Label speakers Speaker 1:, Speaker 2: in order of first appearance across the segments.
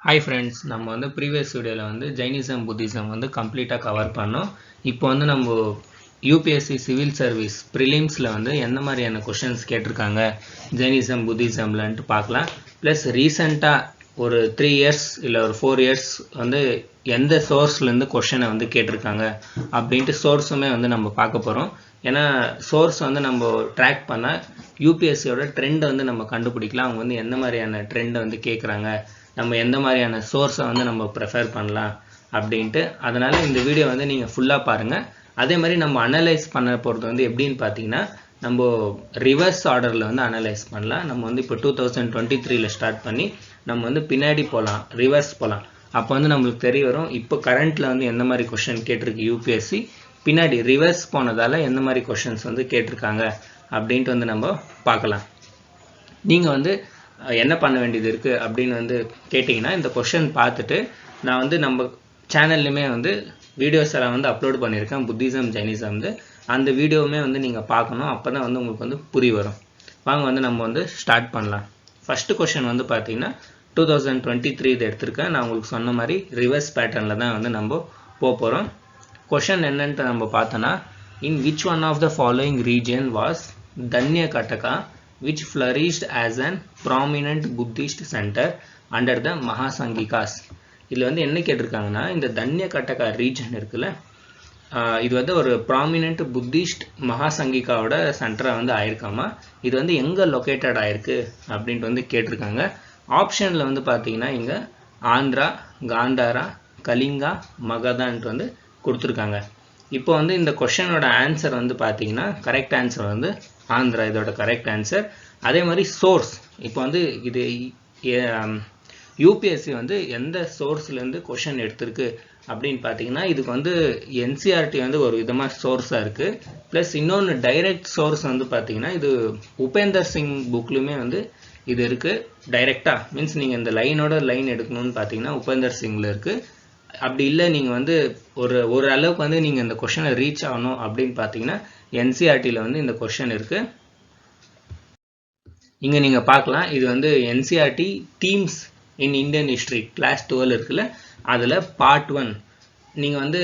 Speaker 1: Hi friends, நம்ம வந்து previous videoல வந்து Jainism, Buddhism வந்து கம்ப்ளீட்டா கவர் பண்ணோம். இப்போ வந்து நம்ம UPSC Civil Service Prelims-ல வந்து எந்த மாதிரியான questions கேட்டிருக்காங்க Jainism, Buddhism-லன்ட்டு பார்க்கலாம். Plus recent-ஆ ஒரு 3 years இல்ல ஒரு 4 years வந்து எந்த source-ல இருந்து question வந்து கேட்டிருக்காங்க அப்படின்ட்டு source-உமே வந்து நம்ம பார்க்க போறோம். ஏன்னா source வந்து நம்ம track பண்ணா UPSC-யோட trend வந்து நம்ம கண்டுபிடிக்கலாம். அவங்க வந்து எந்த மாதிரியான trend வந்து கேட்குறாங்க, நம்ம எந்த மாதிரியான சோர்ஸை வந்து நம்ம ப்ரிஃபர் பண்ணலாம் அப்படின்ட்டு. அதனால இந்த வீடியோ வந்து நீங்கள் ஃபுல்லாக பாருங்கள். அதே மாதிரி நம்ம அனலைஸ் பண்ண போகிறது வந்து எப்படின்னு பார்த்தீங்கன்னா, நம்ம ரிவர்ஸ் ஆர்டரில் வந்து அனலைஸ் பண்ணலாம். நம்ம வந்து இப்போ 2023ல் ஸ்டார்ட் பண்ணி நம்ம வந்து பின்னாடி போகலாம், ரிவர்ஸ் போகலாம். அப்போ வந்து நம்மளுக்கு தெரிய வரும் இப்போ கரண்ட்டில் வந்து எந்த மாதிரி கொஷின் கேட்டிருக்கு யூபிஎஸ்சி, பின்னாடி ரிவர்ஸ் போனதால் எந்த மாதிரி கொஷின்ஸ் வந்து கேட்டிருக்காங்க அப்படின்ட்டு வந்து நம்ம பார்க்கலாம். நீங்கள் வந்து என்ன பண்ண வேண்டியது இருக்குது அப்படின்னு வந்து கேட்டிங்கன்னா, இந்த கொஷின் பார்த்துட்டு நான் வந்து நம்ம சேனல்லையுமே வந்து வீடியோஸ் எல்லாம் வந்து அப்லோட் பண்ணியிருக்கேன், புத்திசம் ஜைனிசம் வந்து. அந்த வீடியோவுமே வந்து நீங்கள் பார்க்கணும். அப்போ தான் வந்து உங்களுக்கு வந்து புரிய வரும். வாங்க வந்து நம்ம வந்து ஸ்டார்ட் பண்ணலாம். ஃபஸ்ட்டு கொஷின் வந்து பார்த்தீங்கன்னா 2023 இது எடுத்திருக்கேன். நான் உங்களுக்கு சொன்ன மாதிரி ரிவர்ஸ் பேட்டர்னில் தான் வந்து நம்ம போகிறோம். கொஷின் என்னன்ட்டு நம்ம பார்த்தோன்னா, in which one of the following region was Dhanyakataka which flourished as an prominent Buddhist center under the Mahasangikas. இதில் வந்து என்ன கேட்டிருக்காங்கன்னா, இந்த தன்யகட்டகா ரீஜன் இருக்குல்ல, இது வந்து ஒரு ப்ராமினென்ட் புத்திஸ்ட் மகாசங்கிகாவோட சென்டராக வந்து ஆயிருக்காமா. இது வந்து எங்கே லொக்கேட்டட் ஆயிருக்கு அப்படின்ட்டு வந்து கேட்டிருக்காங்க. ஆப்ஷனில் வந்து பார்த்தீங்கன்னா இங்கே ஆந்திரா, காந்தாரா, கலிங்கா, மகதான்ட்டு வந்து கொடுத்துருக்காங்க. இப்போ வந்து இந்த கொஷனோட ஆன்சர் வந்து பார்த்தீங்கன்னா, கரெக்ட் ஆன்சர் வந்து ஆந்திரா, இதோட கரெக்ட் ஆன்சர். அதே மாதிரி சோர்ஸ், இப்போ வந்து இது யூபிஎஸ்சி வந்து எந்த சோர்ஸ்லேருந்து கொஷின் எடுத்திருக்கு அப்படின்னு பார்த்தீங்கன்னா, இதுக்கு வந்து என்சிஆர்டி வந்து ஒரு விதமாக சோர்ஸாக இருக்குது. ப்ளஸ் இன்னொன்று டைரக்ட் சோர்ஸ் வந்து பார்த்தீங்கன்னா, இது உபேந்தர் சிங் புக்லையுமே வந்து இது இருக்குது டைரெக்டாக. மீன்ஸ் நீங்கள் இந்த லைனோட லைன் எடுக்கணும்னு பார்த்தீங்கன்னா உபேந்தர் சிங்கில் இருக்குது. அப்படி இல்லை நீங்கள் வந்து ஒரு அளவுக்கு வந்து நீங்கள் இந்த கொஷனை ரீச் ஆகணும் அப்படின்னு பார்த்தீங்கன்னா என்சிஆர்டியில் வந்து இந்த கொஷன் இருக்குது. இங்கே நீங்கள் பார்க்கலாம், இது வந்து NCERT themes in Indian history class 12 இருக்குல்ல, அதில் பார்ட் 1. நீங்கள் வந்து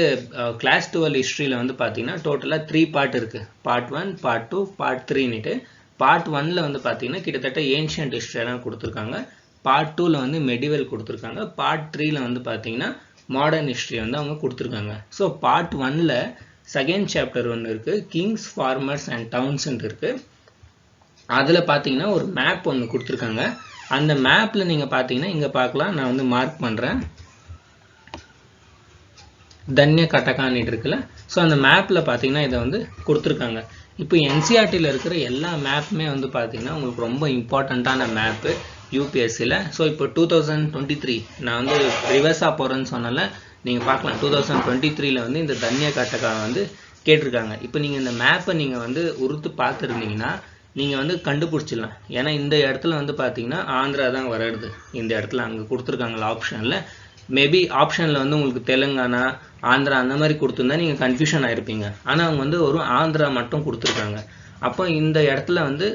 Speaker 1: கிளாஸ் 12 ஹிஸ்ட்ரியில் வந்து பார்த்தீங்கன்னா டோட்டலாக 3 பார்ட் இருக்குது. பார்ட் 1, பார்ட் 2, பார்ட் 3ன்னுட்டு. பார்ட் 1ல் வந்து பார்த்தீங்கன்னா கிட்டத்தட்ட ஏன்ஷியன்ட் ஹிஸ்ட்ரியெல்லாம் கொடுத்துருக்காங்க. பார்ட் 2ல் வந்து மெடிவல் கொடுத்துருக்காங்க. பார்ட் 3ல் வந்து பார்த்தீங்கன்னா மாடர்ன் ஹிஸ்ட்ரி வந்து அவங்க கொடுத்துருக்காங்க. ஸோ பார்ட் 1ல் செகண்ட் சாப்டர் ஒன்று இருக்குது, கிங்ஸ், ஃபார்மர்ஸ் அண்ட் டவுன்ஸ்ன்ட்டு இருக்குது. அதில் பார்த்தீங்கன்னா ஒரு மேப் ஒன்று கொடுத்துருக்காங்க. அந்த மேப்பில் நீங்கள் பார்த்தீங்கன்னா இங்கே பார்க்கலாம், நான் வந்து மார்க் பண்ணுறேன், தன்யகட்டகான்னு இருக்குல்ல. ஸோ அந்த மேப்பில் பார்த்தீங்கன்னா இதை வந்து கொடுத்துருக்காங்க. இப்போ என்சிஆர்டியில் இருக்கிற எல்லா மேப்புமே வந்து பார்த்தீங்கன்னா உங்களுக்கு ரொம்ப இம்பார்ட்டண்ட்டான மேப்பு யூபிஎஸ்சியில். ஸோ இப்போ 2023 நான் வந்து ரிவர்ஸாக போகிறேன்னு சொன்னால நீங்கள் பார்க்கலாம், 2023ல் வந்து இந்த தன்யகட்டகா வந்து கேட்டிருக்காங்க. இப்போ நீங்கள் இந்த மேப்பை நீங்கள் வந்து உறுத்து பார்த்துருந்தீங்கன்னா நீங்கள் வந்து கண்டுபிடிச்சிடலாம். ஏன்னா இந்த இடத்துல வந்து பார்த்தீங்கன்னா ஆந்திரா தான் வருது. இந்த இடத்துல அங்கே கொடுத்துருக்காங்களா ஆப்ஷனில், மேபி ஆப்ஷனில் வந்து உங்களுக்கு தெலுங்கானா, ஆந்திரா அந்த மாதிரி கொடுத்துருந்தா நீங்கள் கன்ஃபியூஷன் ஆகிருப்பீங்க. ஆனால் அவங்க வந்து ஒரு ஆந்திரா மட்டும் கொடுத்துருக்காங்க. அப்போ இந்த இடத்துல வந்து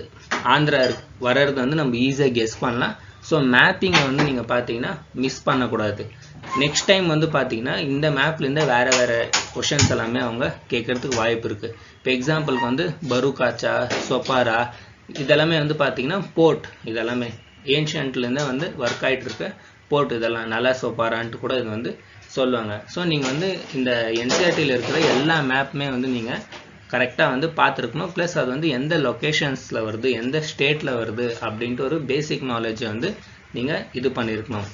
Speaker 1: ஆந்திரா வர்றது வந்து நம்ம ஈஸியாக கெஸ் பண்ணலாம். ஸோ மேப்பிங்கை வந்து நீங்கள் பார்த்தீங்கன்னா மிஸ் பண்ணக்கூடாது. நெக்ஸ்ட் டைம் வந்து பார்த்தீங்கன்னா இந்த மேப்லேருந்து வேறு கொஷின்ஸ் எல்லாமே அவங்க கேட்குறதுக்கு வாய்ப்பு இருக்குது. இப்போ எக்ஸாம்பிளுக்கு வந்து பருகாச்சா, சொப்பாரா, இதெல்லாமே வந்து பார்த்தீங்கன்னா போர்ட், இதெல்லாமே ஏன்ஷியன்ட்லேருந்து வந்து ஒர்க் ஆகிட்டு இருக்க போர்ட், இதெல்லாம் நல்லா சொப்பாரான்ட்டு கூட இது வந்து சொல்லுவாங்க. ஸோ நீங்கள் வந்து இந்த என்சிஆர்டியில் இருக்கிற எல்லா மேப்புமே வந்து நீங்கள் கரெக்டாக வந்து பார்த்துருக்கணும். ப்ளஸ் அது வந்து எந்த லொக்கேஷன்ஸில் வருது, எந்த ஸ்டேட்டில் வருது அப்படின்ட்டு ஒரு பேசிக் நாலேஜை வந்து நீங்கள் இது பண்ணியிருக்கணும்.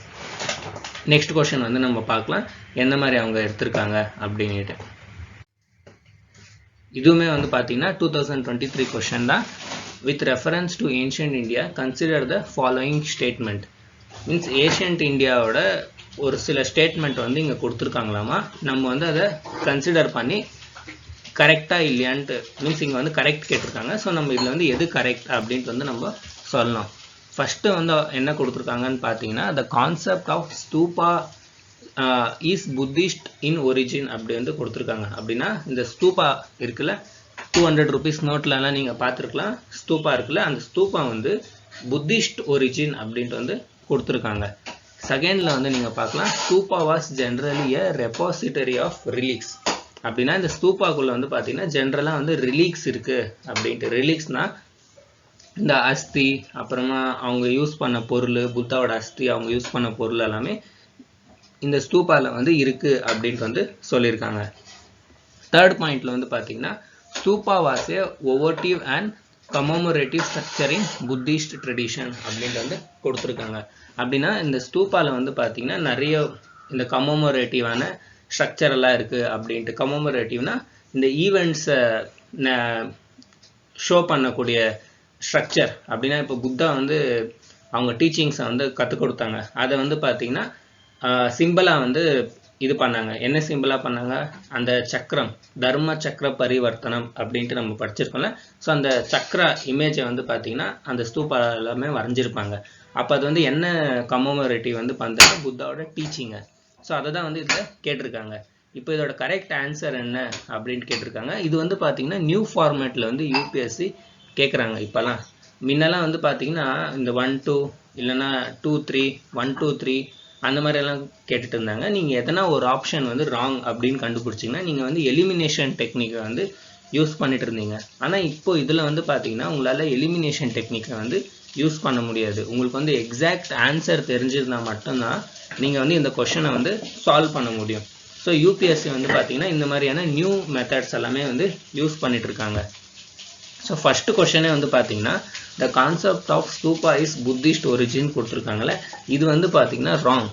Speaker 1: நெக்ஸ்ட் கொஷின் வந்து நம்ம பார்க்கலாம் எந்த மாதிரி அவங்க எடுத்திருக்காங்க அப்படின்ட்டு. இதுவுமே வந்து பார்த்தீங்கன்னா 2023 கொஷின் தான். With reference to ancient India consider the following statement. Means ancient இந்தியாவோட ஒரு சில ஸ்டேட்மெண்ட் வந்து இங்கே கொடுத்துருக்காங்களாமா. நம்ம வந்து அதை கன்சிடர் பண்ணி கரெக்டாக இல்லையான்ட்டு, மீன்ஸ் இங்கே வந்து கரெக்ட் கேட்டிருக்காங்க. ஸோ நம்ம இதில் வந்து எது கரெக்ட் அப்படின்ட்டு வந்து நம்ம சொல்லணும். ஃபஸ்ட்டு வந்து என்ன கொடுத்துருக்காங்கன்னு பார்த்தீங்கன்னா, the concept of stupa is Buddhist in origin அப்படி வந்து கொடுத்துருக்காங்க. அப்படின்னா இந்த ஸ்தூபா இருக்குல்ல, 200 rupees நோட்லலாம் நீங்கள் பார்த்துருக்கலாம், ஸ்தூபா இருக்குல்ல, அந்த ஸ்தூபா வந்து புத்திஸ்ட் ஒரிஜின் அப்படின்ட்டு வந்து கொடுத்துருக்காங்க. செகண்டில் வந்து நீங்கள் பார்க்கலாம் stupa was generally a repository of relics. அப்படின்னா இந்த ஸ்தூபாக்குள்ளே வந்து பார்த்தீங்கன்னா ஜென்ரலாக வந்து ரிலீக்ஸ் இருக்குது அப்படின்ட்டு. ரிலீக்ஸ்னால் இந்த அஸ்தி, அப்புறமா அவங்க யூஸ் பண்ண பொருள், புத்தாவோட அஸ்தி அவங்க யூஸ் பண்ண பொருள் எல்லாமே இந்த ஸ்தூபாவில் வந்து இருக்குது அப்படின்ட்டு வந்து சொல்லியிருக்காங்க. தேர்ட் பாயிண்டில் வந்து பார்த்தீங்கன்னா stupa was a votive and commemorative structure in Buddhist tradition அப்படின்ட்டு வந்து கொடுத்துருக்காங்க. அப்படின்னா இந்த ஸ்தூபாவில் வந்து பார்த்தீங்கன்னா நிறைய இந்த கமோமரேட்டிவான ஸ்ட்ரக்சர் எல்லாம் இருக்குது அப்படின்ட்டு. கமோமரேட்டிவ்னா இந்த ஈவெண்ட்ஸை ஷோ பண்ணக்கூடிய ஸ்ட்ரக்சர். அப்படின்னா இப்போ புத்தா வந்து அவங்க டீச்சிங்ஸை வந்து கற்றுக் கொடுத்தாங்க, அதை வந்து பார்த்தீங்கன்னா சிம்பிளாக வந்து இது பண்ணாங்க. என்ன சிம்பிளாக பண்ணாங்க, அந்த சக்கரம், தர்ம சக்கர பரிவர்த்தனம் அப்படின்ட்டு நம்ம படிச்சிருக்கோம்ல. ஸோ அந்த சக்கர இமேஜை வந்து பார்த்தீங்கன்னா அந்த ஸ்தூபா எல்லாமே வரைஞ்சிருப்பாங்க. அப்போ அது வந்து என்ன கமோமரேட்டிவ் வந்து பண்ணுறதுனா புத்தாவோட டீச்சிங்கை. ஸோ அதை தான் வந்து இதில் கேட்டிருக்காங்க. இப்போ இதோட கரெக்ட் ஆன்சர் என்ன அப்படின்ட்டு கேட்டிருக்காங்க. இது வந்து பார்த்தீங்கன்னா நியூ ஃபார்மேட்டில் வந்து யூபிஎஸ்சி கேட்குறாங்க இப்போலாம். முன்னெல்லாம் வந்து பார்த்தீங்கன்னா இந்த 1-2 இல்லைன்னா 2-3 1-2-3 அந்த மாதிரியெல்லாம் கேட்டுட்டு இருந்தாங்க. நீங்கள் எதனா ஒரு ஆப்ஷன் வந்து ராங் அப்படின்னு கண்டுபிடிச்சிங்கன்னா நீங்கள் வந்து எலிமினேஷன் டெக்னிக்கை வந்து யூஸ் பண்ணிட்டு இருந்தீங்க. ஆனால் இப்போ இதில் வந்து பார்த்தீங்கன்னா உங்களால் எலிமினேஷன் டெக்னிக்கை வந்து யூஸ் பண்ண முடியாது. உங்களுக்கு வந்து எக்ஸாக்ட் ஆன்சர் தெரிஞ்சிருந்தால் மட்டும்தான் நீங்கள் வந்து இந்த கொஷனை வந்து சால்வ் பண்ண முடியும். ஸோ யூபிஎஸ்சி வந்து பார்த்தீங்கன்னா இந்த மாதிரியான நியூ மெத்தட்ஸ் எல்லாமே வந்து யூஸ் பண்ணிட்டு இருக்காங்க. ஸோ ஃபஸ்ட்டு கொஷனே வந்து பார்த்தீங்கன்னா the concept of stupa is Buddhist origin கொடுத்துருக்காங்களே, இது வந்து பார்த்தீங்கன்னா ராங்.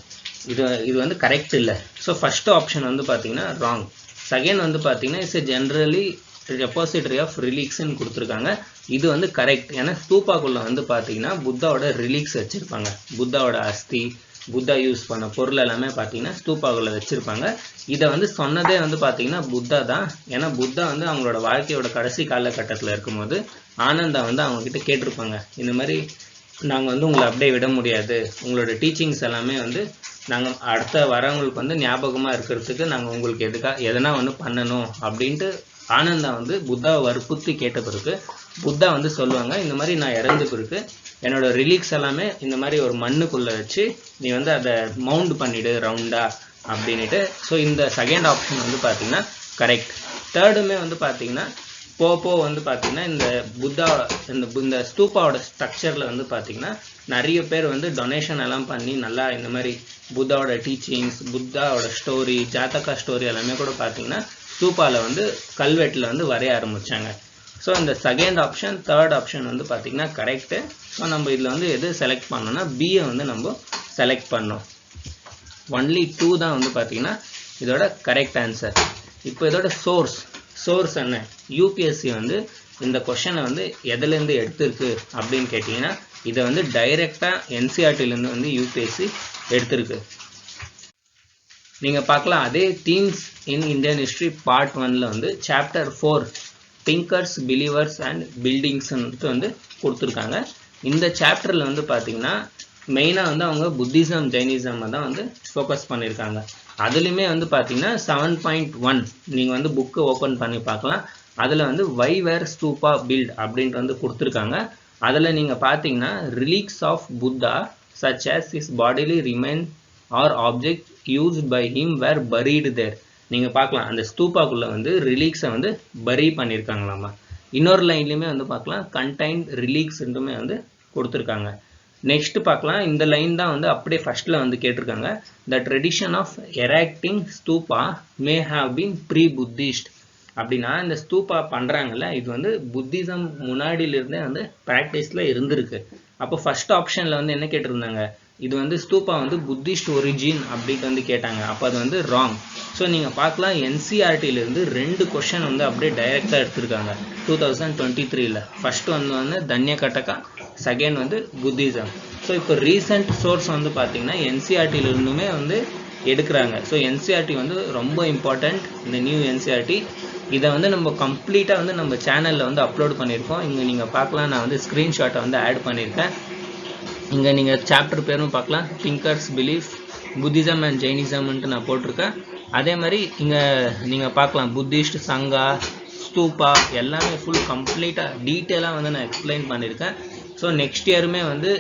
Speaker 1: இது வந்து கரெக்ட் இல்லை. ஸோ ஃபஸ்ட்டு ஆப்ஷன் வந்து பார்த்தீங்கன்னா ராங். செகண்ட் வந்து பார்த்தீங்கன்னா it's a generally repository of ரிலீக்ஸ்ன்னு கொடுத்துருக்காங்க, இது வந்து கரெக்ட். ஏன்னா ஸ்தூபாக்குள்ளே வந்து பார்த்தீங்கன்னா புத்தாவோட ரிலீக்ஸ் வச்சுருப்பாங்க. புத்தாவோட அஸ்தி, புத்தா யூஸ் பண்ண பொருள் எல்லாமே பார்த்தீங்கன்னா ஸ்தூபாக்குள்ளே வச்சுருப்பாங்க. இதை வந்து சொன்னதே வந்து பார்த்தீங்கன்னா புத்தா தான். ஏன்னா புத்தா வந்து அவங்களோட வாழ்க்கையோட கடைசி காலகட்டத்தில் இருக்கும்போது ஆனந்தா வந்து அவங்கக்கிட்ட கேட்டிருப்பாங்க, இந்த மாதிரி நாங்கள் வந்து உங்களை அப்படியே விட முடியாது, உங்களோட டீச்சிங்ஸ் எல்லாமே வந்து நாங்கள் அடுத்த வரவங்களுக்கு வந்து ஞாபகமாக இருக்கிறதுக்கு நாங்கள் உங்களுக்கு எதனா ஒன்று பண்ணணும் அப்படின்ட்டு ஆனந்தா வந்து புத்தாவை வற்புறுத்தி கேட்ட பிறகு புத்தா வந்து சொல்லுவாங்க, இந்த மாதிரி நான் இறந்து பிறகு என்னோட ரிலீக்ஸ் எல்லாமே இந்த மாதிரி ஒரு மண்ணுக்குள்ளே வச்சு நீ வந்து அதை மவுண்ட் பண்ணிவிடு ரவுண்டா அப்படின்ட்டு. ஸோ இந்த செகண்ட் ஆப்ஷன் வந்து பார்த்தீங்கன்னா கரெக்ட். தேர்டுமே வந்து பார்த்தீங்கன்னா போ வந்து பார்த்தீங்கன்னா இந்த ஸ்தூபாவோட ஸ்ட்ரக்சரில் வந்து பார்த்தீங்கன்னா நிறைய பேர் வந்து டொனேஷன் எல்லாம் பண்ணி நல்லா இந்த மாதிரி புத்தாவோட டீச்சிங்ஸ், புத்தாவோட ஸ்டோரி, ஜாதகா ஸ்டோரி எல்லாமே கூட பார்த்தீங்கன்னா ஸ்தூபாவில் வந்து கல்வெட்டில் வந்து வரைய ஆரம்பித்தாங்க. ஸோ இந்த செகண்ட் ஆப்ஷன் தேர்ட் ஆப்ஷன் வந்து பார்த்தீங்கன்னா கரெக்டு. ஸோ நம்ம இதில் வந்து எது செலக்ட் பண்ணோம்னா பியை வந்து நம்ம செலக்ட் பண்ணோம். ஒன்லி 2 தான் வந்து பார்த்தீங்கன்னா இதோட கரெக்ட் ஆன்சர். இப்போ இதோட சோர்ஸ் என்ன, யூபிஎஸ்சி வந்து இந்த கொஷனை வந்து எதுலேருந்து எடுத்திருக்கு அப்படின்னு கேட்டிங்கன்னா இதை வந்து டைரெக்டாக என்சிஆர்டிலேருந்து வந்து யூபிஎஸ்சி எடுத்திருக்கு. நீங்கள் பார்க்கலாம், அதே themes in Indian history part 1ல் வந்து சாப்டர் 4 திங்கர்ஸ், பிலீவர்ஸ் அண்ட் பில்டிங்ஸ்ன்ட்டு வந்து கொடுத்துருக்காங்க. இந்த சாப்டரில் வந்து பார்த்தீங்கன்னா மெயினாக வந்து அவங்க புத்திசம், ஜெயினிசம் தான் வந்து ஃபோக்கஸ் பண்ணியிருக்காங்க. அதுலேயுமே வந்து பார்த்தீங்கன்னா 7.1 நீங்கள் வந்து புக்கு ஓப்பன் பண்ணி பார்க்கலாம். அதில் வந்து வை வேர் ஸ்தூபா பில்ட் அப்படின்ட்டு வந்து கொடுத்துருக்காங்க. அதில் நீங்கள் பார்த்தீங்கன்னா relics of Buddha such as his bodily remain or object used by him were buried there. நீங்கள் பார்க்கலாம் அந்த ஸ்தூபாக்குள்ளே வந்து ரிலீக்ஸை வந்து பரி பண்ணியிருக்காங்களாமா. இன்னொரு லைன்லையுமே வந்து பார்க்கலாம் கண்டைன்ட் ரிலீக்ஸ்ன்ட்டுமே வந்து கொடுத்துருக்காங்க. நெக்ஸ்ட் பார்க்கலாம், இந்த லைன் தான் வந்து அப்படியே ஃபர்ஸ்ட்டில் வந்து கேட்டிருக்காங்க. The tradition of erecting stupa may have been pre Buddhist. அப்படின்னா இந்த ஸ்தூபா பண்ணுறாங்கல்ல, இது வந்து புத்திசம் முன்னாடியிலிருந்தே வந்து ப்ராக்டிஸில் இருந்திருக்கு. அப்போ ஃபர்ஸ்ட் ஆப்ஷனில் வந்து என்ன கேட்டிருந்தாங்க, இது வந்து ஸ்தூபா வந்து புத்திஸ்ட் ஒரிஜின் அப்படின்ட்டு வந்து கேட்டாங்க. அப்போ அது வந்து ராங். ஸோ நீங்கள் பார்க்கலாம் என்சிஆர்டியிலேருந்து 2 கொஷன் வந்து அப்படியே டைரெக்டாக எடுத்திருக்காங்க 2023ல். ஃபர்ஸ்ட் வந்து தன்ய கட்டகா, செகண்ட் வந்து புத்திசம். ஸோ இப்போ ரீசெண்ட் சோர்ஸ் வந்து பார்த்தீங்கன்னா என்சிஆர்டியிலிருந்துமே வந்து எடுக்கிறாங்க. ஸோ என்சிஆர்டி வந்து ரொம்ப இம்பார்ட்டண்ட், இந்த நியூ என்சிஆர்டி. இதை வந்து நம்ம கம்ப்ளீட்டாக வந்து நம்ம சேனலில் வந்து அப்லோட் பண்ணியிருக்கோம். இங்கே நீங்கள் பார்க்கலாம், நான் வந்து ஸ்க்ரீன்ஷாட்டை வந்து ஆட் பண்ணியிருக்கேன். இங்கே நீங்கள் சாப்டர் பேரும் பார்க்கலாம், திங்கர்ஸ், பிலீஃப், புத்திசம் அண்ட் ஜெயினிசம்ன்ட்டு நான் போட்டிருக்கேன். அதே மாதிரி இங்கே நீங்கள் பார்க்கலாம் புத்திஸ்ட், சங்கா, ஸ்தூபா எல்லாமே ஃபுல் கம்ப்ளீட்டாக டீட்டெயிலாக வந்து நான் எக்ஸ்பிளைன் பண்ணியிருக்கேன். ஸோ நெக்ஸ்ட் இயருமே வந்து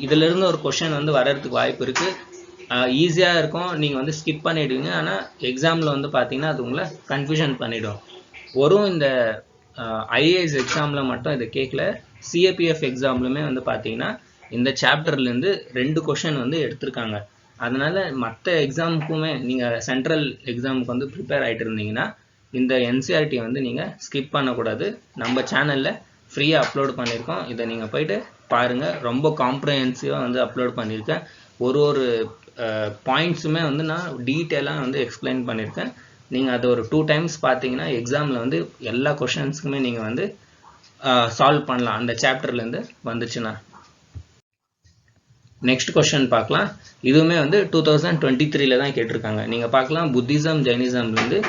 Speaker 1: இதிலிருந்து ஒரு கொஷன் வந்து வர்றதுக்கு வாய்ப்பு இருக்குது. ஈஸியாக இருக்கும், நீங்கள் வந்து ஸ்கிப் பண்ணிடுவீங்க. ஆனால் எக்ஸாமில் வந்து பார்த்தீங்கன்னா அது உங்களை கன்ஃபியூஷன் பண்ணிடும். இந்த ஐஏஎஸ் எக்ஸாமில் மட்டும் இதை கேட்கல, சிஏபிஎஃப் எக்ஸாம்லுமே வந்து பார்த்தீங்கன்னா இந்த சாப்டர்லேருந்து 2 கொஷின் வந்து எடுத்திருக்காங்க. அதனால மற்ற எக்ஸாமுக்குமே நீங்கள் சென்ட்ரல் எக்ஸாமுக்கு வந்து ப்ரிப்பேர் ஆகிட்டு இருந்தீங்கன்னா இந்த என்சிஆர்டி வந்து நீங்கள் ஸ்கிப் பண்ணக்கூடாது. நம்ம சேனலில் ஃப்ரீயாக அப்லோட் பண்ணியிருக்கோம், இதை நீங்கள் போயிட்டு பாருங்கள். ரொம்ப காம்ப்ரஹென்சிவாக வந்து அப்லோட் பண்ணியிருக்கேன். ஒரு பாயிண்ட்ஸுமே வந்து நான் டீட்டெயிலாக வந்து எக்ஸ்பிளைன் பண்ணியிருக்கேன். நீங்கள் அதை ஒரு 2 டைம்ஸ் பார்த்தீங்கன்னா எக்ஸாமில் வந்து எல்லா கொஷின்ஸுக்குமே நீங்கள் வந்து சால்வ் பண்ணலாம் அந்த சாப்டர்லேருந்து வந்துச்சுன்னா. நெக்ஸ்ட் கொஸ்டின் பார்க்கலாம். இதுவுமே வந்து 2023 தான் கேட்டிருக்காங்க. நீங்கள் பார்க்கலாம், புத்திசம் ஜெயினிசம்லேருந்து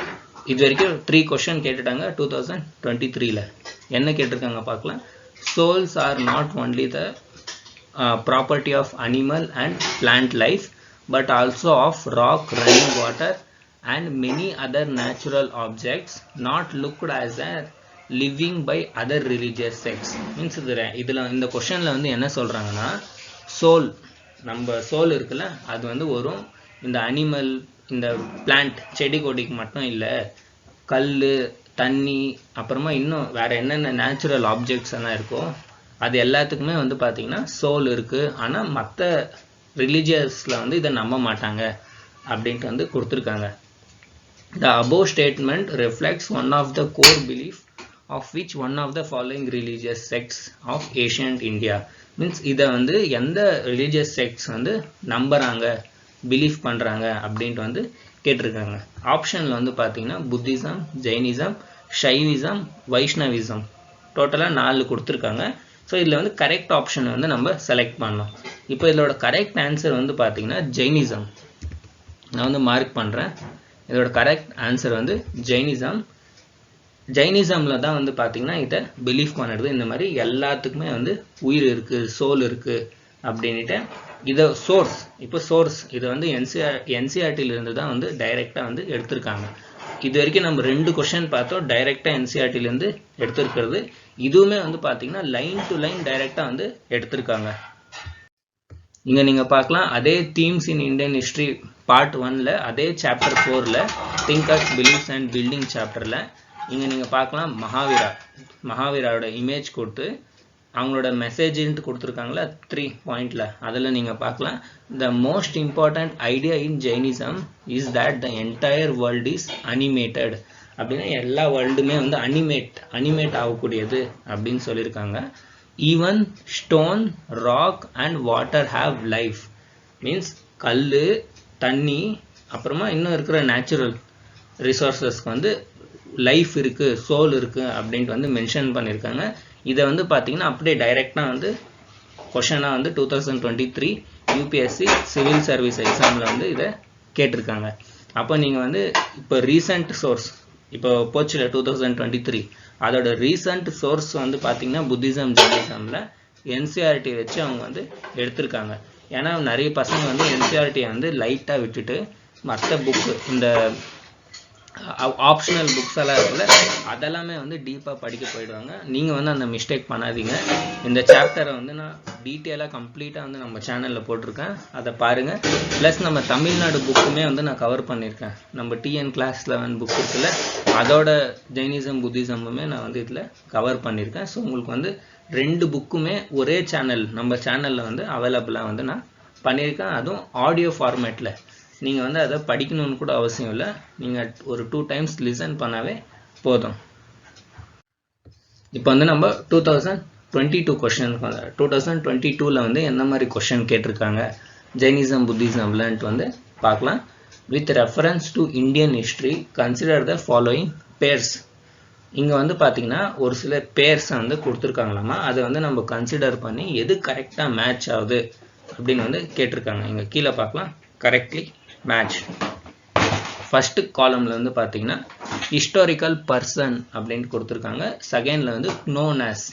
Speaker 1: இது வரைக்கும் 3 கொஸ்டின் கேட்டுட்டாங்க 2023. என்ன கேட்டிருக்காங்க பார்க்கலாம். Souls are not only the property of animal and plant life but also of rock, running water and many other natural objects not looked as a living by other religious sects. Means இதில் இந்த கொஸ்டினில் வந்து என்ன சொல்கிறாங்கன்னா, soul, நம்ம soul இருக்குல்ல, அது வந்து இந்த அனிமல், இந்த பிளான்ட், செடி கொடிக்கு மட்டும் இல்லை, கல், தண்ணி, அப்புறமா இன்னும் வேற என்னென்ன நேச்சுரல் ஆப்ஜெக்ட்ஸ் எல்லாம் இருக்கோ அது எல்லாத்துக்குமே வந்து பார்த்தீங்கன்னா சோல் இருக்குது. ஆனால் மற்ற ரிலீஜியஸில் வந்து இதை நம்ப மாட்டாங்க அப்படின்ட்டு வந்து கொடுத்துருக்காங்க. The above statement reflects one of the core belief of which one of the following religious sects of ancient India. Means இதை வந்து எந்த religious sects வந்து நம்புறாங்க, பிலீஃப் பண்ணுறாங்க அப்படின்ட்டு வந்து கேட்டிருக்காங்க. ஆப்ஷனில் வந்து பார்த்தீங்கன்னா புத்திசம், ஜெயினிசம், ஷைவிசம், வைஷ்ணவிசம், டோட்டலாக 4 கொடுத்துருக்காங்க. ஸோ இதில் வந்து கரெக்ட் ஆப்ஷனை வந்து நம்ம செலக்ட் பண்ணோம். இப்போ இதோட கரெக்ட் ஆன்சர் வந்து பார்த்தீங்கன்னா ஜெயினிசம். நான் வந்து மார்க் பண்ணுறேன். இதோட கரெக்ட் ஆன்சர் வந்து ஜெயினிசம். ஜெயினிசமில் தான் வந்து பார்த்தீங்கன்னா இதை பிலீஃப் பண்ணிடுது, இந்த மாதிரி எல்லாத்துக்குமே வந்து உயிர் இருக்குது, சோல் இருக்குது அப்படின்ட்டு. இதை சோர்ஸ், இப்போ சோர்ஸ் இதை வந்து என்சிஆர்டியிலிருந்து தான் வந்து டைரெக்டாக வந்து எடுத்திருக்காங்க. இது வரைக்கும் நம்ம 2 கொஸ்டின் பார்த்தோம் டைரெக்டாக என்சிஆர்டிலேருந்து எடுத்திருக்கிறது. இதுவுமே வந்து பார்த்தீங்கன்னா லைன் டு லைன் டைரெக்டாக வந்து எடுத்திருக்காங்க. இங்கே நீங்கள் பார்க்கலாம், அதே themes in Indian history part 1ல், அதே சாப்டர் 4ல் திங்கர்ஸ், பிலீஃப்ஸ் அண்ட் பில்டிங் சாப்டரில் இங்கே நீங்கள் பார்க்கலாம் மகாவீராவோட இமேஜ் கொடுத்து அவங்களோட மெசேஜ்ன்ட்டு கொடுத்துருக்காங்களா 3 பாயிண்டில், அதில் நீங்கள் பார்க்கலாம். The most important idea in Jainism is that the entire world is animated. அப்படின்னா எல்லா வேர்ல்டுமே வந்து அனிமேட் ஆகக்கூடியது அப்படின்னு சொல்லியிருக்காங்க. Even stone, rock and water have life. Means கல், தண்ணி, அப்புறமா இன்னும் இருக்கிற நேச்சுரல் ரிசோர்ஸஸ்க்கு வந்து லைஃப் இருக்குது, சோல் இருக்குது அப்படின்ட்டு வந்து மென்ஷன் பண்ணியிருக்காங்க. இதை வந்து பார்த்தீங்கன்னா அப்படியே டைரெக்டாக வந்து கொஷனாக வந்து 2023 யூபிஎஸ்சி சிவில் சர்வீஸ் எக்ஸாமில் வந்து இதை கேட்டிருக்காங்க. அப்போ நீங்கள் வந்து இப்போ ரீசன்ட் சோர்ஸ், இப்போ போச்சுல 2023, அதோட ரீசன்ட் சோர்ஸ் வந்து பார்த்தீங்கன்னா புத்திசம், ஜெயினிசமில் என்சிஆர்டி வச்சு அவங்க வந்து எடுத்திருக்காங்க. ஏன்னா நிறைய பசங்க வந்து என்சிஆர்டியை வந்து லைட்டாக விட்டுட்டு மற்ற புக்கு, இந்த ஆப்ஷனல் புக்ஸ் எல்லாம் இருக்குல்ல, அதெல்லாமே வந்து டீப்பாக படிக்க போயிடுவாங்க. நீங்கள் வந்து அந்த மிஸ்டேக் பண்ணாதீங்க. இந்த சாப்டரை வந்து நான் டீட்டெயிலாக கம்ப்ளீட்டாக வந்து நம்ம சேனலில் போட்டிருக்கேன், அதை பாருங்கள். ப்ளஸ் நம்ம தமிழ்நாடு புக்குமே வந்து நான் கவர் பண்ணியிருக்கேன். நம்ம டிஎன் கிளாஸ் 11 புக் இருக்குல்ல, அதோட ஜெயினிசம், புத்திசமுமே நான் வந்து இதில் கவர் பண்ணியிருக்கேன். ஸோ உங்களுக்கு வந்து 2 புக்குமே ஒரே சேனல், நம்ம சேனலில் வந்து அவைலபிளாக வந்து நான் பண்ணியிருக்கேன். அதுவும் ஆடியோ ஃபார்மேட்டில். நீங்கள் வந்து அதை படிக்கணும்னு கூட அவசியம் இல்லை, நீங்கள் ஒரு 2 டைம்ஸ் லிசன் பண்ணாவே போதும். இப்போ வந்து நம்ம 2022 கொஸ்டின், 2022ல் வந்து என்ன மாதிரி கொஸ்டின் கேட்டிருக்காங்க ஜெயினிசம், புத்திசம்லன்ட்டு வந்து பார்க்கலாம். With reference to Indian history consider the following purse. இங்கே வந்து பார்த்தீங்கன்னா ஒரு சில பேர்ஸை வந்து கொடுத்துருக்காங்களாமா, அதை வந்து நம்ம கன்சிடர் பண்ணி எது கரெக்டாக மேட்ச் ஆகுது அப்படின்னு வந்து கேட்டிருக்காங்க. இங்கே கீழே பார்க்கலாம், கரெக்ட்லி மேட்ச். ஃபர்ஸ்ட் காலம்ல வந்து பார்த்தீங்கன்னா ஹிஸ்டாரிக்கல் பர்சன் அப்படின்னு கொடுத்துருக்காங்க. செகண்டில் வந்து நோன் ஆஸ்,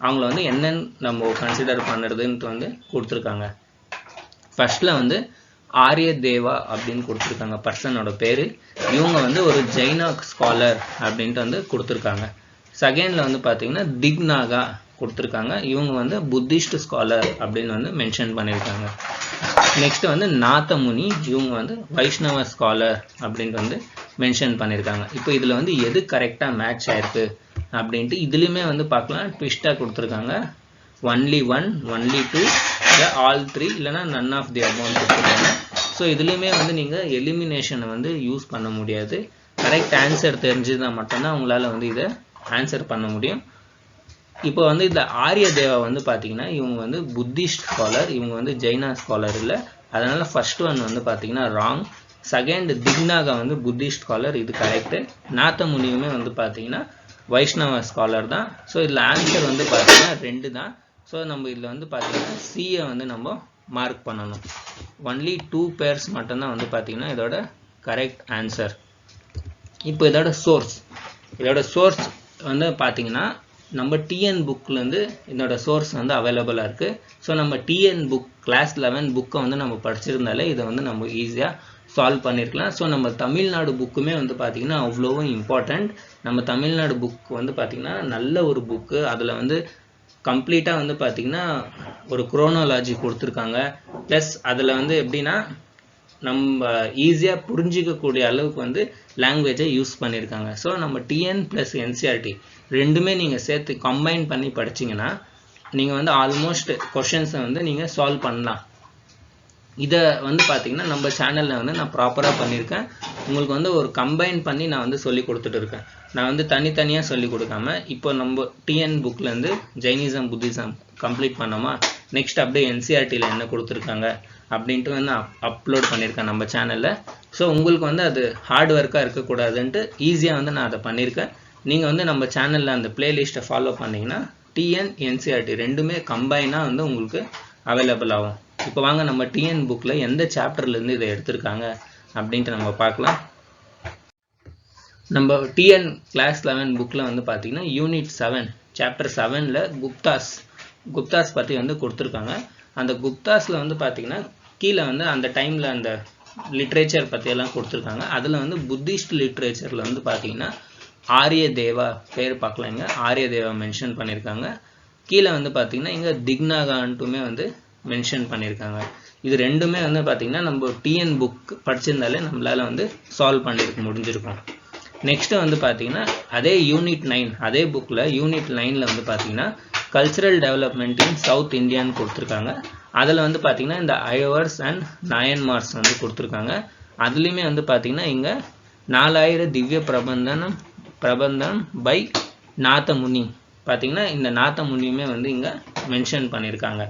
Speaker 1: அவங்கள வந்து என்னன்னு நம்ம கன்சிடர் பண்ணுறதுன்ட்டு வந்து கொடுத்துருக்காங்க. ஃபர்ஸ்டில் வந்து ஆரிய தேவா அப்படின்னு கொடுத்துருக்காங்க பர்சனோட பேர். இவங்க வந்து ஒரு ஜெயினா ஸ்காலர் அப்படின்ட்டு வந்து கொடுத்துருக்காங்க. செகண்டில் வந்து பார்த்தீங்கன்னா திக்நாகா கொடுத்துருக்காங்க. இவங்க வந்து புத்திஸ்ட் ஸ்காலர் அப்படின்னு வந்து மென்ஷன் பண்ணியிருக்காங்க. நெக்ஸ்ட் வந்து நாதமுனி, இவங்க வந்து வைஷ்ணவ ஸ்காலர் அப்படின்ட்டு வந்து மென்ஷன் பண்ணியிருக்காங்க. இப்போ இதில் வந்து எது கரெக்டாக மேட்ச் ஆயிருக்கு அப்படின்ட்டு இதுலேயுமே வந்து பார்க்கலாம். ட்விஸ்டாக கொடுத்துருக்காங்க. ஒன்லி 1, ஒன்லி 2, இல்லை ஆல் 3, இல்லைனா நன் ஆஃப் தி அபவுட் கொடுத்துருக்காங்க. ஸோ இதுலேயுமே வந்து நீங்கள் எலிமினேஷனை வந்து யூஸ் பண்ண முடியாது. கரெக்ட் ஆன்சர் தெரிஞ்சுதான் மட்டும்தான் உங்களால் வந்து இதை ஆன்சர் பண்ண முடியும். இப்போ வந்து இந்த ஆரிய தேவா வந்து பார்த்தீங்கன்னா இவங்க வந்து புத்திஸ்ட் ஸ்காலர், இவங்க வந்து ஜெயினா ஸ்காலர் இல்லை. அதனால் ஃபர்ஸ்ட் ஒன் வந்து பார்த்தீங்கன்னா ராங். செகண்ட் திக்னாகா வந்து புத்திஸ்ட் ஸ்காலர், இது கரெக்டு. நாதமுனியுமே வந்து பார்த்தீங்கன்னா வைஷ்ணவ ஸ்காலர் தான். ஸோ இதில் ஆன்சர் வந்து பார்த்தீங்கன்னா 2 தான். ஸோ நம்ம இதில் வந்து பார்த்தீங்கன்னா சியை வந்து நம்ம மார்க் பண்ணணும். ஒன்லி 2 பேர்ஸ் மட்டும்தான் வந்து பார்த்தீங்கன்னா இதோட கரெக்ட் ஆன்சர். இப்போ இதோட சோர்ஸ் வந்து பார்த்தீங்கன்னா நம்ம டிஎன் புக்லேருந்து இதோட சோர்ஸ் வந்து அவைலபிளாக இருக்குது. ஸோ நம்ம டிஎன் புக் கிளாஸ் 11 புக்கை வந்து நம்ம படிச்சிருந்தாலே இதை வந்து நம்ம ஈஸியாக சால்வ் பண்ணியிருக்கலாம். ஸோ நம்ம தமிழ்நாடு புக்குமே வந்து பார்த்திங்கன்னா அவ்வளோவும் இம்பார்ட்டண்ட். நம்ம தமிழ்நாடு புக் வந்து பார்த்திங்கன்னா நல்ல ஒரு புக்கு. அதில் வந்து கம்ப்ளீட்டாக வந்து பார்த்திங்கன்னா ஒரு குரோனாலஜி கொடுத்துருக்காங்க. ப்ளஸ் அதில் வந்து எப்படின்னா நம்ம ஈஸியாக புரிஞ்சிக்கக்கூடிய அளவுக்கு வந்து லாங்குவேஜை யூஸ் பண்ணியிருக்காங்க. ஸோ நம்ம டிஎன் ப்ளஸ் என்சிஆர்டி ரெண்டுமே நீங்கள் சேர்த்து கம்பைன் பண்ணி படிச்சிங்கன்னா நீங்கள் வந்து ஆல்மோஸ்ட் கொஷின்ஸை வந்து நீங்கள் சால்வ் பண்ணலாம். இதை வந்து பார்த்தீங்கன்னா நம்ம சேனலில் வந்து நான் ப்ராப்பராக பண்ணியிருக்கேன். உங்களுக்கு வந்து ஒரு கம்பைன் பண்ணி நான் வந்து சொல்லி கொடுத்துட்டு இருக்கேன். நான் வந்து தனித்தனியாக சொல்லி கொடுக்காம இப்போ நம்ம டிஎன் புக்லேருந்து ஜெயினிசம் புத்திசம் கம்ப்ளீட் பண்ணோமா, நெக்ஸ்ட் அப்படியே என்சிஆர்டியில் என்ன கொடுத்துருக்காங்க அப்படின்ட்டு வந்து அப்லோட் பண்ணியிருக்கேன் நம்ம சேனலில். ஸோ உங்களுக்கு வந்து அது ஹார்ட் ஒர்க்காக இருக்கக்கூடாதுன்ட்டு ஈஸியாக வந்து நான் அதை பண்ணியிருக்கேன். நீங்கள் வந்து நம்ம சேனலில் அந்த பிளேலிஸ்ட்டை ஃபாலோ பண்ணிங்கன்னா டிஎன் என்சிஆர்டி ரெண்டுமே கம்பைனாக வந்து உங்களுக்கு அவைலபிள் ஆகும். இப்போ வாங்க நம்ம டிஎன் புக்கில் எந்த சாப்டர்லேருந்து இதை எடுத்திருக்காங்க அப்படின்ட்டு நம்ம பார்க்கலாம். நம்ம டிஎன் கிளாஸ் 11 புக்கில் வந்து பார்த்திங்கன்னா யூனிட் 7 சாப்டர் 7ல் குப்தாஸ் பற்றி வந்து கொடுத்துருக்காங்க. அந்த குப்தாஸில் வந்து பார்த்திங்கன்னா கீழே வந்து அந்த டைமில் அந்த லிட்ரேச்சர் பற்றியெல்லாம் கொடுத்துருக்காங்க. அதில் வந்து புத்திஸ்ட் லிட்ரேச்சரில் வந்து பார்த்திங்கன்னா ஆரிய தேவா பேர் பார்க்கலாங்க, ஆரிய தேவா மென்ஷன் பண்ணியிருக்காங்க. கீழே வந்து பார்த்திங்கன்னா இங்கே திக்னாகான்ட்டுமே வந்து மென்ஷன் பண்ணியிருக்காங்க. இது ரெண்டுமே வந்து பார்த்திங்கன்னா நம்ம டிஎன் புக் படிச்சிருந்தாலே நம்மளால் வந்து சால்வ் பண்ணியிருக்க முடிஞ்சிருக்கும். நெக்ஸ்ட்டு வந்து பார்த்திங்கன்னா அதே யூனிட் 9 அதே புக்கில் யூனிட் 9ல் வந்து பார்த்திங்கன்னா கல்ச்சரல் டெவலப்மெண்ட் இன் சவுத் இந்தியான்னு கொடுத்துருக்காங்க. அதில் வந்து பார்த்திங்கன்னா இந்த அயோவர்ஸ் அண்ட் நாயன்மார்ஸ் வந்து கொடுத்துருக்காங்க. அதுலேயுமே வந்து பார்த்திங்கன்னா இங்கே 4000 திவ்ய பிரபந்தம் பை நாதமுனி பார்த்திங்கன்னா இந்த நாதமுனியுமே வந்து இங்கே மென்ஷன் பண்ணியிருக்காங்க.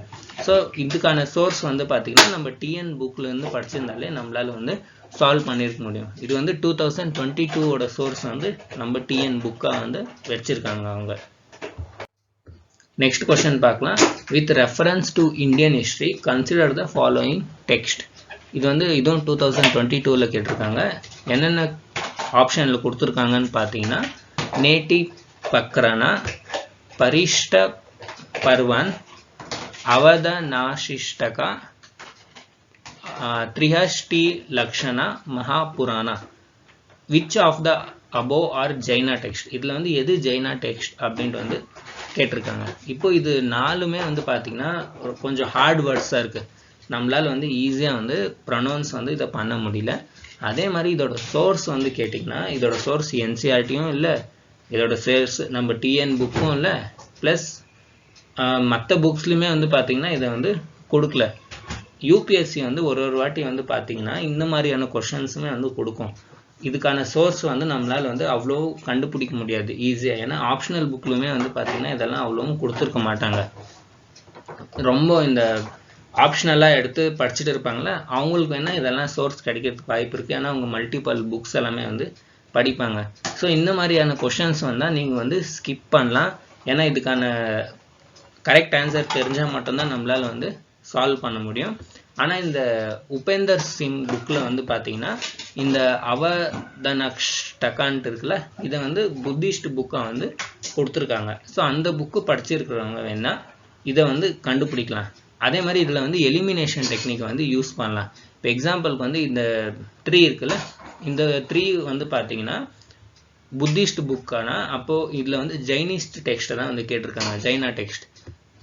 Speaker 1: ஸோ இதுக்கான சோர்ஸ் வந்து பார்த்திங்கன்னா நம்ம டிஎன் புக்லேருந்து படிச்சிருந்தாலே நம்மளால் வந்து சால்வ் பண்ணியிருக்க முடியும். இது வந்து 2022ஓட சோர்ஸ் வந்து நம்ம டிஎன் புக்காக வந்து வச்சுருக்காங்க அவங்க. நெக்ஸ்ட் கொஸ்டின் பார்க்கலாம். With reference to Indian history consider the following text. இது வந்து இதுவும் 2022ல் கேட்டிருக்காங்க. என்னென்ன ஆப்ஷனில் கொடுத்துருக்காங்கன்னு பார்த்தீங்கன்னா Nettipakarana, Parishishtaparvan, Avadanashataka, Trishashti Lakshana, Mahapurana. Which of the above are Jaina text. இதில் வந்து எது ஜைனா டெக்ஸ்ட் அப்படின்ட்டு வந்து கேட்டிருக்காங்க. இப்போ இது 4மே வந்து பார்த்திங்கன்னா கொஞ்சம் ஹார்ட் வேர்ட்ஸாக இருக்குது. நம்மளால் வந்து ஈஸியாக வந்து ப்ரொனவுன்ஸ் வந்து இதை பண்ண முடியல. அதே மாதிரி இதோட சோர்ஸ் வந்து கேட்டிங்கன்னா இதோட சோர்ஸ் என்சிஆர்டியும் இல்லை, இதோட சோர்ஸ் நம்ம டிஎன் புக்கும் இல்லை, ப்ளஸ் மற்ற புக்ஸ்லையுமே வந்து பார்த்திங்கன்னா இதை வந்து கொடுக்கல. யூபிஎஸ்சி வந்து ஒரு வாட்டி வந்து பார்த்திங்கன்னா இந்த மாதிரியான கொஷின்ஸுமே வந்து கொடுக்கும். இதுக்கான சோர்ஸ் வந்து நம்மளால் வந்து அவ்வளோ கண்டுபிடிக்க முடியாது ஈஸியாக. ஏன்னா ஆப்ஷனல் புக்லையுமே வந்து பார்த்திங்கன்னா இதெல்லாம் அவ்வளோவும் கொடுத்துருக்க மாட்டாங்க. ரொம்ப இந்த ஆப்ஷனலாக எடுத்து படிச்சுட்டு இருப்பாங்களே அவங்களுக்கு வேணால் இதெல்லாம் சோர்ஸ் கிடைக்கிறதுக்கு வாய்ப்பு இருக்குது. ஏன்னா அவங்க மல்டிபிள் புக்ஸ் எல்லாமே வந்து படிப்பாங்க. ஸோ இந்த மாதிரியான கொஷின்ஸ் வந்தால் நீங்கள் வந்து ஸ்கிப் பண்ணலாம். ஏன்னா இதுக்கான கரெக்ட் ஆன்சர் தெரிஞ்சால் மட்டும்தான் நம்மளால் வந்து சால்வ் பண்ண முடியும். ஆனால் இந்த உபேந்தர் சிங் புக்கில் வந்து பார்த்தீங்கன்னா இந்த அவதனக்ஷ்டகான்ட்டு இருக்குல்ல, இதை வந்து புத்திஸ்ட் புக்காக வந்து கொடுத்துருக்காங்க. ஸோ அந்த புக்கு படிச்சிருக்கிறவங்க வேணால் இதை வந்து கண்டுபிடிக்கலாம். அதே மாதிரி இதில் வந்து எலிமினேஷன் டெக்னிக் வந்து யூஸ் பண்ணலாம். இப்போ எக்ஸாம்பிளுக்கு வந்து இந்த 3 இருக்குல்ல, இந்த 3 வந்து பார்த்தீங்கன்னா புத்திஸ்ட் புக்கானா அப்போ இதில் வந்து ஜைனிஸ்ட் டெக்ஸ்ட்டை தான் வந்து கேட்டிருக்காங்க, ஜைனா டெக்ஸ்ட்.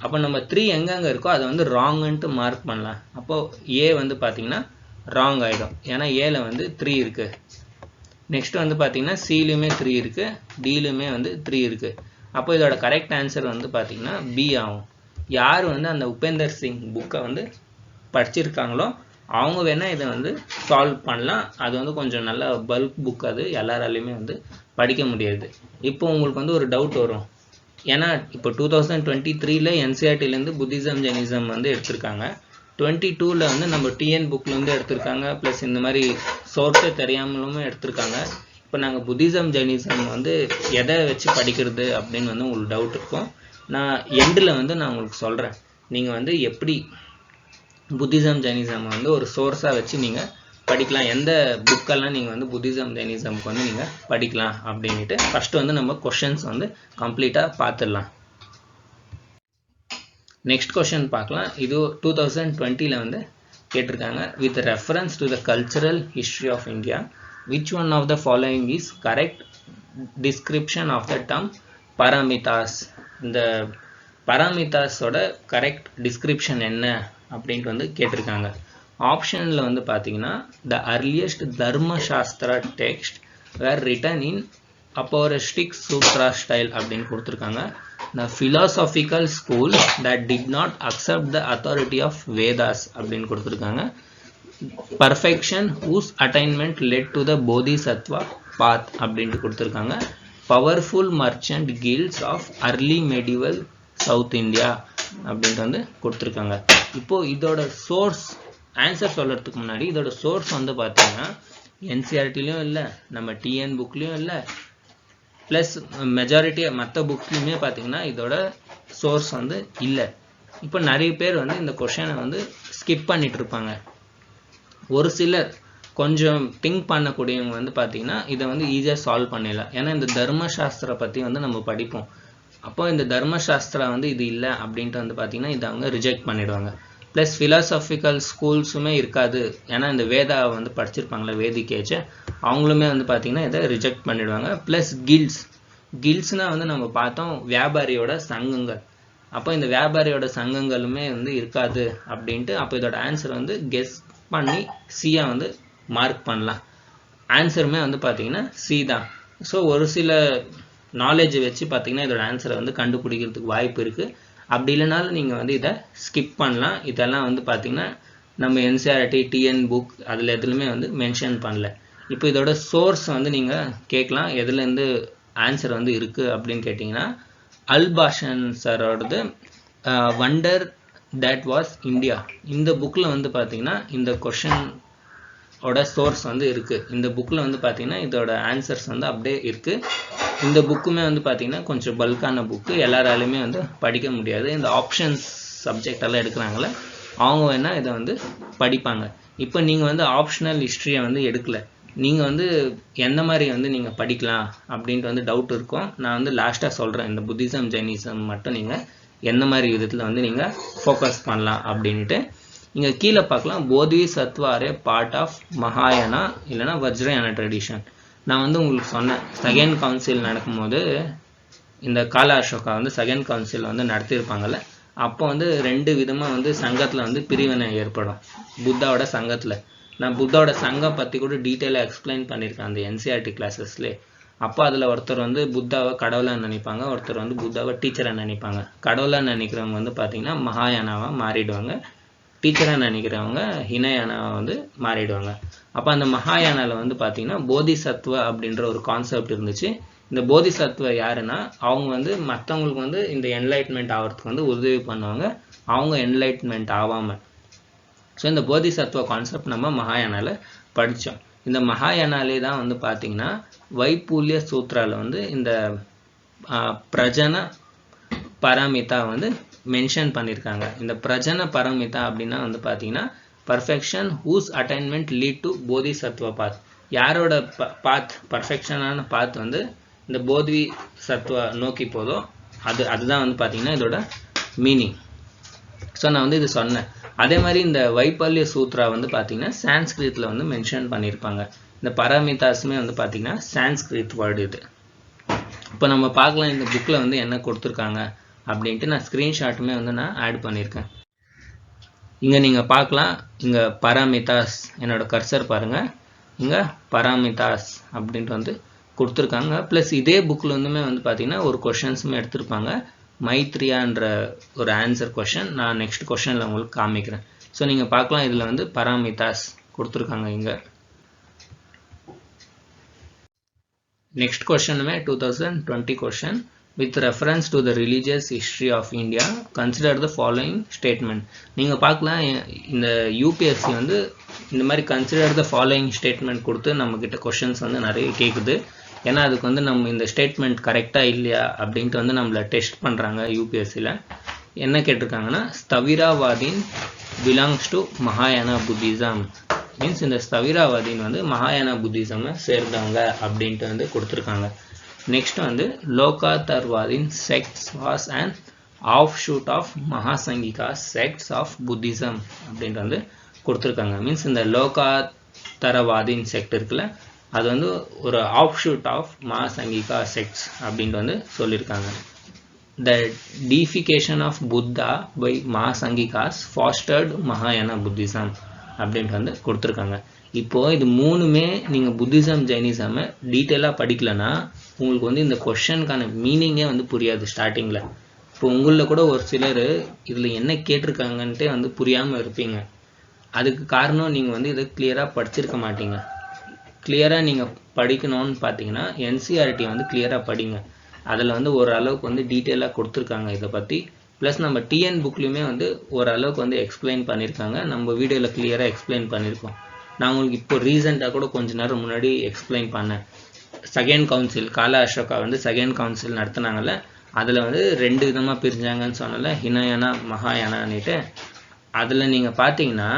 Speaker 1: அப்போ நம்ம 3 எங்கெங்கே இருக்கோ அதை வந்து ராங்குன்ட்டு மார்க் பண்ணலாம். அப்போது ஏ வந்து பார்த்தீங்கன்னா ராங் ஆகிடும், ஏன்னா ஏல வந்து 3 இருக்குது. நெக்ஸ்ட் வந்து பார்த்தீங்கன்னா சிலையுமே 3 இருக்குது, டிலையுமே வந்து 3 இருக்குது. அப்போ இதோட கரெக்ட் ஆன்சர் வந்து பார்த்தீங்கன்னா பி ஆகும். யார் வந்து அந்த உபேந்தர் சிங் புக்கை வந்து படிச்சிருக்காங்களோ அவங்க வேணால் இதை வந்து சால்வ் பண்ணலாம். அது வந்து கொஞ்சம் நல்ல பல்க் புக், அது எல்லாராலையுமே வந்து படிக்க முடியாது. இப்போ உங்களுக்கு வந்து ஒரு டவுட் வரும், ஏன்னா இப்போ 2023ல் என்சிஆர்டிலேருந்து புத்திசம் ஜெயினிசம் வந்து எடுத்திருக்காங்க, 22ல் வந்து நம்ம டிஎன் புக்லேருந்து எடுத்திருக்காங்க, ப்ளஸ் இந்த மாதிரி சோர்ஸே தெரியாமலுமே எடுத்திருக்காங்க. இப்போ நாங்கள் புத்திசம் ஜெயினிசம் வந்து எதை வச்சு படிக்கிறது அப்படின்னு வந்து உங்களுக்கு டவுட் இருக்கும். நான் எண்டில் வந்து நான் உங்களுக்கு சொல்கிறேன், நீங்கள் வந்து எப்படி புத்திசம் ஜெயினிசம் வந்து ஒரு சோர்ஸாக வச்சு நீங்கள் படிக்கலாம், எந்த புக்கெல்லாம் நீங்கள் வந்து புத்திசம் ஜெயினிசம்க்கு வந்து நீங்கள் படிக்கலாம் அப்படின்ட்டு. ஃபஸ்ட்டு வந்து நம்ம கொஷின்ஸ் வந்து கம்ப்ளீட்டாக பார்த்துடலாம். நெக்ஸ்ட் கொஷின் பார்க்கலாம். இது 2020ல் வந்து கேட்டிருக்காங்க. With reference to the cultural history of India, which one of the following is correct description of the term paramitas. இந்த பராமிதாஸோட கரெக்ட் டிஸ்கிரிப்ஷன் என்ன அப்படின்ட்டு வந்து கேட்டிருக்காங்க. ஆப்ஷனில் வந்து பார்த்தீங்கன்னா the earliest Dharma Shastra text were written in aphoristic sutra style அப்படின்னு கொடுத்துருக்காங்க. த philosophical school that did not accept the authority of Vedas அப்படின்னு கொடுத்துருக்காங்க. perfection whose attainment led to the bodhisattva path அப்படின்ட்டு கொடுத்துருக்காங்க. powerful merchant guilds of early medieval South India அப்படின்ட்டு வந்து கொடுத்துருக்காங்க. இப்போது இதோட சோர்ஸ் ஆன்சர் சொல்கிறதுக்கு முன்னாடி இதோட சோர்ஸ் வந்து பார்த்தீங்கன்னா என்சிஆர்டிலையும் இல்லை, நம்ம டிஎன் புக்லேயும் இல்லை, ப்ளஸ் மெஜாரிட்டி மற்ற புக்லையுமே பார்த்தீங்கன்னா இதோட சோர்ஸ் வந்து இல்லை. இப்போ நிறைய பேர் வந்து இந்த கொஷனை வந்து ஸ்கிப் பண்ணிட்டு இருப்பாங்க. ஒரு சிலர் கொஞ்சம் திங்க் பண்ணக்கூடியவங்க வந்து பார்த்தீங்கன்னா இதை வந்து ஈஸியாக சால்வ் பண்ணிடலாம். ஏன்னா இந்த தர்மசாஸ்திரை பற்றி வந்து நம்ம படிப்போம். அப்போ இந்த தர்மசாஸ்திரா வந்து இது இல்லை அப்படின்ட்டு வந்து பார்த்தீங்கன்னா இதை அவங்க ரிஜெக்ட் பண்ணிடுவாங்க. ப்ளஸ் ஃபிலாசபிக்கல் ஸ்கூல்ஸுமே இருக்காது, ஏன்னா இந்த வேதாவை வந்து படிச்சிருப்பாங்களே வேதிகேச்சை, அவங்களுமே வந்து பார்த்தீங்கன்னா இதை ரிஜெக்ட் பண்ணிடுவாங்க. ப்ளஸ் கில்ஸ்னால் வந்து நம்ம பார்த்தோம் வியாபாரியோட சங்கங்கள், அப்போ இந்த வியாபாரியோட சங்கங்களுமே வந்து இருக்காது அப்படின்ட்டு. அப்போ இதோட ஆன்சர் வந்து கெஸ் பண்ணி சியாக வந்து மார்க் பண்ணலாம். ஆன்சருமே வந்து பார்த்தீங்கன்னா சி தான். ஸோ ஒரு சில நாலேஜ் வச்சு பார்த்தீங்கன்னா இதோட ஆன்சரை வந்து கண்டுபிடிக்கிறதுக்கு வாய்ப்பு இருக்குது. அப்படி இல்லைனாலும் நீங்கள் வந்து இதை ஸ்கிப் பண்ணலாம். இதெல்லாம் வந்து பார்த்தீங்கன்னா நம்ம என்சிஆர்டி டிஎன் புக் அதில் எதுலையுமே வந்து மென்ஷன் பண்ணல. இப்போ இதோட சோர்ஸ் வந்து நீங்கள் கேட்கலாம், எதுலேருந்து ஆன்சர் வந்து இருக்குது அப்படின்னு கேட்டிங்கன்னா அல்பாஷன் சாரோடது வண்டர் தட் வாஸ் இந்தியா. இந்த புக்கில் வந்து பார்த்தீங்கன்னா இந்த கொஷனோட சோர்ஸ் வந்து இருக்குது. இந்த புக்கில் வந்து பார்த்தீங்கன்னா இதோட ஆன்சர்ஸ் வந்து அப்படியே இருக்குது. இந்த புக்குமே வந்து பார்த்தீங்கன்னா கொஞ்சம் பல்கான புக்கு, எல்லாராலையுமே வந்து படிக்க முடியாது. இந்த ஆப்ஷன்ஸ் சப்ஜெக்ட் எல்லாம் எடுக்கிறாங்களே அவங்க வேணால் இதை வந்து படிப்பாங்க. இப்போ நீங்கள் வந்து ஆப்ஷனல் ஹிஸ்ட்ரியை வந்து எடுக்கலை, நீங்கள் வந்து எந்த மாதிரி வந்து நீங்கள் படிக்கலாம் அப்படின்ட்டு வந்து டவுட் இருக்கும். நான் வந்து லாஸ்ட்டாக சொல்கிறேன், இந்த புத்திசம் ஜெயினிசம் மட்டும் நீங்கள் எந்த மாதிரி விதத்தில் வந்து நீங்கள் ஃபோக்கஸ் பண்ணலாம் அப்படின்ட்டு. இங்கே கீழே பார்க்கலாம், போதிசத்வாரே பார்ட் ஆஃப் மகாயானா இல்லைனா வஜ்ரயானா ட்ரெடிஷன். நான் வந்து உங்களுக்கு சொன்னேன், செகண்ட் கவுன்சில் நடக்கும்போது இந்த கால அசோகா வந்து செகண்ட் கவுன்சில் வந்து நடத்தியிருப்பாங்கல்ல, அப்போ வந்து 2 விதமாக வந்து சங்கத்தில் வந்து பிரிவினை ஏற்படும் புத்தாவோட சங்கத்தில். நான் புத்தாவோட சங்கம் பற்றி கூட டீட்டெயிலாக எக்ஸ்பிளைன் பண்ணியிருக்கேன் அந்த என்சிஆர்டி கிளாஸஸ்லேயே. அப்போ அதில் ஒருத்தர் வந்து புத்தாவை கடவுளாக நினைப்பாங்க, ஒருத்தர் வந்து புத்தாவை டீச்சராக நினைப்பாங்க. கடவுளாக நினைக்கிறவங்க வந்து பார்த்திங்கன்னா மகாயானாவாக மாறிடுவாங்க, டீச்சராக நினைக்கிறவங்க ஹினயானாவை வந்து மாறிடுவாங்க. அப்போ அந்த மகாயானாவில் வந்து பார்த்திங்கன்னா போதிசத்வ அப்படின்ற ஒரு கான்செப்ட் இருந்துச்சு. இந்த போதிசத்வ யாருன்னா அவங்க வந்து மற்றவங்களுக்கு வந்து இந்த என்லைட்மெண்ட் ஆகிறதுக்கு வந்து உதவி பண்ணுவாங்க, அவங்க என்லைட்மெண்ட் ஆகாமல். ஸோ இந்த போதிசத்வ கான்செப்ட் நம்ம மகாயானாவில் படித்தோம். இந்த மகாயானாலே தான் வந்து பார்த்திங்கன்னா வைப்பூல்ய சூத்ராவில் வந்து இந்த பிரஜன பரமிதா வந்து மென்ஷன் பண்ணியிருக்காங்க. இந்த பிரஜன பரமிதா அப்படின்னா வந்து பார்த்தீங்கன்னா perfection whose attainment lead to Bodhisattva path. யாரோட பாத் பர்ஃபெக்ஷனான பாத் வந்து இந்த போதி சத்வ நோக்கி போதோ அதுதான் வந்து பார்த்தீங்கன்னா இதோட மீனிங். ஸோ நான் வந்து இது சொன்னேன், அதே மாதிரி இந்த வைபல்ய சூத்ரா வந்து பார்த்தீங்கன்னா சான்ஸ்கிரிட்டில் வந்து மென்ஷன் பண்ணியிருப்பாங்க. இந்த பராமிதாஸுமே வந்து பார்த்தீங்கன்னா சான்ஸ்கிரிட் வேர்டு இது. இப்போ நம்ம பார்க்கலாம் இந்த புக்கில் வந்து என்ன கொடுத்துருக்காங்க அப்படின்ட்டு நான் ஸ்க்ரீன்ஷாட்டுமே வந்து நான் ஆட் பண்ணியிருக்கேன். இங்கே நீங்கள் பார்க்கலாம், இங்கே பராமிதாஸ், என்னோட கர்சர் பாருங்கள், இங்கே பராமிதாஸ் அப்படின்ட்டு வந்து கொடுத்துருக்காங்க. ப்ளஸ் இதே புக்கில் வந்துமே வந்து பார்த்தீங்கன்னா ஒரு கொஷின்ஸுமே எடுத்திருப்பாங்க. மைத்ரியான்ற ஒரு ஆன்சர் கொஷின் நான் நெக்ஸ்ட் கொஷனில் உங்களுக்கு காமிக்கிறேன். ஸோ நீங்கள் பார்க்கலாம், இதில் வந்து பராமிதாஸ் கொடுத்துருக்காங்க. இங்கே நெக்ஸ்ட் கொஷனுமே 2020 question. With reference to the religious history of India, consider the following statement. நீங்கள் பார்க்கலாம், இந்த UPSC வந்து இந்த மாதிரி consider the following statement கொடுத்து நம்மக்கிட்ட கொஷின்ஸ் வந்து நிறைய கேட்குது. ஏன்னா அதுக்கு வந்து நம்ம இந்த ஸ்டேட்மெண்ட் கரெக்டாக இல்லையா அப்படின்ட்டு வந்து நம்மளை டெஸ்ட் பண்ணுறாங்க UPSCயில். என்ன கேட்டிருக்காங்கன்னா, ஸ்தவிராவாதீன் பிலாங்ஸ் டு மகாயானா புத்திசம். மீன்ஸ் இந்த ஸ்தவிராவாதீன் வந்து மகாயானா புத்திசமை சேர்ந்தவங்க அப்படின்ட்டு வந்து கொடுத்துருக்காங்க. நெக்ஸ்ட் வந்து Lokottaravadin sects was and offshoot of Mahasanghika sects of Buddhism அப்படின்ட்டு வந்து கொடுத்துருக்காங்க. மீன்ஸ் இந்த லோகாதரவாதின் செக்ட் இருக்குல்ல, அது வந்து ஒரு ஆஃப் ஷூட் ஆஃப் மகாசங்கிகா செக்ட்ஸ் அப்படின்ட்டு வந்து சொல்லியிருக்காங்க. த டீஃபிகேஷன் ஆஃப் புத்தா பை மகாசங்கிகாஸ் ஃபாஸ்டர்ட் மகாயானா புத்திசம் அப்படின்ட்டு வந்து கொடுத்துருக்காங்க. இப்போது இது மூணுமே நீங்கள் புத்திசம் ஜெயினிசமை டீட்டெயிலாக படிக்கலைன்னா உங்களுக்கு வந்து இந்த கொஷனுக்கான மீனிங்கே வந்து புரியாது ஸ்டார்டிங்கில். இப்போ உங்களில் கூட ஒரு சிலர் இதில் என்ன கேட்டிருக்காங்கன்ட்டே வந்து புரியாமல் இருப்பீங்க. அதுக்கு காரணம் நீங்கள் வந்து இதை கிளியராக படிச்சிருக்க மாட்டீங்க. கிளியராக நீங்கள் படிக்கணும்னு பார்த்தீங்கன்னா என்சிஆர்டி வந்து கிளியராக படிங்க. அதில் வந்து ஓரளவுக்கு வந்து டீட்டெயிலாக கொடுத்துருக்காங்க இதை பற்றி. ப்ளஸ் நம்ம டிஎன் புக்லேயுமே வந்து ஓரளவுக்கு வந்து எக்ஸ்பிளைன் பண்ணியிருக்காங்க. நம்ம வீடியோவில் கிளியராக எக்ஸ்பிளைன் பண்ணியிருக்கோம். நான் உங்களுக்கு இப்போ ரீசெண்டாக கூட கொஞ்ச நேரம் முன்னாடி எக்ஸ்பிளைன் பண்ணேன். செகண்ட் கவுன்சில் காலா அசோகா வந்து செகண்ட் கவுன்சில் நடத்தினாங்கல்ல, அதில் வந்து 2 விதமாக பிரிஞ்சாங்கன்னு சொன்னல, ஹினயானா மகாயானான்னுட்டு. அதில் நீங்கள் பார்த்தீங்கன்னா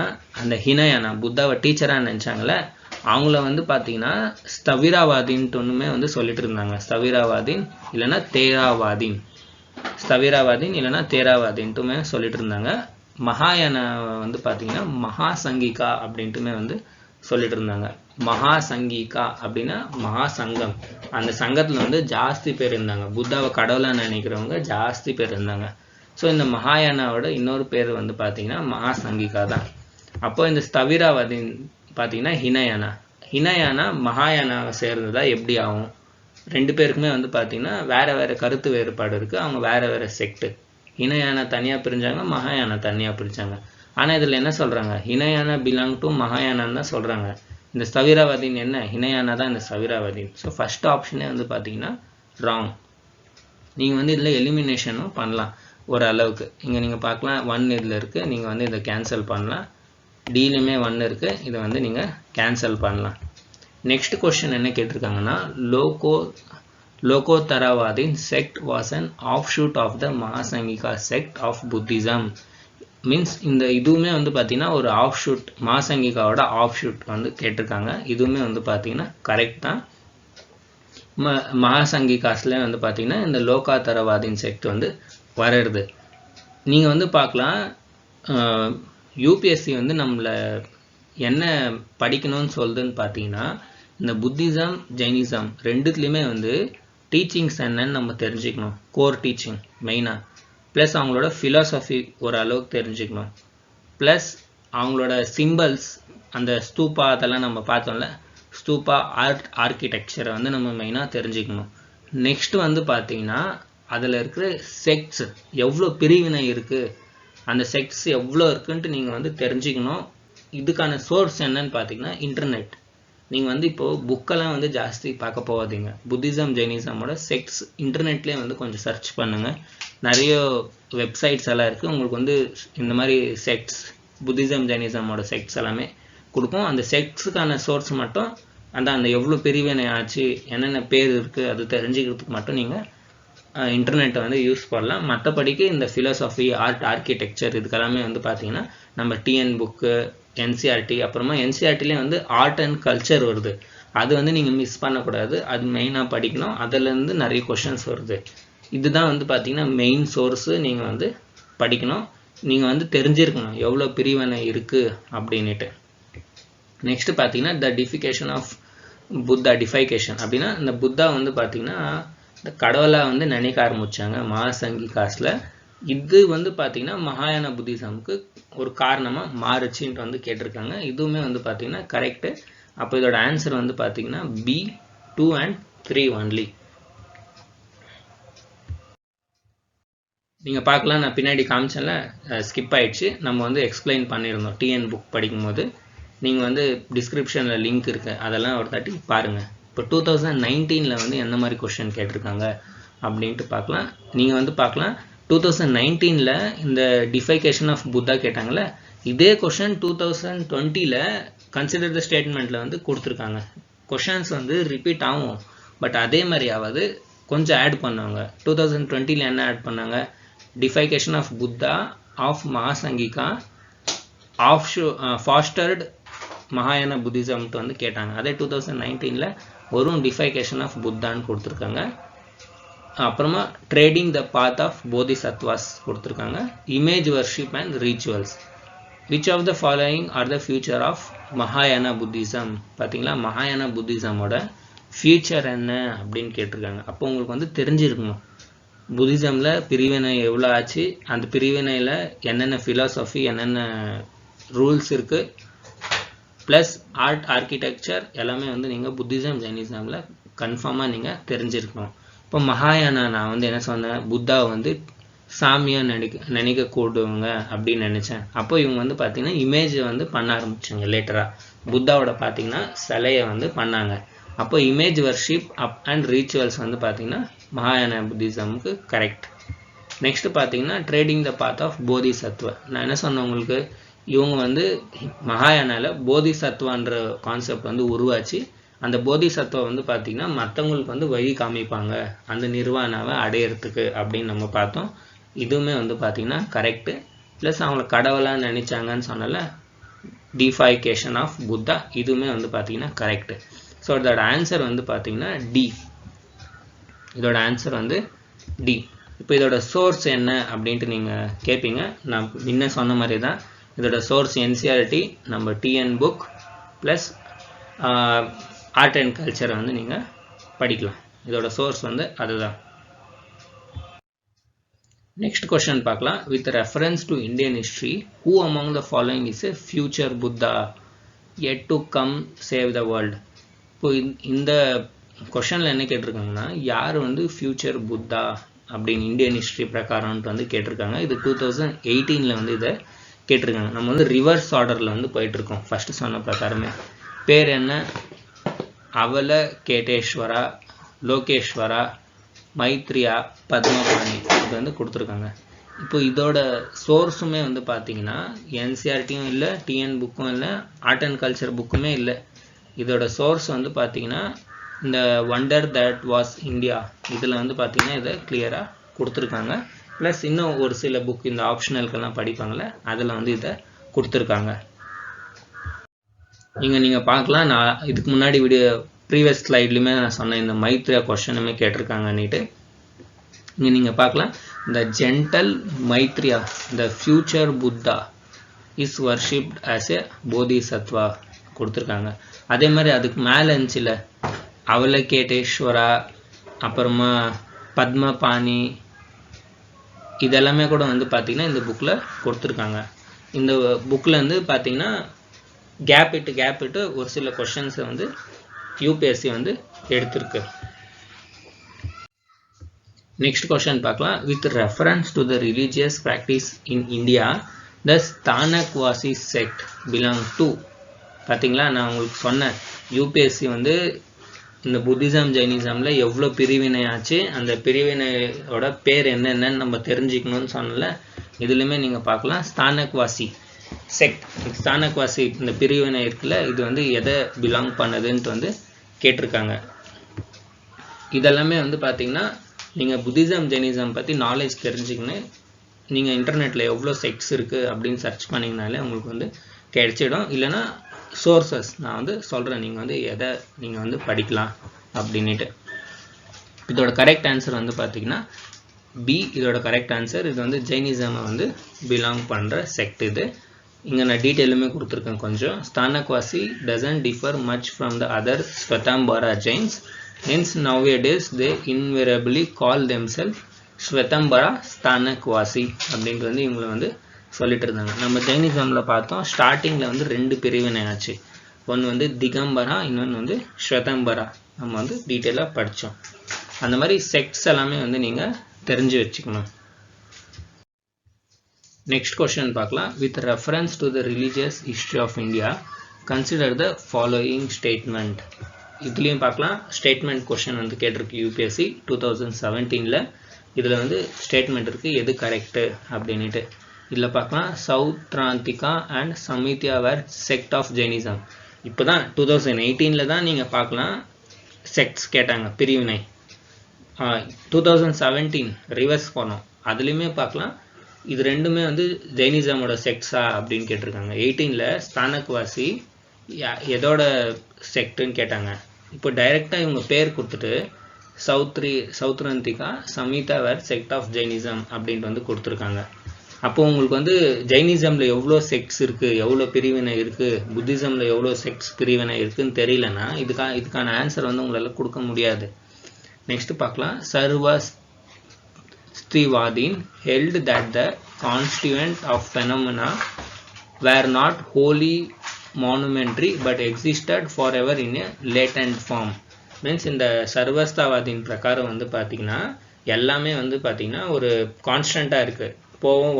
Speaker 1: அந்த ஹினயானா புத்தாவை டீச்சராக நினச்சாங்கல்ல, அவங்கள வந்து பார்த்தீங்கன்னா ஸ்தவிராவாதின்ட்டு ஒன்றுமே வந்து சொல்லிட்டு இருந்தாங்க. ஸ்தவிராவாதின் இல்லைன்னா தேராவாதின், ஸ்தவிராவாதின் இல்லைன்னா தேராவாதின்ட்டுமே சொல்லிட்டு இருந்தாங்க. மகாயானா வந்து பார்த்தீங்கன்னா மகாசங்கிகா அப்படின்ட்டுமே வந்து சொல்லிட்டு இருந்தாங்க. மகாசங்கிகா அப்படின்னா மகாசங்கம். அந்த சங்கத்தில் வந்து ஜாஸ்தி பேர் இருந்தாங்க. புத்தாவை கடவுளாக நினைக்கிறவங்க ஜாஸ்தி பேர் இருந்தாங்க. ஸோ இந்த மகாயானாவோட இன்னொரு பேர் வந்து பார்த்தீங்கன்னா மகாசங்கிகா தான். அப்போ இந்த ஸ்தவிராவாதின் பார்த்தீங்கன்னா ஹினயானா. ஹினயானா மகாயானாவை சேர்ந்ததா எப்படி ஆகும்? 2 பேருக்குமே வந்து பார்த்தீங்கன்னா வேறு வேறு கருத்து வேறுபாடு இருக்குது. அவங்க வேறு வேறு செக்ட். ஹினயானா தனியாக பிரிஞ்சாங்க, மகாயானா தனியாக பிரிஞ்சாங்க. ஆனால் இதில் என்ன சொல்கிறாங்க, ஹினயானா பிலாங் டு மகாயானான்னு தான் சொல்கிறாங்க. இந்த ஸ்தவிராவாதின் என்ன, ஹினயானா தான் இந்த ஸ்தவிராவாதின். ஸோ ஃபஸ்ட் ஆப்ஷனே வந்து பார்த்தீங்கன்னா ராங். நீங்கள் வந்து இதில் எலிமினேஷனும் பண்ணலாம் ஓரளவுக்கு. இங்கே நீங்கள் பார்க்கலாம் 1 இதில் இருக்குது, நீங்கள் வந்து இதை கேன்சல் பண்ணலாம். டிலையுமே 1 இருக்குது, இதை வந்து நீங்கள் கேன்சல் பண்ணலாம். நெக்ஸ்ட் கொஸ்டின் என்ன கேட்டிருக்காங்கன்னா, Lokottaravadin sect was an offshoot of the Mahasanghika sect of Buddhism. Means இந்த இதுவுமே வந்து பார்த்தீங்கன்னா ஒரு ஆஃப்ஷூட், மகாசங்கிகாவோட ஆஃப்ஷூட் வந்து கேட்டிருக்காங்க. இதுவுமே வந்து பார்த்தீங்கன்னா கரெக்ட் தான். மகாசங்கிகாஸ்ல வந்து பார்த்தீங்கன்னா இந்த லோகாதரவாதின் செக்ட் வந்து வர்றது. நீங்கள் வந்து பார்க்கலாம், யூபிஎஸ்சி வந்து நம்மளை என்ன படிக்கணும்னு சொல்லுதுன்னு பார்த்தீங்கன்னா, இந்த புத்திசம் ஜெயினிசம் 2துலேயுமே வந்து டீச்சிங்ஸ் என்னன்னு நம்ம தெரிஞ்சுக்கணும். கோர் டீச்சிங் மெயினாக. ப்ளஸ் அவங்களோட ஃபிலாசபி ஓரளவுக்கு தெரிஞ்சுக்கணும். ப்ளஸ் அவங்களோட சிம்பிள்ஸ், அந்த ஸ்தூபா அதெல்லாம் நம்ம பார்த்தோம்ல, ஸ்தூபா ஆர்கிடெக்சரை வந்து நம்ம மெயினாக தெரிஞ்சுக்கணும். நெக்ஸ்ட் வந்து பார்த்தீங்கன்னா அதில் இருக்கிற செக்ட்ஸ் எவ்வளோ பிரிவினை இருக்குது, அந்த செக்ட்ஸ் எவ்வளோ இருக்குன்ட்டு நீங்கள் வந்து தெரிஞ்சுக்கணும். இதுக்கான சோர்ஸ் என்னன்னு பார்த்தீங்கன்னா இன்டர்நெட். நீங்கள் வந்து இப்போது புக்கெல்லாம் வந்து ஜாஸ்தி பார்க்க போகாதீங்க. புத்திசம் ஜெயினிசமோட செக்ட்ஸ் இன்டர்நெட்லேயே வந்து கொஞ்சம் சர்ச் பண்ணுங்கள். நிறைய வெப்சைட்ஸ் எல்லாம் இருக்குது. உங்களுக்கு வந்து இந்த மாதிரி செக்ட்ஸ், புத்திசம் ஜெயினிசமோட செக்ட்ஸ் எல்லாமே கொடுக்கும். அந்த செக்ட்ஸுக்கான சோர்ஸ் மட்டும் அந்த எவ்வளோ பிரிவினை ஆச்சு, என்னென்ன பேர் இருக்குது, அது தெரிஞ்சுக்கிறதுக்கு மட்டும் நீங்கள் இன்டர்நெட்டை வந்து யூஸ் பண்ணலாம். மற்றபடிக்கு இந்த ஃபிலாசபி, ஆர்கிடெக்சர் இதுக்கெல்லாமே வந்து பார்த்தீங்கன்னா நம்ம டிஎன் புக்கு, என்சிஆர்டி, அப்புறமா என்சிஆர்டிலே வந்து ஆர்ட் அண்ட் கல்ச்சர் வருது. அது வந்து நீங்கள் மிஸ் பண்ணக்கூடாது. அது மெயினாக படிக்கணும். அதிலேருந்து நிறைய கொஷின்ஸ் வருது. இதுதான் வந்து பார்த்தீங்கன்னா மெயின் சோர்ஸு, நீங்கள் வந்து படிக்கணும். நீங்கள் வந்து தெரிஞ்சிருக்கணும் எவ்வளோ பிரிவினை இருக்குது அப்படின்ட்டு. நெக்ஸ்ட் பார்த்தீங்கன்னா த டிஃபிகேஷன் ஆஃப் புத்தா, டிஃபைகேஷன் அப்படின்னா இந்த புத்தா வந்து பார்த்தீங்கன்னா இந்த கடவுளாக வந்து நினைக்க ஆரம்பித்தாங்க மகாசங்கிகாஸில். இது வந்து பார்த்தீங்கன்னா மகாயான புத்திசமுக்கு ஒரு காரணமாக மாறுச்சுன்ட்டு வந்து கேட்டிருக்காங்க. இதுவுமே வந்து பார்த்தீங்கன்னா கரெக்டு. அப்போ இதோட ஆன்சர் வந்து பார்த்தீங்கன்னா B 2 and 3 ஒன்லி. நீங்கள் பார்க்கலாம், நான் பின்னாடி காமிச்சேன்ல, ஸ்கிப் ஆயிடுச்சு. நம்ம வந்து எக்ஸ்பிளைன் பண்ணியிருந்தோம் டிஎன் புக் படிக்கும்போது. நீங்கள் வந்து டிஸ்கிரிப்ஷனில் லிங்க் இருக்குது, அதெல்லாம் ஒரு தாட்டி பாருங்கள். இப்போ 2019 வந்து எந்த மாதிரி கொஸ்டின் கேட்டிருக்காங்க அப்படின்ட்டு பார்க்கலாம். நீங்கள் வந்து பார்க்கலாம் 2019 இந்த டிஃபைகேஷன் ஆஃப் புத்தா கேட்டாங்களே, இதே கொஸ்டின் 2020 கன்சிடர் த ஸ்டேட்மெண்ட்டில் வந்து கொடுத்துருக்காங்க. கொஷன்ஸ் வந்து ரிப்பீட் ஆகும், பட் அதே மாதிரி ஆகாது, கொஞ்சம் ஆட் பண்ணுவாங்க. 2020 என்ன ஆட் பண்ணாங்க, டிஃபைகேஷன் ஆஃப் புத்தா ஆஃப் மகாசங்கிகா ஆஃப் ஃபாஸ்டர்டு மகாயான புத்திசம்ட்டு வந்து கேட்டாங்க. அதே 2019 வரும் டிஃபைகேஷன் ஆஃப் புத்தான்னு கொடுத்துருக்காங்க. அப்புறமா trading the path of Bodhisattvas கொடுத்துருக்காங்க. Image worship and rituals, which of the following are the future of மகாயான புத்திசம். பார்த்தீங்களா, மகாயான புத்திசமோட ஃபியூச்சர் என்ன அப்படின்னு கேட்டிருக்காங்க. அப்போ உங்களுக்கு வந்து தெரிஞ்சிருக்கணும் புத்திசமில் பிரிவினை எவ்வளோ ஆச்சு, அந்த பிரிவினையில் என்னென்ன ஃபிலாசபி, என்னென்ன ரூல்ஸ் இருக்குது, ப்ளஸ் ஆர்ட், ஆர்கிடெக்சர் எல்லாமே வந்து நீங்கள் புத்திசம் ஜைனிசமில் கன்ஃபார்மாக நீங்கள் தெரிஞ்சிருக்கணும். இப்போ மகாயானா நான் வந்து என்ன சொன்னேன், புத்தாவை வந்து சாமியாக நினைக்கக்கூடுவங்க அப்படின்னு நினச்சேன். அப்போ இவங்க வந்து பார்த்தீங்கன்னா இமேஜை வந்து பண்ண ஆரம்பிச்சாங்க. லேட்டராக புத்தாவோட பார்த்தீங்கன்னா சிலையை வந்து பண்ணாங்க. அப்போ இமேஜ் வர்ஷிப் அண்ட் ரிச்சுவல்ஸ் வந்து பார்த்தீங்கன்னா மகாயான புத்திசமுக்கு கரெக்ட். நெக்ஸ்ட் பார்த்தீங்கன்னா trading the path of Bodhisattva. நான் என்ன சொன்னேன் உங்களுக்கு, இவங்க வந்து மகாயானால போதிசத்வான்ற கான்செப்ட் வந்து உருவாச்சு. அந்த போதிசத்வா வந்து பார்த்தீங்கன்னா மற்றவங்களுக்கு வந்து வழி காமிப்பாங்க அந்த நிர்வாணாவை அடையிறதுக்கு அப்படின்னு நம்ம பார்த்தோம். இதுவுமே வந்து பார்த்தீங்கன்னா கரெக்டு. ப்ளஸ் அவங்கள கடவுளாக நினைச்சாங்கன்னு சொன்னால டிஃபைகேஷன் ஆஃப் புத்தா, இதுவுமே வந்து பார்த்தீங்கன்னா கரெக்டு. ஸோ இதோட ஆன்சர் வந்து பார்த்தீங்கன்னா டி. இதோட ஆன்சர் வந்து டி. இப்போ இதோட சோர்ஸ் என்ன அப்படின்ட்டு நீங்கள் கேட்பீங்க. நான் முன்ன சொன்ன மாதிரி தான் இதோட சோர்ஸ் என்சிஆர்டி, நம்ம TN book plus art and கல்ச்சரை வந்து நீங்கள் படிக்கலாம். இதோட சோர்ஸ் வந்து அதுதான். நெக்ஸ்ட் கொஸ்டின் பார்க்கலாம். With reference to Indian history, who among the following is a future Buddha yet to come save the world. இப்போ இந்த கொஷனில் என்ன கேட்டிருக்காங்கன்னா, யார் வந்து ஃபியூச்சர் புத்தா அப்படின்னு இந்தியன் ஹிஸ்ட்ரி பிரகாரம்ட்டு வந்து கேட்டிருக்காங்க. இது 2018 வந்து இதை கேட்டிருக்காங்க. நம்ம வந்து ரிவர்ஸ் ஆர்டரில் வந்து போயிட்டுருக்கோம். ஃபஸ்ட்டு சொன்ன பிரகாரமே பேர் என்ன, அவலகேட்டேஸ்வரா, லோகேஸ்வரா, மைத்ரியா, பத்மபாணி, இது வந்து கொடுத்துருக்காங்க. இப்போ இதோட சோர்ஸுமே வந்து பார்த்தீங்கன்னா என்சிஆர்டியும் இல்லை, டிஎன் புக்கும் இல்லை, ஆர்ட் அண்ட் கல்ச்சர் புக்குமே இல்லை. இதோட சோர்ஸ் வந்து பார்த்தீங்கன்னா இந்த வண்டர் தட் வாஸ் இந்தியா, இதில் வந்து பார்த்தீங்கன்னா இதை கிளியராக கொடுத்துருக்காங்க. ப்ளஸ் இன்னும் ஒரு சில புக் இந்த ஆப்ஷனலுக்கெல்லாம் படிப்பாங்களே, அதில் வந்து இதை கொடுத்துருக்காங்க. நீங்கள் பார்க்கலாம். நான் இதுக்கு முன்னாடி ப்ரீவியஸ் ஸ்லைட்லையுமே நான் சொன்னேன், இந்த மைத்ரியா கொஸ்டினுமே கேட்டிருக்காங்கன்னுட்டு. இங்கே நீங்கள் பார்க்கலாம், இந்த gentle Maitreya, the future Buddha is worshipped as a Bodhisattva கொடுத்துருக்காங்க. அதே மாதிரி அதுக்கு மேலே இருந்துச்சுல அவலகேட்டேஸ்வரா, அப்புறமா பத்மபாணி, இதெல்லாமே கூட வந்து பார்த்திங்கன்னா இந்த புக்கில் கொடுத்துருக்காங்க. இந்த புக்கில் வந்து பார்த்திங்கன்னா கேப் இட்டு ஒரு சில கொஷின்ஸை வந்து யூபிஎஸ்சி வந்து எடுத்திருக்கு. நெக்ஸ்ட் கொஸ்டின் பார்க்கலாம். With reference to the religious practice in India the Sthanakvasi sect belong to. பார்த்தீங்களா, நான் உங்களுக்கு சொன்னேன் யூபிஎஸ்சி வந்து இந்த புத்திசம் ஜைனிசமில் எவ்வளோ பிரிவினை ஆச்சு, அந்த பிரிவினையோட பேர் என்னென்னு நம்ம தெரிஞ்சுக்கணும்னு சொன்னல. இதுலையுமே நீங்கள் பார்க்கலாம் ஸ்தானக்வாசி செக்ட், ஸ்தானக்வாசி இந்த பிரிவினை இருக்குல்ல, இது வந்து எதை பிலாங் பண்ணதுன்ட்டு வந்து கேட்டிருக்காங்க. இதெல்லாமே வந்து பார்த்தீங்கன்னா நீங்கள் புத்திசம் ஜெயினிசம் பற்றி நாலேஜ் தெரிஞ்சுக்கணும். நீங்கள் இன்டர்நெட்டில் எவ்வளோ செக்ட்ஸ் இருக்குது அப்படின்னு சர்ச் பண்ணிங்கனாலே உங்களுக்கு வந்து கிடைச்சிடும். இல்லைனா சோர்சஸ் நான் வந்து சொல்கிறேன், நீங்கள் வந்து எதை நீங்கள் வந்து படிக்கலாம் அப்படின்ட்டு. இதோட கரெக்ட் ஆன்சர் வந்து பார்த்தீங்கன்னா பி இதோட கரெக்ட் ஆன்சர். இது வந்து ஜெயினிசம் வந்து பிலாங் பண்ணுற செக்ட். இது இங்கே நான் டீட்டெயிலுமே கொடுத்துருக்கேன் கொஞ்சம். ஸ்தானக்வாசி doesn't differ much from the other Shvetambara Jains, hence nowadays they invariably call themselves Shvetambara Stanakwasi அப்படின்ட்டு வந்து இவங்களை வந்து சொல்லிட்டு இருந்தாங்க. நம்ம ஜெயினிசமில் பார்த்தோம் ஸ்டார்டிங்கில் வந்து 2 பிரிவினை ஆச்சு. ஒன்று வந்து திகம்பரா, இன்னொன்று வந்து ஸ்வேதம்பரா. நம்ம வந்து டீட்டெயிலாக படித்தோம். அந்த மாதிரி செக்ட்ஸ் எல்லாமே வந்து நீங்கள் தெரிஞ்சு வச்சுக்கணும். நெக்ஸ்ட் கொஸ்டின் பார்க்கலாம். With reference to the religious history of India consider the following statement. இதுலேயும் பார்க்கலாம் ஸ்டேட்மெண்ட் கொஸ்டின் வந்து கேட்டிருக்கு யூபிஎஸ்சி 2017. இதில் வந்து ஸ்டேட்மெண்ட் இருக்குது எது கரெக்டு அப்படின்ட்டு. இதில் பார்க்கலாம் Sautrantika and Sammitiya were sect of Jainism. இப்போ தான் 2018 தான் நீங்கள் பார்க்கலாம் செக்ட்ஸ் கேட்டாங்க பிரிவினை. 2017 ரிவர்ஸ் போனோம், அதுலேயுமே பார்க்கலாம் இது ரெண்டுமே வந்து ஜெயினிசமோட செக்ட்ஸா அப்படின்னு கேட்டிருக்காங்க. 18ல் ஸ்தானக்வாசி எதோட செக்ட்டுன்னு கேட்டாங்க. இப்போ டைரெக்டாக இவங்க பேர் கொடுத்துட்டு சௌத்ராந்திகா சமிதா வேர் செக்ட் ஆஃப் ஜெயினிசம் அப்படின்ட்டு வந்து கொடுத்துருக்காங்க. அப்போ உங்களுக்கு வந்து ஜெயினிசமில் எவ்வளோ செக்ட்ஸ் இருக்குது, எவ்வளோ பிரிவினை இருக்குது, புத்திசமில் எவ்வளோ செக்ட்ஸ் பிரிவினை இருக்குதுன்னு தெரியலன்னா இதுக்கான ஆன்சர் வந்து உங்களால் கொடுக்க முடியாது. நெக்ஸ்ட் பார்க்கலாம். சர்வஸ்திவாதீன் held that the constituent of phenomena were not wholly monumentary but existed forever in a latent form. Means இந்த சர்வஸ்தவாதின் பிரகாரம் வந்து பார்த்திங்கன்னா எல்லாமே வந்து பார்த்திங்கன்னா ஒரு கான்ஸ்டண்ட்டாக இருக்குது, போவும்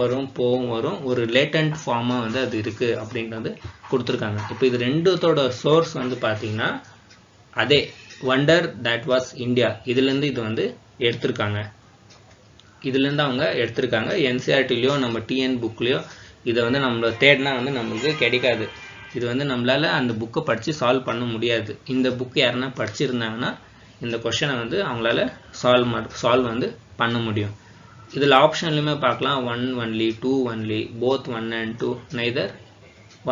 Speaker 1: வரும் ஒரு லேட்டன்ட் ஃபார்மாக வந்து அது இருக்குது அப்படின்ட்டு வந்து கொடுத்துருக்காங்க. இப்போ இது ரெண்டுத்தோட சோர்ஸ் வந்து பார்த்திங்கன்னா அதே வண்டர் தட் வாஸ் இந்தியா இதுலேருந்து இது வந்து எடுத்திருக்காங்க. இதுலேருந்து அவங்க எடுத்திருக்காங்க. என்சிஆர்டிலையோ நம்ம டிஎன் புக்லேயோ இதை வந்து நம்மளை தேடினா வந்து நம்மளுக்கு கிடைக்காது. இது வந்து நம்மளால் அந்த புக்கை படித்து சால்வ் பண்ண முடியாது. இந்த புக்கு யாருன்னா படிச்சிருந்தாங்கன்னா இந்த கொஷனை வந்து அவங்களால சால்வ் வந்து பண்ண முடியும். இதில் ஆப்ஷன்லையுமே பார்க்கலாம் 1 only, 2 only, both 1 and 2, neither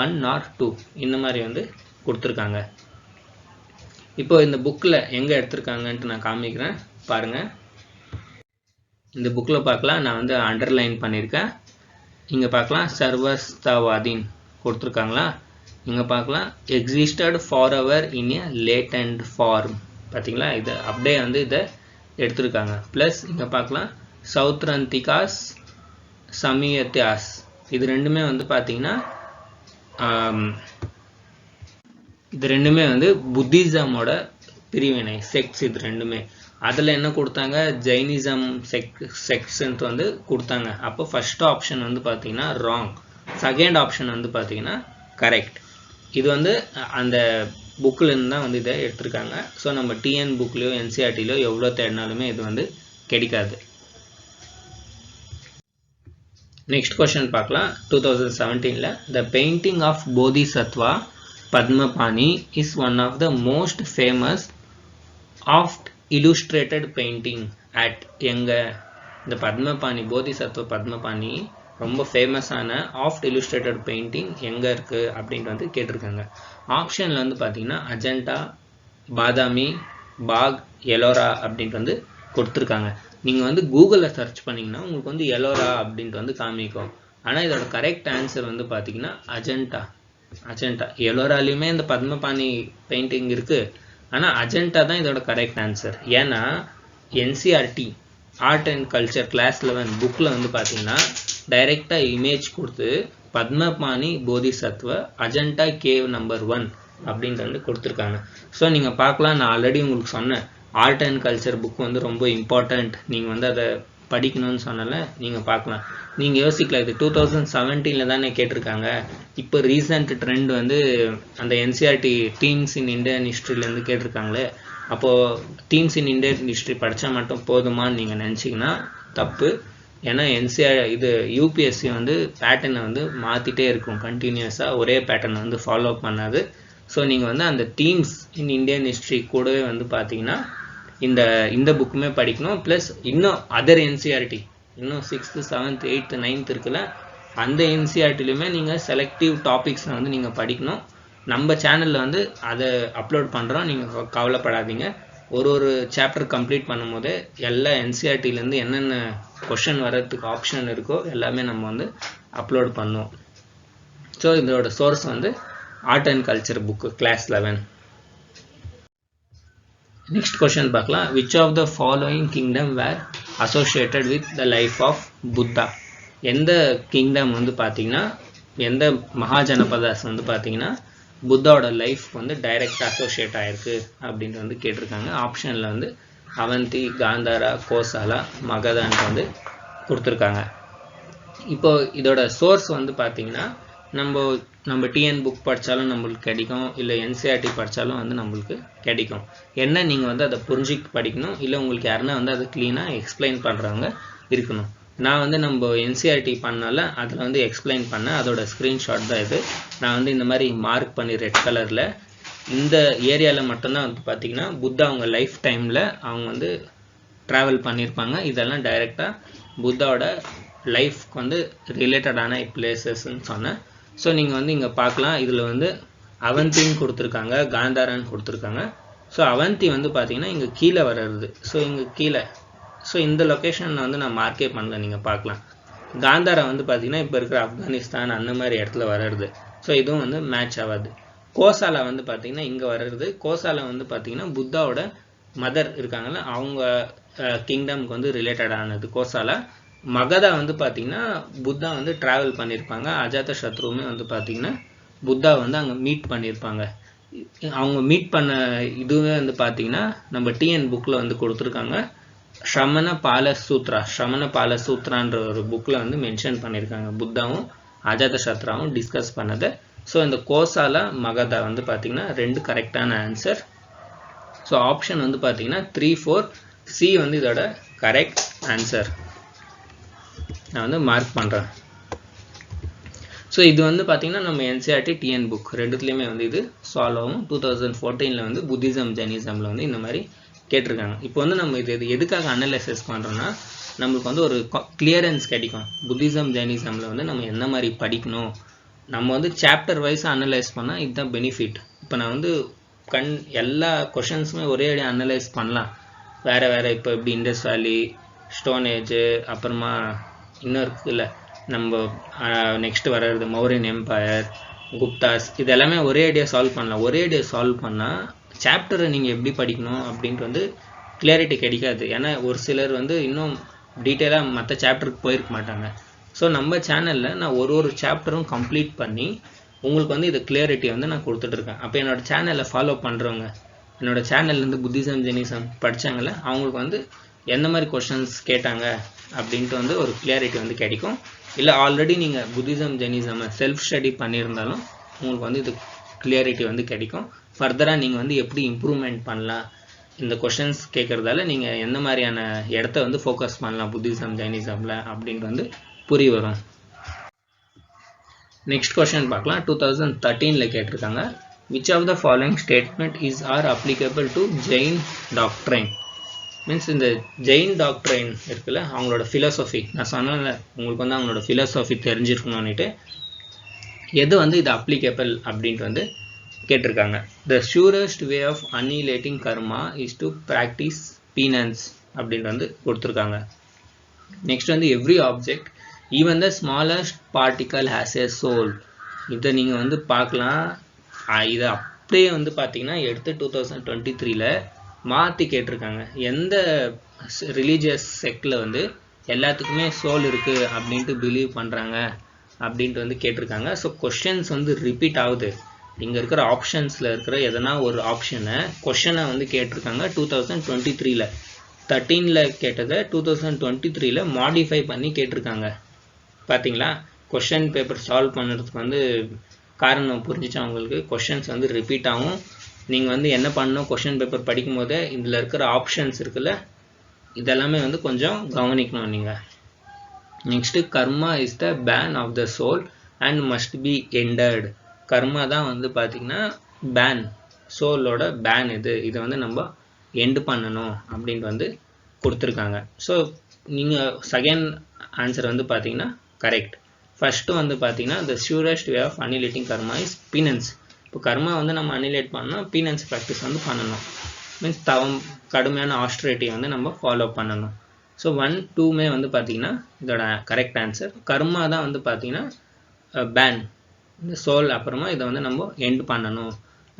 Speaker 1: 1 nor 2 இந்த மாதிரி வந்து கொடுத்துருக்காங்க. இப்போ இந்த புக்கில் எங்கே எடுத்திருக்காங்கன்ட்டு நான் காமிக்கிறேன் பாருங்கள். இந்த புக்கில் பார்க்கலாம், நான் வந்து அண்டர்லைன் பண்ணியிருக்கேன். இங்கே பார்க்கலாம் சர்வஸ்தவாதீன் கொடுத்துருக்காங்களா. இங்கே பார்க்கலாம் existed for ever in a latent form. பார்த்தீங்களா, இதை அப்படியே வந்து இதை எடுத்திருக்காங்க. ப்ளஸ் இங்கே பார்க்கலாம் சௌத்ராந்திகாஸ் சமியத்யாஸ். இது ரெண்டுமே வந்து பார்த்தீங்கன்னா இது ரெண்டுமே வந்து புத்திசமோட பிரிவினை செக்ட்ஸ். இது ரெண்டுமே அதில் என்ன கொடுத்தாங்க, ஜெயினிசம் செக்ட்ஸ்ன்ட்டு வந்து கொடுத்தாங்க. அப்போ ஃபர்ஸ்ட் ஆப்ஷன் வந்து பார்த்தீங்கன்னா ராங், செகண்ட் ஆப்ஷன் வந்து பார்த்தீங்கன்னா கரெக்ட். இது வந்து அந்த புக்கிலேருந்து தான் வந்து இதை எடுத்திருக்காங்க. ஸோ நம்ம டிஎன் புக்லேயோ என்சிஆர்டிலையோ எவ்வளோ தேடினாலுமே இது வந்து கிடைக்காது. நெக்ஸ்ட் கொஸ்டின் பார்க்கலாம். 2017ல் the painting of Bodhisattva Padmapani is one of the most famous oft illustrated painting at எங்க. இந்த பத்மபாணி போதிசத்வ பத்மபாணி ரொம்ப ஃபேமஸான ஆஃப்ட் illustrated பெயிண்டிங் எங்கே இருக்குது அப்படின்ட்டு வந்து கேட்டிருக்காங்க. ஆப்ஷனில் வந்து பார்த்தீங்கன்னா அஜந்தா, பாதாமி, பாக், எலோரா அப்படின்ட்டு வந்து கொடுத்துருக்காங்க. நீங்கள் வந்து கூகுளில் சர்ச் பண்ணிங்கன்னா உங்களுக்கு வந்து எலோரா அப்படின்ட்டு வந்து காமிக்கும். ஆனால் இதோட கரெக்ட் ஆன்சர் வந்து பார்த்தீங்கன்னா அஜந்தா. எலோராலையுமே இந்த பத்மபாணி பெயிண்டிங் இருக்குது, ஆனால் அஜந்தா தான் இதோட கரெக்ட் ஆன்சர். ஏன்னா NCERT art and culture class 11 புக்கில் வந்து பார்த்தீங்கன்னா டைரெக்டாக இமேஜ் கொடுத்து பத்மபாணி போதிசத்வ அஜந்தா கேவ் நம்பர் 1 அப்படின்ட்டு வந்து கொடுத்துருக்காங்க. ஸோ நீங்கள் பார்க்கலாம், நான் ஆல்ரெடி உங்களுக்கு சொன்னேன் ஆர்ட் அண்ட் கல்ச்சர் புக் வந்து ரொம்ப இம்பார்ட்டண்ட், நீங்கள் வந்து அதை படிக்கணும்னு சொன்னால நீங்கள் பார்க்கலாம். நீங்கள் யோசிக்கலாம் இது 2017 தானே கேட்டிருக்காங்க. இப்போ ரீசன்ட் ட்ரெண்ட் வந்து அந்த என்சிஆர்டி தீம்ஸ் இன் இந்தியன் ஹிஸ்ட்ரியிலேருந்து கேட்டிருக்காங்களே, அப்போது தீம்ஸ் இன் இந்தியன் ஹிஸ்ட்ரி படித்தா மட்டும் போதுமான்னு நீங்கள் நினச்சிங்கன்னா தப்பு. ஏன்னா இது யூபிஎஸ்சி வந்து பேட்டர்னை வந்து மாற்றிட்டே இருக்கும், கண்டினியூஸாக ஒரே பேட்டர்னை வந்து ஃபாலோ பண்ணாது. ஸோ நீங்கள் வந்து அந்த தீம்ஸ் இன் இந்தியன் ஹிஸ்ட்ரி கூடவே வந்து பார்த்தீங்கன்னா இந்த புக்குமே படிக்கணும். ப்ளஸ் இன்னும் அதர் என்சிஆர்டி இன்னும் 6th 7th 8th 9th இருக்குல்ல, அந்த என்சிஆர்டிலையுமே நீங்கள் செலக்டிவ் டாபிக்ஸை வந்து நீங்கள் படிக்கணும். நம்ம சேனலில் வந்து அதை அப்லோட் பண்ணுறோம், நீங்கள் கவலைப்படாதீங்க. ஒரு சாப்டர் கம்ப்ளீட் பண்ணும்போது எல்லா என்சிஆர்டிலேருந்து என்னென்ன கொஷின் வர்றதுக்கு ஆப்ஷன் இருக்கோ எல்லாமே நம்ம வந்து அப்லோட் பண்ணுவோம். ஸோ இதோட சோர்ஸ் வந்து art and culture book class 11. Next question பார்க்கலாம். Which of the following kingdom were associated with the life of Buddha? எந்த கிங்டம் வந்து பார்த்தீங்கன்னா, எந்த மகாஜனபதாஸ் வந்து பார்த்தீங்கன்னா புத்தாவோட லைஃப் வந்து டைரக்டாக அசோசியேட் ஆகிருக்கு அப்படின்ட்டு வந்து கேட்டிருக்காங்க. ஆப்ஷனில் வந்து அவந்தி, காந்தாரா, கோசாலா, மகதான்ட்டு வந்து கொடுத்துருக்காங்க. இப்போ இதோட சோர்ஸ் வந்து பார்த்தீங்கன்னா நம்ம டிஎன் புக் படித்தாலும் நம்மளுக்கு கிடைக்கும், இல்லை என்சிஆர்டி படித்தாலும் வந்து நம்மளுக்கு கிடைக்கும். என்ன நீங்கள் வந்து அதை புரிஞ்சுக்கு படிக்கணும், இல்லை உங்களுக்கு யாருன்னா வந்து அதை க்ளீனாக எக்ஸ்பிளைன் பண்ணுறவங்க இருக்கணும். நான் வந்து நம்ம என்சிஆர்டி பண்ணால அதில் வந்து எக்ஸ்பிளைன் பண்ணேன், அதோட ஸ்க்ரீன்ஷாட் தான் இது. நான் வந்து இந்த மாதிரி மார்க் பண்ணி ரெட் கலரில் இந்த ஏரியாவில் மட்டும்தான் வந்து பார்த்திங்கன்னா புத்தா அவங்க லைஃப் டைமில் அவங்க வந்து ட்ராவல் பண்ணியிருப்பாங்க. இதெல்லாம் டைரெக்டாக புத்தாவோட லைஃப்க்கு வந்து ரிலேட்டடான பிளேசஸ்ன்னு சொன்னேன். ஸோ நீங்கள் வந்து இங்கே பார்க்கலாம், இதில் வந்து அவந்தின்னு கொடுத்துருக்காங்க, காந்தாரான்னு கொடுத்துருக்காங்க. ஸோ அவந்தி வந்து பார்த்திங்கன்னா இங்கே கீழே வர்றது. ஸோ இங்கே கீழே, ஸோ இந்த லொக்கேஷன் வந்து நான் மார்க்கே பண்ணல, நீங்கள் பார்க்கலாம். காந்தாரா வந்து பார்த்திங்கன்னா இப்போ இருக்கிற ஆப்கானிஸ்தான் அந்த மாதிரி இடத்துல வர்றது. ஸோ இதுவும் வந்து மேட்ச் ஆகாது. கோசாலா வந்து பார்த்திங்கன்னா இங்கே வர்றது. கோசாலா வந்து பார்த்திங்கன்னா புத்தாவோட மதர் இருக்காங்கல்ல, அவங்க கிங்டம்க்கு வந்து ரிலேட்டடானது கோசாலா. மகதா வந்து பார்த்திங்கன்னா புத்தா வந்து ட்ராவல் பண்ணியிருப்பாங்க. அஜாத சத்ருவுமே வந்து பார்த்திங்கன்னா புத்தா வந்து அங்கே மீட் பண்ணியிருப்பாங்க. அவங்க மீட் பண்ண இதுவே வந்து பார்த்திங்கன்னா நம்ம டிஎன் புக்கில் வந்து கொடுத்துருக்காங்க. ஷமண பால சூத்ரான்ற ஒரு புக்கில் வந்து மென்ஷன் பண்ணியிருக்காங்க, புத்தாவும் அஜாத சத்ராவும் டிஸ்கஸ் பண்ணதை. ஸோ இந்த கோசாலா, மகதா வந்து பார்த்திங்கன்னா ரெண்டு கரெக்டான ஆன்சர். ஸோ ஆப்ஷன் வந்து பார்த்திங்கன்னா 3, 4, சி வந்து இதோட கரெக்ட் ஆன்சர். நான் வந்து மார்க் பண்ணுறேன். ஸோ இது வந்து பார்த்திங்கன்னா நம்ம என்சிஆர்டி டிஎன் புக் ரெண்டுத்துலேயுமே வந்து இது சால்வ் ஆகும். 2014 வந்து புத்திசம் ஜெனிசமில் வந்து இந்த மாதிரி கேட்டிருக்காங்க. இப்போ வந்து நம்ம இது எதுக்காக அனலைசிஸ் பண்ணுறோன்னா, நம்மளுக்கு வந்து ஒரு கிளியரன்ஸ் கிடைக்கும். புத்திசம் ஜெனிசமில் வந்து நம்ம என்ன மாதிரி படிக்கணும், நம்ம வந்து சாப்டர் வைஸ் அனலைஸ் பண்ணால் இதுதான் பெனிஃபிட். இப்போ நான் வந்து எல்லா கொஷின்ஸுமே ஒரே அடி அனலைஸ் பண்ணலாம், வேறு இப்போ எப்படி இண்டஸ் வேலி, ஸ்டோன் ஏஜ், அப்புறமா இன்னும் இருக்குல்ல நம்ம நெக்ஸ்ட் வர்றது மௌரியன் எம்பையர், குப்தாஸ், இது எல்லாமே ஒரே ஐடியா சால்வ் பண்ணலாம். ஒரே ஐடியா சால்வ் பண்ணால் சாப்டரை நீங்கள் எப்படி படிக்கணும் அப்படின்ட்டு வந்து கிளியாரிட்டி கிடைக்காது. ஏன்னா ஒரு சிலர் வந்து இன்னும் டீட்டெயிலாக மற்ற சாப்டருக்கு போயிருக்க மாட்டாங்க. ஸோ நம்ம சேனலில் நான் ஒரு சாப்டரும் கம்ப்ளீட் பண்ணி உங்களுக்கு வந்து இது கிளியாரிட்டி வந்து நான் கொடுத்துட்ருக்கேன். அப்போ என்னோடய சேனலை ஃபாலோ பண்ணுறவங்க, என்னோடய சேனல்லேருந்து புத்திசம் ஜெனிசம் படித்தாங்கல்ல, அவங்களுக்கு வந்து எந்த மாதிரி கொஷின்ஸ் கேட்டாங்க அப்படின்ட்டு வந்து ஒரு கிளியாரிட்டி வந்து கிடைக்கும். இல்லை ஆல்ரெடி நீங்கள் புத்திசம் ஜெனிசம் செல்ஃப் ஸ்டடி பண்ணியிருந்தாலும் உங்களுக்கு வந்து இது கிளியாரிட்டி வந்து கிடைக்கும். ஃபர்தராக நீங்கள் வந்து எப்படி இம்ப்ரூவ்மெண்ட் பண்ணலாம், இந்த கொஷின்ஸ் கேட்குறதால நீங்கள் எந்த மாதிரியான இடத்த வந்து ஃபோக்கஸ் பண்ணலாம் புத்திசம் ஜெனிசமில் அப்படின்ட்டு வந்து புரிய வரும். நெக்ஸ்ட் கொஷின் பார்க்கலாம். 2013 கேட்டிருக்காங்க. Which of the following statement is are applicable to Jain doctrine? Means இந்த ஜெயின் டாக்ட்ரைன் இருக்குல்ல, அவங்களோட ஃபிலாசபி, நான் சொன்னேன்ல உங்களுக்கு வந்து அவங்களோட ஃபிலாசபி தெரிஞ்சிருக்கணும்னுட்டு, எது வந்து இது அப்ளிகபிள் அப்படின்ட்டு வந்து கேட்டிருக்காங்க. The surest way of annihilating karma is to practise penance அப்படின்ட்டு வந்து கொடுத்துருக்காங்க. நெக்ஸ்ட் வந்து every object even the smallest particle has a soul. இதை நீங்கள் வந்து பார்க்கலாம். இதை அப்படியே வந்து பார்த்தீங்கன்னா எடுத்து 2023 மாற்றி கேட்டிருக்காங்க. எந்த ரிலீஜியஸ் செக்டில் வந்து எல்லாத்துக்குமே சோல் இருக்குது அப்படின்ட்டு பிலீவ் பண்ணுறாங்க அப்படின்ட்டு வந்து கேட்டிருக்காங்க. ஸோ கொஷின்ஸ் வந்து ரிப்பீட் ஆகுது. இங்கே இருக்கிற ஆப்ஷன்ஸில் இருக்கிற எதனா ஒரு ஆப்ஷனை கொஷனை வந்து கேட்டிருக்காங்க. 2023 13 கேட்டதை 2023 மாடிஃபை பண்ணி கேட்டிருக்காங்க. பார்த்தீங்களா, கொஷின் பேப்பர் சால்வ் பண்ணுறதுக்கு வந்து காரணம் புரிஞ்சிச்சா உங்களுக்கு? கொஷின்ஸ் வந்து ரிப்பீட் ஆகும். நீங்கள் வந்து என்ன பண்ணணும், கொஷின் பேப்பர் படிக்கும் போதே இதில் இருக்கிற ஆப்ஷன்ஸ் இருக்குல்ல, இதெல்லாமே வந்து கொஞ்சம் கவனிக்கணும் நீங்கள். Next karma is the bane of the soul and must be ended. Karma தான் வந்து பார்த்திங்கன்னா பேன், சோலோட பேன் இதை வந்து நம்ம எண்டு பண்ணணும் அப்படின்ட்டு வந்து கொடுத்துருக்காங்க. ஸோ நீங்கள் செகண்ட் ஆன்சர் வந்து பார்த்தீங்கன்னா கரெக்ட். ஃபஸ்ட்டு வந்து பார்த்தீங்கன்னா த surest way of அனிலேட்டிங் karma is பீனன்ஸ். இப்போ கர்மா வந்து நம்ம அனிலேட் பண்ணோம், பீனன்ஸ் ப்ராக்டிஸ் வந்து பண்ணணும். மீன்ஸ் தவம் கடுமையான ஆஸ்ட்ரிட்டி வந்து நம்ம ஃபாலோ பண்ணணும். ஸோ 1, 2மே வந்து பார்த்தீங்கன்னா இதோட கரெக்ட் ஆன்சர். கர்மா தான் வந்து பார்த்தீங்கன்னா பேன், இந்த சோல் அப்புறமா இதை வந்து நம்ம எண்ட் பண்ணணும்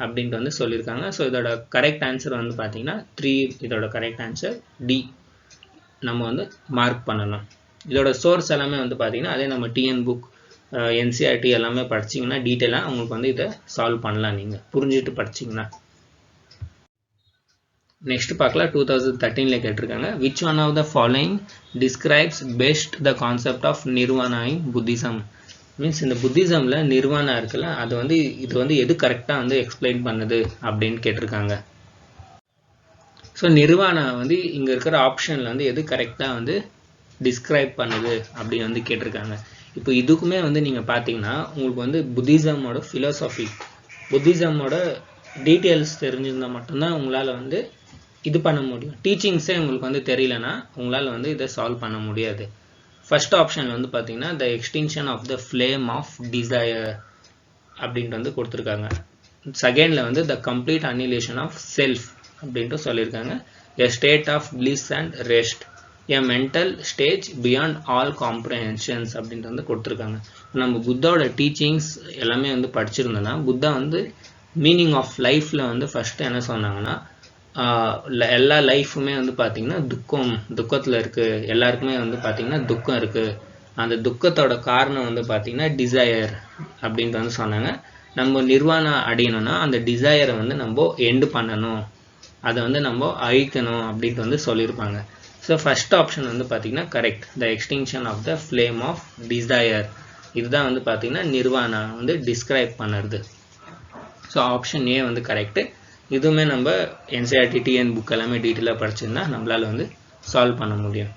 Speaker 1: அப்படின்ட்டு வந்து சொல்லியிருக்காங்க. ஸோ இதோட கரெக்ட் ஆன்சர் வந்து பார்த்தீங்கன்னா 3, இதோட கரெக்ட் ஆன்சர் டி நம்ம வந்து மார்க் பண்ணணும். இதோட சோர்ஸ் எல்லாமே வந்து பார்த்தீங்கன்னா அதே நம்ம டிஎன் புக் என்சிஆர்டி எல்லாமே படிச்சிங்கன்னா டீட்டெயிலாக உங்களுக்கு வந்து இதை சால்வ் பண்ணலாம் நீங்கள் புரிஞ்சுட்டு படிச்சிங்கன்னா. நெக்ஸ்ட் பார்க்கலாம். 2013ல கேட்டிருக்காங்க, which one of the following describes best the concept of nirvana in Buddhism? Means இந்த புத்திசம்ல நிர்வாணா இருக்குல்ல, அது வந்து இது வந்து எது கரெக்டாக வந்து எக்ஸ்பிளைன் பண்ணுது அப்படின்னு கேட்டிருக்காங்க. ஸோ நிர்வாணா வந்து இங்கே இருக்கிற ஆப்ஷனில் வந்து எது கரெக்டாக வந்து டிஸ்கிரைப் பண்ணுது அப்படின்னு வந்து கேட்டிருக்காங்க. இப்போ இதுக்குமே வந்து நீங்கள் பார்த்தீங்கன்னா உங்களுக்கு வந்து புத்திசமோட ஃபிலோசஃபி, புத்திசமோட டீட்டெயில்ஸ் தெரிஞ்சிருந்தால் மட்டும்தான் உங்களால் வந்து இது பண்ண முடியும். டீச்சிங்ஸே உங்களுக்கு வந்து தெரியலனா உங்களால் வந்து இதை சால்வ் பண்ண முடியாது. ஃபர்ஸ்ட் ஆப்ஷன் வந்து பார்த்தீங்கன்னா the extinction of the flame of desire அப்படின்ட்டு வந்து கொடுத்துருக்காங்க. செகண்டில் வந்து the complete annihilation of self அப்படின்ட்டு சொல்லியிருக்காங்க. A state of bliss and rest, a mental stage beyond all comprehensions அப்படின்ட்டு வந்து கொடுத்துருக்காங்க. நம்ம புத்தாவோட டீச்சிங்ஸ் எல்லாமே வந்து படிச்சிருந்தோன்னா புத்தா வந்து மீனிங் ஆஃப் லைஃப்பில் வந்து ஃபஸ்ட்டு என்ன சொன்னாங்கன்னா எல்லா லைஃப்புமே வந்து பார்த்திங்கன்னா துக்கத்தில் இருக்குது, எல்லாருக்குமே வந்து பார்த்திங்கன்னா துக்கம் இருக்குது, அந்த துக்கத்தோட காரணம் வந்து பார்த்திங்கன்னா டிசையர் அப்படின்ட்டு வந்து சொன்னாங்க. நம்ம நிர்வாணா அடையணும்னா அந்த டிசையரை வந்து நம்ம எண்டு பண்ணணும், அதை வந்து நம்ம அழிக்கணும் அப்படின்ட்டு வந்து சொல்லியிருப்பாங்க. ஸோ ஃபர்ஸ்ட் ஆப்ஷன் வந்து பார்த்திங்கன்னா correct, the extinction of the flame of desire, இதுதான் வந்து பார்த்திங்கன்னா நிர்வாணா வந்து டிஸ்கிரைப் பண்ணுறது. ஸோ ஆப்ஷன் ஏ வந்து கரெக்டு. இதுவுமே நம்ம என்சிஆர்டி டிஎன் புக் எல்லாமே டீட்டெயிலாக படிச்சிருந்தா நம்மளால் வந்து சால்வ் பண்ண முடியும்.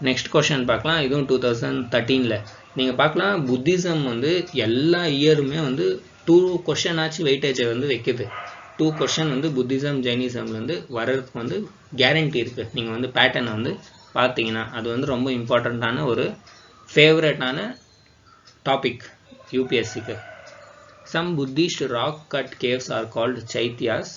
Speaker 1: நெக்ஸ்ட் கொஷின் பார்க்கலாம். இதுவும் 2013ல் நீங்கள் பார்க்கலாம். புத்திசம் வந்து எல்லா இயருமே வந்து 2 கொஷின் ஆச்சு வெயிட்டேஜை வந்து வைக்குது. 2 கொஷின் வந்து புத்திசம் ஜெயினிசம்ல வந்து வர்றதுக்கு வந்து கேரண்டி இருக்குது. நீங்கள் வந்து பேட்டர்னை வந்து பார்த்தீங்கன்னா அது வந்து ரொம்ப இம்பார்ட்டண்ட்டான ஒரு ஃபேவரட்டான topic யூபிஎஸ்சிக்கு. Some Buddhist rock cut caves are called chaityas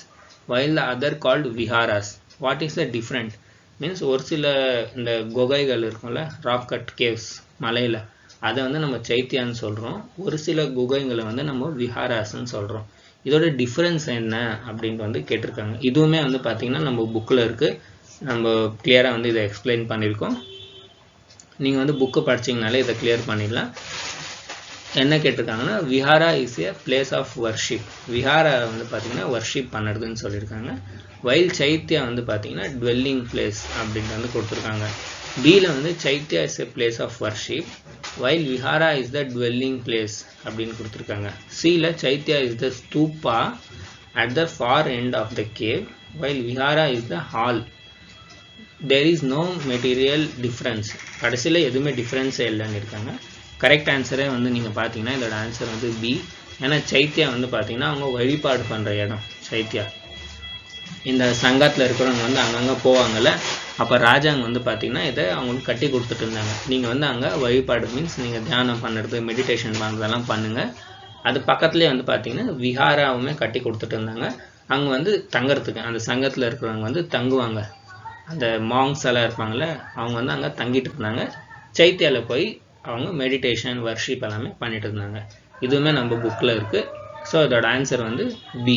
Speaker 1: while the other called viharas. What is the difference? Means ஒரு சில இந்த குகைகள் இருக்கும்ல, ராக் கட் கேவ்ஸ் மலையில், அதை வந்து நம்ம சைத்தியான்னு சொல்கிறோம். ஒரு சில குகைகளை வந்து நம்ம விஹாராஸ்ன்னு சொல்கிறோம். இதோட டிஃப்ரென்ஸ் என்ன அப்படின்ட்டு வந்து கேட்டிருக்காங்க. இதுவுமே வந்து பார்த்திங்கன்னா நம்ம புக்கில் இருக்குது, நம்ம கிளியராக வந்து இதை எக்ஸ்பிளைன் பண்ணியிருக்கோம். நீங்கள் வந்து புக்கு படிச்சிங்கனாலே இதை கிளியர் பண்ணிடலாம். என்ன கேட்டிருக்காங்கன்னா vihara is a place of worship, vihara வந்து பார்த்தீங்கன்னா வர்ஷிப் பண்ணுறதுன்னு சொல்லியிருக்காங்க. வைல் சைத்தியா வந்து பார்த்தீங்கன்னா டுவெல்லிங் பிளேஸ் அப்படின்ட்டு வந்து கொடுத்துருக்காங்க. பியில் வந்து chaitya is a place of worship while vihara is the dwelling place அப்படின்னு கொடுத்துருக்காங்க. சியில் chaitya is the stupa at the far end of the cave while vihara is the hall. There is no material difference, கடைசியில் எதுவுமே டிஃப்ரென்ஸே இல்லைன்னு இருக்காங்க. கரெக்ட் ஆன்சரே வந்து நீங்கள் பார்த்தீங்கன்னா இதோட ஆன்சர் வந்து பி. ஏன்னா சைத்தியா வந்து பார்த்தீங்கன்னா அவங்க வழிபாடு பண்ணுற இடம் சைத்தியா. இந்த சங்கத்தில் இருக்கிறவங்க வந்து அங்கங்கே போவாங்கள்ல, அப்போ ராஜாங்க வந்து பார்த்தீங்கன்னா இதை அவங்களுக்கு கட்டி கொடுத்துட்டு இருந்தாங்க. நீங்கள் வந்து அங்கே வழிபாடு மீன்ஸ் நீங்கள் தியானம் பண்ணுறது, மெடிடேஷன் பண்ணுறதெல்லாம் பண்ணுங்கள். அது பக்கத்துலேயே வந்து பார்த்தீங்கன்னா விஹாராவுமே கட்டி கொடுத்துட்டு இருந்தாங்க. அங்கே வந்து தங்குறதுக்கு அந்த சங்கத்தில் இருக்கிறவங்க வந்து தங்குவாங்க. அந்த மாங்ஸ் எல்லாம் இருப்பாங்கள்ல, அவங்க வந்து அங்கே தங்கிட்டு இருந்தாங்க. சைத்தியாவில் போய் அவங்க மெடிடேஷன் வர்ஷிப் எல்லாமே பண்ணிட்டு இருந்தாங்க. இதுவுமே நம்ம புக்கில் இருக்குது. ஸோ இதோட ஆன்சர் வந்து பி.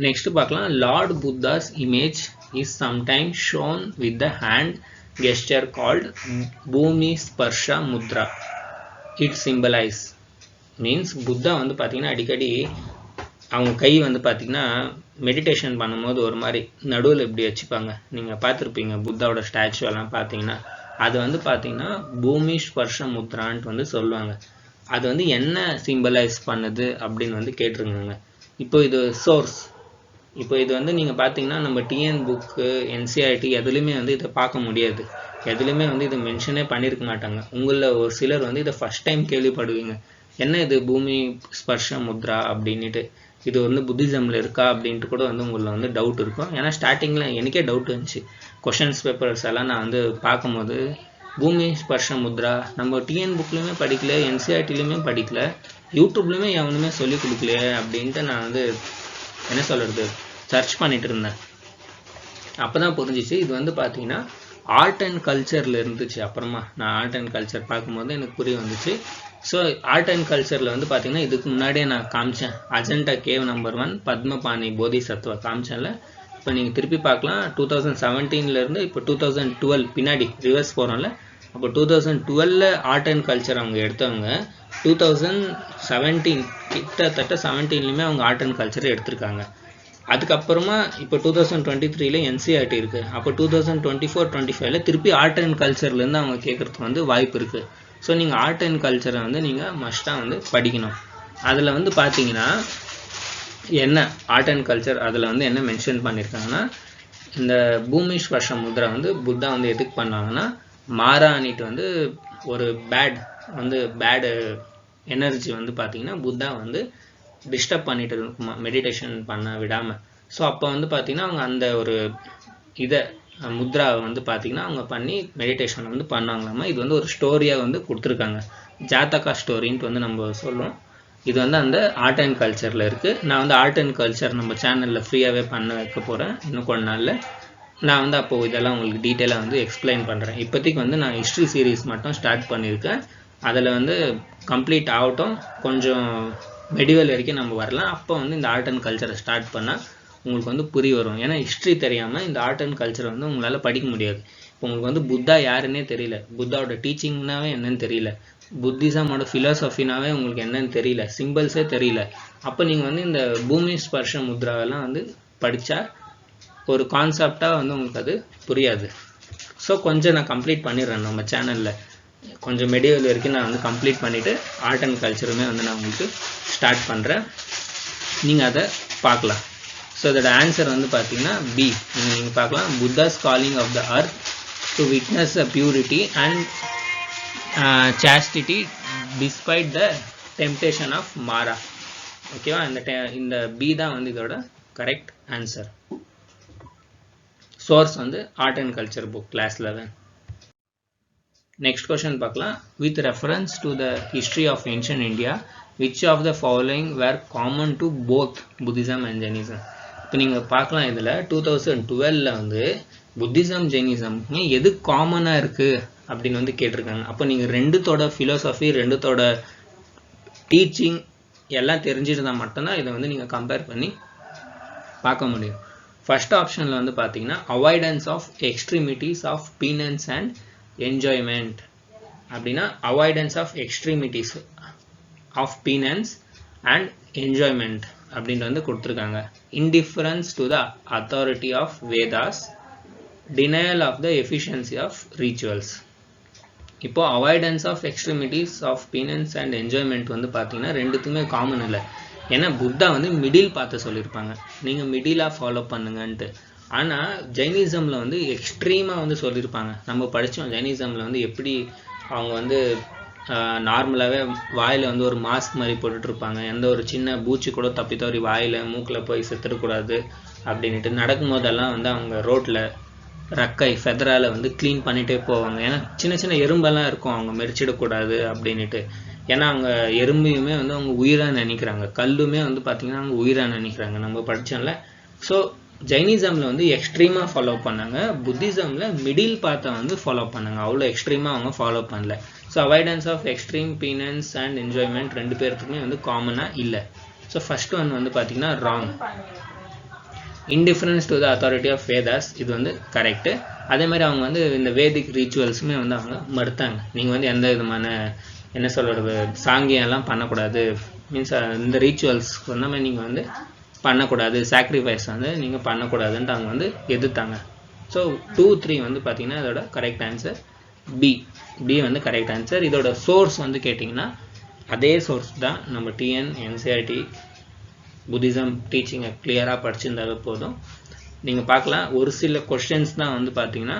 Speaker 1: நெக்ஸ்ட் பார்க்கலாம். Lord Buddha's image is sometimes shown with the hand gesture called Bhumi Sparsha Mudra. It symbolise means Buddha வந்து பார்த்தீங்கன்னா அடிக்கடி அவங்க கை வந்து பார்த்தீங்கன்னா மெடிடேஷன் பண்ணும்போது ஒரு மாதிரி நடுவில் இப்படி வச்சுப்பாங்க. நீங்கள் பார்த்துருப்பீங்க புத்தாவோட ஸ்டாச்சு எல்லாம் பார்த்தீங்கன்னா. அது வந்து பார்த்தீங்கன்னா பூமி ஸ்பர்ஷ முத்ரான்ட்டு வந்து சொல்லுவாங்க. அது வந்து என்ன சிம்பலைஸ் பண்ணுது அப்படின்னு வந்து கேட்டிருந்தாங்க. இப்போ இது சோர்ஸ், இப்போ இது வந்து நீங்கள் பார்த்தீங்கன்னா நம்ம டிஎன் புக்கு என்சிஆர்டி எதுலையுமே வந்து இதை பார்க்க முடியாது. எதுலையுமே வந்து இதை மென்ஷனே பண்ணியிருக்க மாட்டாங்க. உங்களில் ஒரு சிலர் வந்து இதை ஃபஸ்ட் டைம் கேள்விப்படுவீங்க. என்ன இது பூமி ஸ்பர்ஷ முத்ரா அப்படின்ட்டு, இது வந்து புத்திசமில் இருக்கா அப்படின்ட்டு கூட வந்து உங்களில் வந்து டவுட் இருக்கும். ஏன்னா ஸ்டார்டிங்கில் எனக்கே டவுட் இருந்துச்சு. கொஷின்ஸ் பேப்பர்ஸ் எல்லாம் நான் வந்து பார்க்கும்போது பூமி ஸ்பர்ஷ முத்ரா நம்ம டிஎன் புக்லையுமே படிக்கல, என்சிஆர்டிலையுமே படிக்கல, யூடியூப்லையுமே எவனுமே சொல்லிக் கொடுக்கலையே அப்படின்ட்டு நான் வந்து என்ன சொல்கிறது சர்ச் பண்ணிட்டு இருந்தேன். அப்போ தான் புரிஞ்சிச்சு இது வந்து பார்த்தீங்கன்னா ஆர்ட் அண்ட் கல்ச்சரில் இருந்துச்சு. அப்புறமா நான் ஆர்ட் அண்ட் கல்ச்சர் பார்க்கும்போது எனக்கு புரிய வந்துச்சு. ஸோ ஆர்ட் அண்ட் கல்ச்சரில் வந்து பார்த்தீங்கன்னா இதுக்கு முன்னாடியே நான் காமிச்சேன் அஜந்தா கேவ் நம்பர் 1 பத்மபாணி போதிசத்வா காமிச்சேன்ல. இப்போ நீங்கள் திருப்பி பார்க்கலாம் 2017 இப்போ 2012 பின்னாடி ரிவர்ஸ் போகிறோம்ல. அப்போ 2012 ஆர்ட் அண்ட் கல்ச்சர் அவங்க எடுத்தவங்க 2017 கிட்டத்தட்ட 17லையுமே அவங்க ஆர்ட் அண்ட் கல்ச்சரை எடுத்திருக்காங்க. அதுக்கப்புறமா இப்போ 2023 என்சிஆர்டி இருக்குது. அப்போ 2024-25 திருப்பி ஆர்ட் அண்ட் கல்ச்சர்லேருந்து அவங்க கேட்குறதுக்கு வந்து வாய்ப்பு இருக்குது. ஸோ நீங்கள் ஆர்ட் அண்ட் கல்ச்சரை வந்து நீங்கள் மஸ்ட்டாக வந்து படிக்கணும். அதில் வந்து பார்த்தீங்கன்னா என்ன ஆர்ட் அண்ட் கல்ச்சர் அதில் வந்து என்ன மென்ஷன் பண்ணியிருக்காங்கன்னா இந்த பூமிஸ்வர்ஷ முத்ரா வந்து புத்தா வந்து எதுக்கு பண்ணாங்கன்னா மாராணிட்டு வந்து ஒரு பேடு எனர்ஜி வந்து பார்த்தீங்கன்னா புத்தா வந்து டிஸ்டர்ப் பண்ணிட்டு இருக்குமா மெடிடேஷன் பண்ண விடாமல். ஸோ அப்போ வந்து பார்த்தீங்கன்னா அவங்க அந்த ஒரு இதை முத்ராவை வந்து பார்த்தீங்கன்னா அவங்க பண்ணி மெடிடேஷன் வந்து பண்ணாங்களாமா. இது வந்து ஒரு ஸ்டோரியாக வந்து கொடுத்துருக்காங்க. ஜாத்தகா ஸ்டோரின்ட்டு வந்து நம்ம சொல்லுவோம். இது வந்து அந்த ஆர்ட் அண்ட் கல்ச்சரில் இருக்குது. நான் வந்து ஆர்ட் அண்ட் கல்ச்சர் நம்ம சேனலில் ஃப்ரீயாகவே பண்ண வைக்க போகிறேன் இன்னும் கொஞ்ச நாளில். நான் வந்து அப்போது இதெல்லாம் உங்களுக்கு டீட்டெயிலாக வந்து எக்ஸ்பிளைன் பண்ணுறேன். இப்போதைக்கு வந்து நான் ஹிஸ்ட்ரி சீரீஸ் மட்டும் ஸ்டார்ட் பண்ணியிருக்கேன். அதில் வந்து கம்ப்ளீட் ஆகட்டும், கொஞ்சம் மெடிவல் வரைக்கும் நம்ம வரலாம். அப்போ வந்து இந்த ஆர்ட் அண்ட் கல்ச்சரை ஸ்டார்ட் பண்ணால் உங்களுக்கு வந்து புரிய வரும். ஏன்னா ஹிஸ்ட்ரி தெரியாமல் இந்த ஆர்ட் அண்ட் கல்ச்சரை வந்து உங்களால் படிக்க முடியாது. இப்போ உங்களுக்கு வந்து புத்தா யாருன்னே தெரியல, புத்தாவோட டீச்சிங்னாவே என்னன்னு தெரியல, புத்திசமோட ஃபிலாசபினாவே உங்களுக்கு என்னன்னு தெரியல, சிம்பிள்ஸே தெரியல. அப்போ நீங்கள் வந்து இந்த பூமி ஸ்பர்ஷ முத்ராவெல்லாம் வந்து படித்தா ஒரு கான்செப்டாக வந்து உங்களுக்கு அது புரியாது. ஸோ கொஞ்சம் நான் கம்ப்ளீட் பண்ணிடுறேன் நம்ம சேனலில். கொஞ்சம் மெடிவல் வரைக்கும் நான் வந்து கம்ப்ளீட் பண்ணிவிட்டு ஆர்ட் அண்ட் கல்ச்சருமே வந்து நான் உங்களுக்கு ஸ்டார்ட் பண்ணுறேன். நீங்கள் அதை பார்க்கலாம். ஸோ அதோட ஆன்சர் வந்து பார்த்தீங்கன்னா பி. நீங்கள் பார்க்கலாம் Buddha's calling of the earth to witness the purity and chastity despite the temptation of Mara. ஓகேவா? இந்த பி தான் வந்து இதோட கரெக்ட் ஆன்சர். சோர்ஸ் வந்து art and culture book class 11. Next question பார்க்கலாம். With reference to the history of ancient India which of the following were common to both Buddhism and Jainism. இப்போ நீங்கள் பார்க்கலாம் இதில் 2012 வந்து புத்திசம் ஜெயினிசம் எது காமனாக இருக்குது அப்படின்னு வந்து கேட்டிருக்காங்க. அப்போ நீங்கள் ரெண்டுத்தோட ஃபிலோசஃபி ரெண்டுத்தோட டீச்சிங் எல்லாம் தெரிஞ்சிருந்தால் மட்டும்தான் இதை வந்து நீங்கள் கம்பேர் பண்ணி பார்க்க முடியும். ஃபர்ஸ்ட் ஆப்ஷனில் வந்து பார்த்தீங்கன்னா avoidance of extremities of penance and enjoyment. அப்படின்னா avoidance of extremities of penance and enjoyment அப்படின்ட்டு வந்து கொடுத்துருக்காங்க. Indifference to the authority of Vedas, denial of the efficiency of rituals. இப்போ avoidance of extremities of penance and enjoyment வந்து பார்த்தீங்கன்னா ரெண்டுத்துக்குமே common இல்லை. ஏன்னா புத்தா வந்து மிடில் பார்த்து சொல்லியிருப்பாங்க, நீங்கள் மிடிலாக ஃபாலோ பண்ணுங்கன்ட்டு. ஆனால் ஜெயினிசமில் வந்து எக்ஸ்ட்ரீமாக வந்து சொல்லியிருப்பாங்க. நம்ம படித்தோம் ஜெயினிசமில் வந்து எப்படி அவங்க வந்து நார்மலாகவே வாயில் வந்து ஒரு மாஸ்க் மாதிரி போட்டுட்ருப்பாங்க, எந்த ஒரு சின்ன பூச்சி கூட தப்பி தவறி வாயில் மூக்கில் போய் செத்துடக்கூடாது அப்படின்ட்டு. நடக்கும்போதெல்லாம் வந்து அவங்க ரோட்டில் ரக்கை ஃபெதரால் வந்து க்ளீன் பண்ணிகிட்டே போவாங்க. ஏன்னா சின்ன சின்ன எறும்பெல்லாம் இருக்கும், அவங்க மெரிச்சிடக்கூடாது அப்படின்ட்டு. ஏன்னா அவங்க எறும்பையுமே வந்து அவங்க உயிராக நினைக்கிறாங்க, கல்லுமே வந்து பார்த்திங்கன்னா அவங்க உயிராக நினைக்கிறாங்க. நம்ம படித்தோம்ல. ஸோ ஜைனிசமில் வந்து எக்ஸ்ட்ரீமாக ஃபாலோ பண்ணாங்க, புத்திசமில் மிடில் பாத்தை வந்து ஃபாலோ பண்ணாங்க, அவ்வளோ எக்ஸ்ட்ரீமாக அவங்க ஃபாலோ பண்ணல. So avoidance of extreme penance and enjoyment ரெண்டு பேருக்குமே வந்து காமனாக இல்லை. ஸோ ஃபர்ஸ்ட் ஒன் வந்து பார்த்திங்கன்னா wrong. Indifference to the authority of Vedas, இது வந்து கரெக்டு. அதே மாதிரி அவங்க வந்து இந்த வேதிக் ரிச்சுவல்ஸுமே வந்து அவங்க மறுத்தாங்க. நீங்கள் வந்து எந்த விதமான என்ன சொல்கிறது சாங்கியெல்லாம் பண்ணக்கூடாது, மீன்ஸ் இந்த ரிச்சுவல்ஸ்க்கு வந்த மாதிரி நீங்கள் வந்து பண்ணக்கூடாது, சாக்ரிஃபைஸ் வந்து நீங்கள் பண்ணக்கூடாதுன்ட்டு அவங்க வந்து எதிர்த்தாங்க. ஸோ 2, 3 வந்து பார்த்திங்கன்னா இதோட கரெக்ட் ஆன்சர் பி வந்து கரெக்ட் ஆன்சர். இதோட சோர்ஸ் வந்து கேட்டிங்கன்னா அதே சோர்ஸ் தான், நம்ம டிஎன் என்சிஆர்டி புத்திசம் டீச்சிங்கை கிளியராக படிச்சிருந்தாவே போதும். நீங்கள் பார்க்கலாம் ஒரு சில கொஸ்டின்ஸ் தான் வந்து பார்த்தீங்கன்னா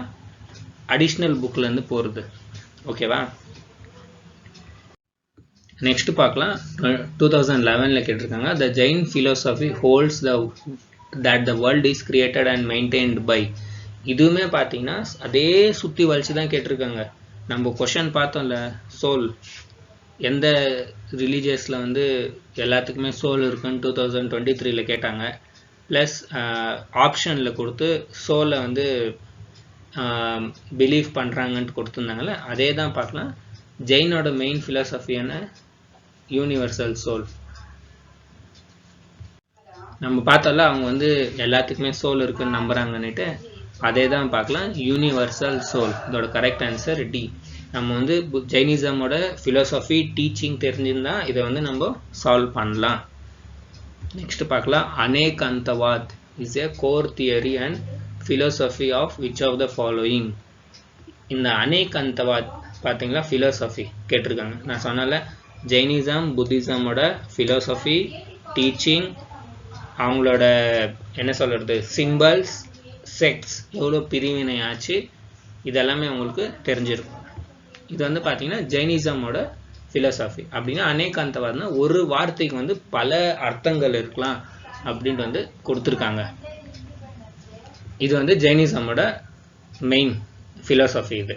Speaker 1: அடிஷ்னல் புக்லேருந்து போகிறது. ஓகேவா? நெக்ஸ்ட் பார்க்கலாம். 2011 கேட்டிருக்காங்க. The Jain philosophy holds that the world is created and maintained by. இதுவுமே பார்த்தீங்கன்னா அதே சுற்றி வலிச்சு தான் கேட்டிருக்காங்க. நம்ம கொஷன் பார்த்தோம்ல, சோல் எந்த ரிலீஜியஸில் வந்து எல்லாத்துக்குமே சோல் இருக்குன்னு 2023 கேட்டாங்க. ப்ளஸ் ஆப்ஷனில் கொடுத்து சோலை வந்து பிலீவ் பண்ணுறாங்கன்ட்டு கொடுத்துருந்தாங்கல்ல, அதே தான் பார்க்கலாம். ஜெயினோட மெயின் ஃபிலாசபியான யூனிவர்சல் சோல். நம்ம பார்த்தோம்ல அவங்க வந்து எல்லாத்துக்குமே சோல் இருக்குன்னு நம்புறாங்கன்னுட்டு, அதே தான் பார்க்கலாம். யூனிவர்சல் சோல், இதோட கரெக்ட் ஆன்சர் டி. நம்ம வந்து ஜெயினிசமோட ஃபிலாசபி டீச்சிங் தெரிஞ்சிருந்தா இதை வந்து நம்ம சால்வ் பண்ணலாம். நெக்ஸ்ட் பார்க்கலாம். Anekantavad is a core theory and philosophy of which of the following. இந்த அநேகந்தவாத் பார்த்தீங்களா ஃபிலோசஃபி கேட்டிருக்காங்க. நான் சொன்னால ஜெயினிசம் புத்திசமோட ஃபிலோசஃபி டீச்சிங், அவங்களோட என்ன சொல்கிறது சிம்பிள்ஸ், செக்ட்ஸ் எவ்வளோ பிரிவினை ஆச்சு, இதெல்லாமே உங்களுக்கு தெரிஞ்சிருக்கும். இது வந்து பார்த்தீங்கன்னா ஜெயினிசமோட ஃபிலோசஃபி. அப்படின்னா அநேகந்தவாத்னா ஒரு வார்த்தைக்கு வந்து பல அர்த்தங்கள் இருக்கலாம் அப்படின்ட்டு வந்து கொடுத்துருக்காங்க. இது வந்து ஜெயினிசமோட மெயின் ஃபிலோசஃபி இது.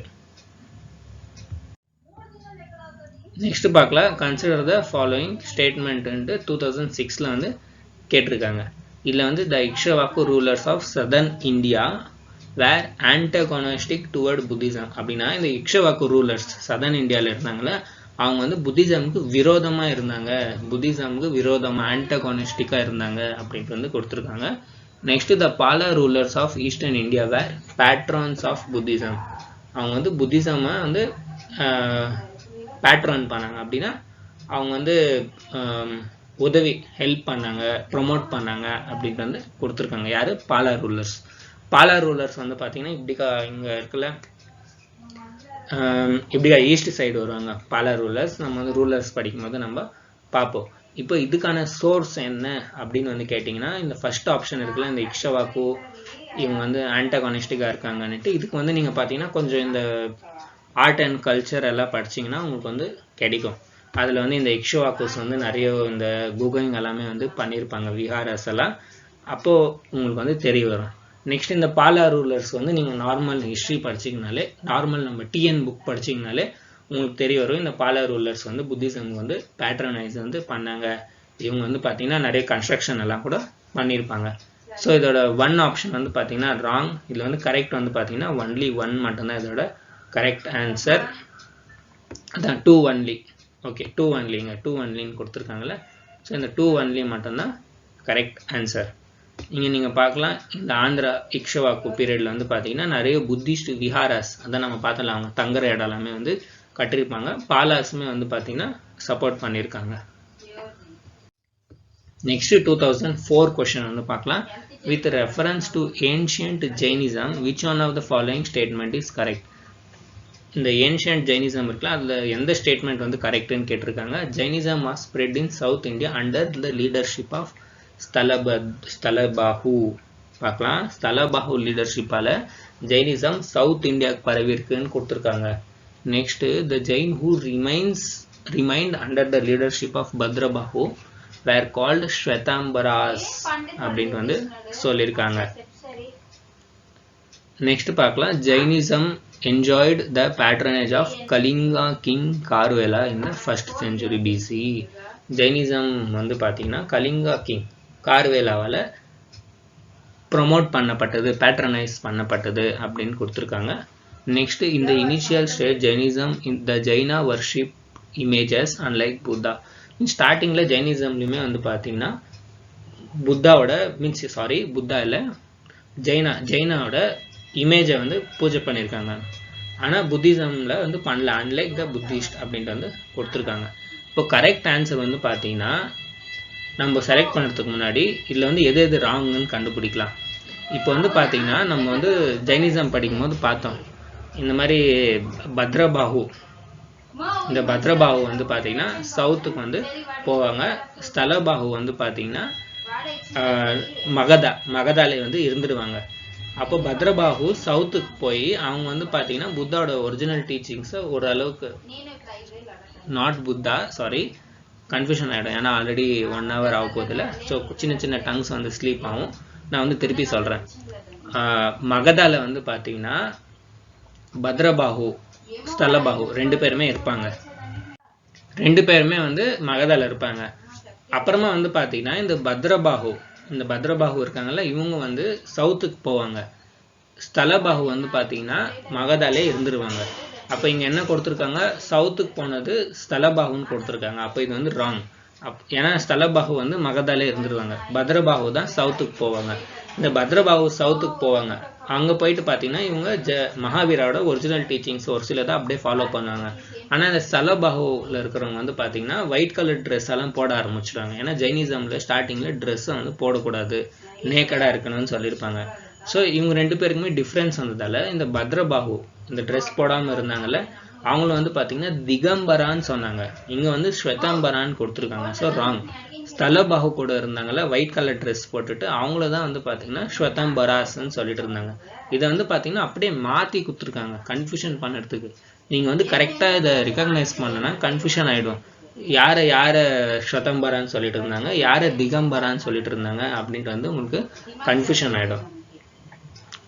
Speaker 1: நெக்ஸ்ட் பார்க்கலாம். கன்சிடர் த ஃபாலோயிங் ஸ்டேட்மெண்ட் 2006 வந்து கேட்டிருக்காங்க. இதில் வந்து the Ikshvaku rulers of southern India were antagonistic toward Buddhism. அப்படின்னா இந்த இக்ஷவாக்கு ரூலர்ஸ் சதர்ன் இந்தியாவில் இருந்தாங்களே அவங்க வந்து புத்திசமுக்கு விரோதமாக இருந்தாங்க, புத்திசமுக்கு விரோதமாக ஆன்டகோனிஸ்டிக்காக இருந்தாங்க அப்படின்ட்டு வந்து கொடுத்துருக்காங்க. Next the Pala rulers of eastern India were patrons of Buddhism. அவங்க வந்து புத்திசமை வந்து பேட்ரான் பண்ணாங்க. அப்படின்னா அவங்க வந்து உதவி ஹெல்ப் பண்ணாங்க, ப்ரொமோட் பண்ணாங்க அப்படின்ட்டு வந்து கொடுத்துருக்காங்க. யார்? பாலா ரூலர்ஸ். பாலா ரூலர்ஸ் வந்து பார்த்தீங்கன்னா இப்படிக்கா இங்கே இருக்குல்ல, இப்படிக்கா ஈஸ்ட் சைடு வருவாங்க பாலா ரூலர்ஸ். நம்ம வந்து ரூலர்ஸ் படிக்கும்போது நம்ம பார்ப்போம். இப்போ இதுக்கான சோர்ஸ் என்ன அப்படின்னு வந்து கேட்டிங்கன்னா, இந்த ஃபர்ஸ்ட் ஆப்ஷன் இருக்குல்ல, இந்த இக்ஷவாக்கு இவங்க வந்து ஆன்டகானிஸ்டிக்காக இருக்காங்கன்னுட்டு, இதுக்கு வந்து நீங்கள் பார்த்தீங்கன்னா கொஞ்சம் இந்த ஆர்ட் அண்ட் கல்ச்சர் எல்லாம் படிச்சிங்கன்னா உங்களுக்கு வந்து கிடைக்கும். அதில் வந்து இந்த இக்ஷவாக்குஸ் வந்து நிறைய இந்த குகைங் எல்லாமே வந்து பண்ணியிருப்பாங்க, விஹாரஸ் எல்லாம். அப்போது உங்களுக்கு வந்து தெரிய வரும். நெக்ஸ்ட் இந்த பாலா ரூலர்ஸ் வந்து நீங்கள் நார்மல் ஹிஸ்ட்ரி படிச்சிங்கனாலே, நார்மல் நம்ம டிஎன் புக் படிச்சிங்கனாலே உங்களுக்கு தெரிய வரும். இந்த பாலா ரூலர்ஸ் வந்து புத்திசம் வந்து பேட்ரனைஸ் வந்து பண்ணாங்க. இவங்க வந்து பார்த்தீங்கன்னா நிறைய கன்ஸ்ட்ரக்ஷன் எல்லாம் கூட பண்ணியிருப்பாங்க. ஸோ இதோட ஒன் ஆப்ஷன் வந்து பார்த்தீங்கன்னா ராங். இதில் வந்து கரெக்ட் வந்து பார்த்தீங்கன்னா ஒன்லி ஒன் மட்டும்தான் இதோட கரெக்ட் ஆன்சர். அதான் 2 ஒன்லி. ஓகே, 2 ஒன்லிங்க, 2 ஒன்லின்னு கொடுத்துருக்காங்கல்ல. ஸோ இந்த 2 ஒன்லி மட்டும்தான் கரெக்ட் ஆன்சர். இங்கே நீங்கள் பார்க்கலாம், இந்த ஆந்திரா இக்ஷவாக்கு பீரியடில் வந்து பார்த்தீங்கன்னா நிறைய புத்திஸ்ட் விஹாராஸ், அதான் நம்ம பார்த்தலாம், அவங்க தங்குற இடம் எல்லாமே வந்து கட்டியிருப்பாங்க. பாலாஸுமே வந்து பார்த்தீங்கன்னா சப்போர்ட் பண்ணியிருக்காங்க. நெக்ஸ்ட் 2004 கொஸ்டின் வந்து பார்க்கலாம். With reference to ancient Jainism which one of the following statement is correct. இந்த ஏன்ஷியன்ட் ஜெயினிசம் இருக்குல்ல, அதில் எந்த ஸ்டேட்மெண்ட் வந்து கரெக்டுன்னு கேட்டிருக்காங்க. Jainism was spread in south India under the leadership of Sthalabahu. பார்க்கலாம், ஸ்தலபாஹு லீடர்ஷிப்பால் ஜெயினிசம் சவுத் இந்தியாவுக்கு பரவி இருக்குன்னு கொடுத்துருக்காங்க. Next the Jain who remained under the leadership of Bhadrabahu were called Svetambaras அப்படின்ட்டு வந்து சொல்லியிருக்காங்க. நெக்ஸ்ட் பார்க்கலாம், Jainism enjoyed the patronage of Kalinga king Karvela in the 1st century BC. Jainism வந்து பார்த்தீங்கன்னா கலிங்கா கிங் கார்வேலாவால் ப்ரொமோட் பண்ணப்பட்டது, பேட்ரனைஸ் பண்ணப்பட்டது அப்படின்னு கொடுத்துருக்காங்க. நெக்ஸ்ட் இந்த initial stage Jainism the Jaina worship images unlike Buddha. ஸ்டார்டிங்கில் ஜெயினிசம்லையுமே வந்து பார்த்தீங்கன்னா புத்தாவோட புத்தா இல்லை, ஜெயினாவோட இமேஜை வந்து பூஜை பண்ணியிருக்காங்க. ஆனால் புத்திசமில் வந்து பண்ணல, அன்லைக் த புத்திஸ்ட் அப்படின்ட்டு வந்து கொடுத்துருக்காங்க. இப்போ கரெக்ட் ஆன்சர் வந்து பார்த்தீங்கன்னா நம்ம செலக்ட் பண்ணுறதுக்கு முன்னாடி இதில் வந்து எது எது ராங்குன்னு கண்டுபிடிக்கலாம். இப்போ வந்து பார்த்தீங்கன்னா நம்ம வந்து ஜெயினிசம் படிக்கும்போது பார்த்தோம், இந்த மாதிரி பத்ரபாஹு, இந்த பத்ரபாஹு வந்து பார்த்தீங்கன்னா சவுத்துக்கு வந்து போவாங்க. ஸ்தலபாஹு வந்து பார்த்தீங்கன்னா மகதாலே வந்து இருந்துடுவாங்க. அப்போ பத்ரபாஹு சவுத்துக்கு போய் அவங்க வந்து பார்த்தீங்கன்னா புத்தாவோட ஒரிஜினல் டீச்சிங்ஸை ஓரளவுக்கு, நாட் புத்தா, கன்ஃபியூஷன் ஆகிடும், ஏன்னா ஆல்ரெடி 1 hour ஆக போதில்ல. ஸோ சின்ன சின்ன டங்ஸ் வந்து ஸ்லீப் ஆகும். நான் வந்து திருப்பி சொல்கிறேன். மகதால வந்து பார்த்தீங்கன்னா பத்ரபாஹு ஸ்தலபாஹு 2 பேருமே இருப்பாங்க. 2 பேருமே வந்து மகதால இருப்பாங்க. அப்புறமா வந்து பார்த்தீங்கன்னா இந்த பத்ரபாஹு இந்த பத்ரபாஹு இருக்காங்கல்ல இவங்க வந்து சவுத்துக்கு போவாங்க. ஸ்தலபாஹு வந்து பார்த்தீங்கன்னா மகதாலே இருந்துருவாங்க. அப்போ இங்கே என்ன கொடுத்துருக்காங்க, சவுத்துக்கு போனது ஸ்தலபாஹுன்னு கொடுத்துருக்காங்க. அப்போ இது வந்து ராங். ஏன்னா ஸ்தலபாஹு வந்து மகதாலே இருந்துருவாங்க, பத்ரபாஹு தான் சவுத்துக்கு போவாங்க. இந்த பத்ரபாஹு சவுத்துக்கு போவாங்க, அங்கே போயிட்டு பார்த்தீங்கன்னா இவங்க மகாவீராவோட ஒரிஜினல் டீச்சிங்ஸ் ஒரு சில தான் அப்படியே ஃபாலோ பண்ணுவாங்க. ஆனால் இந்த ஸ்தலபாஹுவில் இருக்கிறவங்க வந்து பார்த்தீங்கன்னா ஒயிட் கலர் ட்ரெஸ் எல்லாம் போட ஆரம்பிச்சிடுவாங்க. ஏன்னா ஜெயினிசமில் ஸ்டார்டிங்கில் ட்ரெஸ்ஸை வந்து போடக்கூடாது, நேக்கடாக இருக்கணும்னு சொல்லியிருப்பாங்க. ஸோ இவங்க 2 பேருக்குமே டிஃப்ரென்ஸ் வந்ததால் இந்த பத்ரபாஹு இந்த ட்ரெஸ் போடாமல் இருந்தாங்கல்ல அவங்களும் வந்து பார்த்தீங்கன்னா திகம்பரான்னு சொன்னாங்க. இங்கே வந்து ஸ்வேதாம்பரான்னு கொடுத்துருக்காங்க. So wrong. ஸ்தலபாஹு கூட இருந்தாங்கல்ல ஒயிட் கலர் ட்ரெஸ் போட்டுட்டு அவங்கள தான் வந்து பார்த்தீங்கன்னா ஸ்வேதாம்பராஸ்ன்னு சொல்லிட்டு இருந்தாங்க. இதை வந்து பார்த்தீங்கன்னா அப்படியே மாற்றி கொடுத்துருக்காங்க கன்ஃபியூஷன் பண்ணுறதுக்கு. நீங்கள் வந்து கரெக்டாக இதை ரிகக்னைஸ் பண்ணனா கன்ஃபியூஷன் ஆகிடும். யாரை ஸ்வேதாம்பரான்னு சொல்லிட்டு இருந்தாங்க, யாரை திகம்பரான்னு சொல்லிட்டு இருந்தாங்க அப்படின்ட்டு வந்து உங்களுக்கு கன்ஃபியூஷன் ஆகிடும்.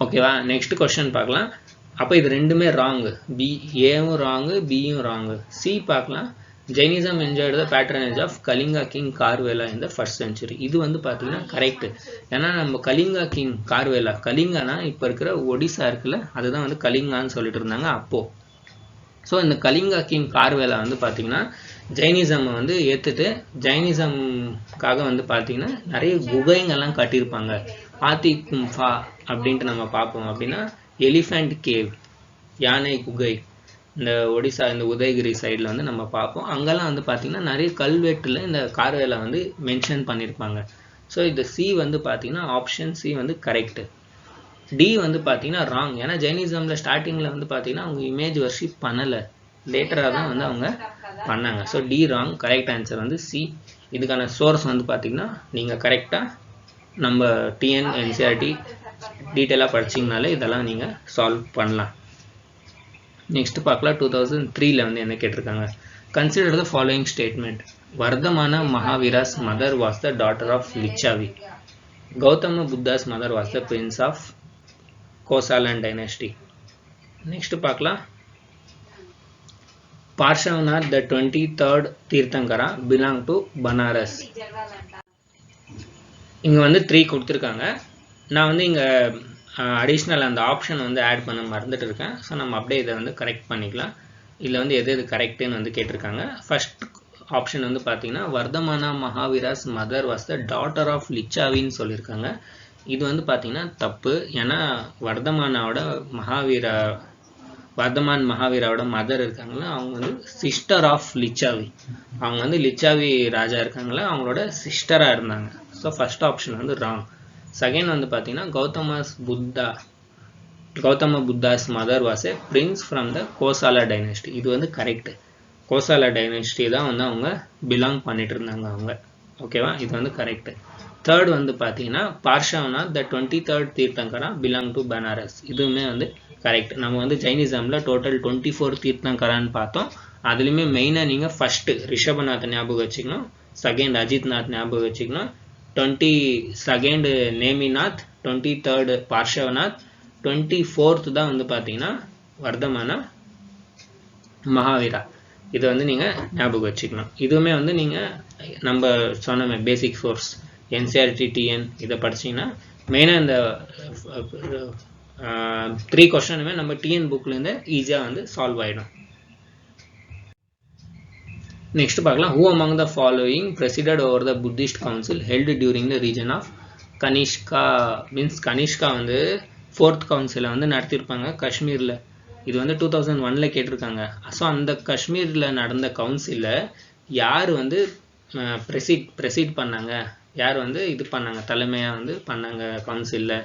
Speaker 1: ஓகேவா, நெக்ஸ்ட் கொஸ்டின் பார்க்கலாம். அப்போ இது ரெண்டுமே ராங்கு, ஏவும் ராங்கு, பியும் ராங்கு. சி பார்க்கலாம். Jainism enjoyed the patronage of Kalinga king Kharavela இந்த ஃபர்ஸ்ட் செஞ்சுரி. இது வந்து பார்த்தீங்கன்னா கரெக்ட். ஏன்னா நம்ம கலிங்கா கிங் கார்வேலா, கலிங்கானா இப்போ இருக்கிற ஒடிசா இருக்குல்ல அதுதான் வந்து கலிங்கான்னு சொல்லிட்டு இருந்தாங்க அப்போ. ஸோ இந்த கலிங்கா கிங் கார்வேலா வந்து பார்த்தீங்கன்னா ஜெயினிசம் வந்து ஏற்றுட்டு ஜெயினிசம்காக வந்து பார்த்தீங்கன்னா நிறைய குகைங்கெல்லாம் கட்டியிருப்பாங்க. ஆதி கும்ஃபா அப்படின்ட்டு நம்ம பார்ப்போம். அப்படின்னா எலிஃபண்ட் கேவ், யானை குகை, இந்த ஒடிசா இந்த உதயகிரி சைடில் வந்து நம்ம பார்ப்போம். அங்கெல்லாம் வந்து பார்த்தீங்கன்னா நிறைய கல்வெட்டில் இந்த கார்வேலா வந்து மென்ஷன் பண்ணியிருப்பாங்க. ஸோ இந்த சி வந்து பார்த்தீங்கன்னா ஆப்ஷன் சி வந்து கரெக்டு. டி வந்து பார்த்தீங்கன்னா ராங். ஏன்னா ஜெயினிசமில் ஸ்டார்டிங்கில் வந்து பார்த்தீங்கன்னா அவங்க இமேஜ் வர்ஷிப் பண்ணலை, லேட்டராக தான் வந்து அவங்க பண்ணாங்க. So D wrong. Correct answer வந்து சி. இதுக்கான சோர்ஸ் வந்து பார்த்தீங்கன்னா நீங்கள் கரெக்டாக நம்ம டிஎன் என்சிஆர்டி டீட்டெயிலாக படிச்சிங்கனாலே இதெல்லாம் நீங்கள் சால்வ் பண்ணலாம். நெக்ஸ்ட் பார்க்கலாம். 2003 வந்து என்ன கேட்டிருக்காங்க. Consider the following statement. Vardhamana Mahavira's mother was the daughter of Lichchhavi. Gautama Buddha's mother was the prince of Kosalan dynasty. Next பார்க்கலாம். Parshvanath the 23rd Tirthankara belong to Banaras. இங்கே வந்து 3 கொடுத்துருக்காங்க. நான் வந்து இங்கே அடிஷ்னல் அந்த ஆப்ஷன் வந்து ஆட் பண்ண மறந்துட்டு இருக்கேன். ஸோ நம்ம அப்படியே இதை வந்து கரெக்ட் பண்ணிக்கலாம். இதில் வந்து எது கரெக்டுன்னு வந்து கேட்டிருக்காங்க. ஃபர்ஸ்ட் ஆப்ஷன் வந்து பார்த்தீங்கன்னா Vardhamana Mahavira's mother was the daughter of லிச்சாவின்னு சொல்லியிருக்காங்க. இது வந்து பார்த்தீங்கன்னா தப்பு. ஏன்னா வர்தமான் மகாவீராவோட மதர் இருக்காங்களா அவங்க வந்து சிஸ்டர் ஆஃப் லிச்சாவி. அவங்க வந்து லிச்சாவி ராஜா இருக்காங்களா அவங்களோட சிஸ்டராக இருந்தாங்க. ஸோ ஃபர்ஸ்ட் ஆப்ஷன் வந்து ராங். செகண்ட் வந்து பார்த்தீங்கன்னா Gautama Buddha's mother was a prince from the Kosala dynasty. இது வந்து கரெக்ட். கோசாலா டைனஸ்டி தான் வந்து அவங்க பிலாங் பண்ணிட்டு இருந்தாங்க அவங்க. ஓகேவா, இது வந்து கரெக்ட். தேர்ட் வந்து பார்த்தீங்கன்னா பார்ஷவநாத் the 23rd Tirthankara belong to Banaras. இதுவுமே வந்து கரெக்ட். நம்ம வந்து ஜெயினிசமில் டோட்டல் 24 தீர்த்தங்கரான்னு பார்த்தோம். அதுலேயுமே மெயினாக நீங்கள் ஃபர்ஸ்ட் ரிஷபநாத் ஞாபகம் வச்சுக்கணும், செகண்ட் அஜித்நாத் ஞாபகம் வச்சுக்கணும், 22nd நேமிநாத், 23rd பார்ஷவநாத், 24th தான் வந்து பார்த்தீங்கன்னா வர்தமான மகாவீரா. இதை வந்து நீங்கள் ஞாபகம் வச்சுக்கணும். இதுவுமே வந்து நீங்கள் நம்ம சொன்ன பேசிக் சோர்ஸ் என்சிஆர்டி டிஎன் இதை படிச்சிங்கன்னா மெயினாக இந்த 3 கொஸ்டினுமே நம்ம டிஎன் புக்லேருந்து ஈஸியாக வந்து சால்வ் ஆகிடும். நெக்ஸ்ட் பார்க்கலாம். Who among the following presided over the Buddhist council held during the region of Kanishka? Means Kanishka வந்து 4th கவுன்சிலை வந்து நடத்தியிருப்பாங்க காஷ்மீரில். இது வந்து 2001 கேட்டிருக்காங்க. ஸோ அந்த காஷ்மீரில் நடந்த கவுன்சிலில் யார் வந்து ப்ரெசிட் பண்ணாங்க, யார் வந்து இது பண்ணாங்க, தலைமையாக வந்து பண்ணாங்க கவுன்சிலில்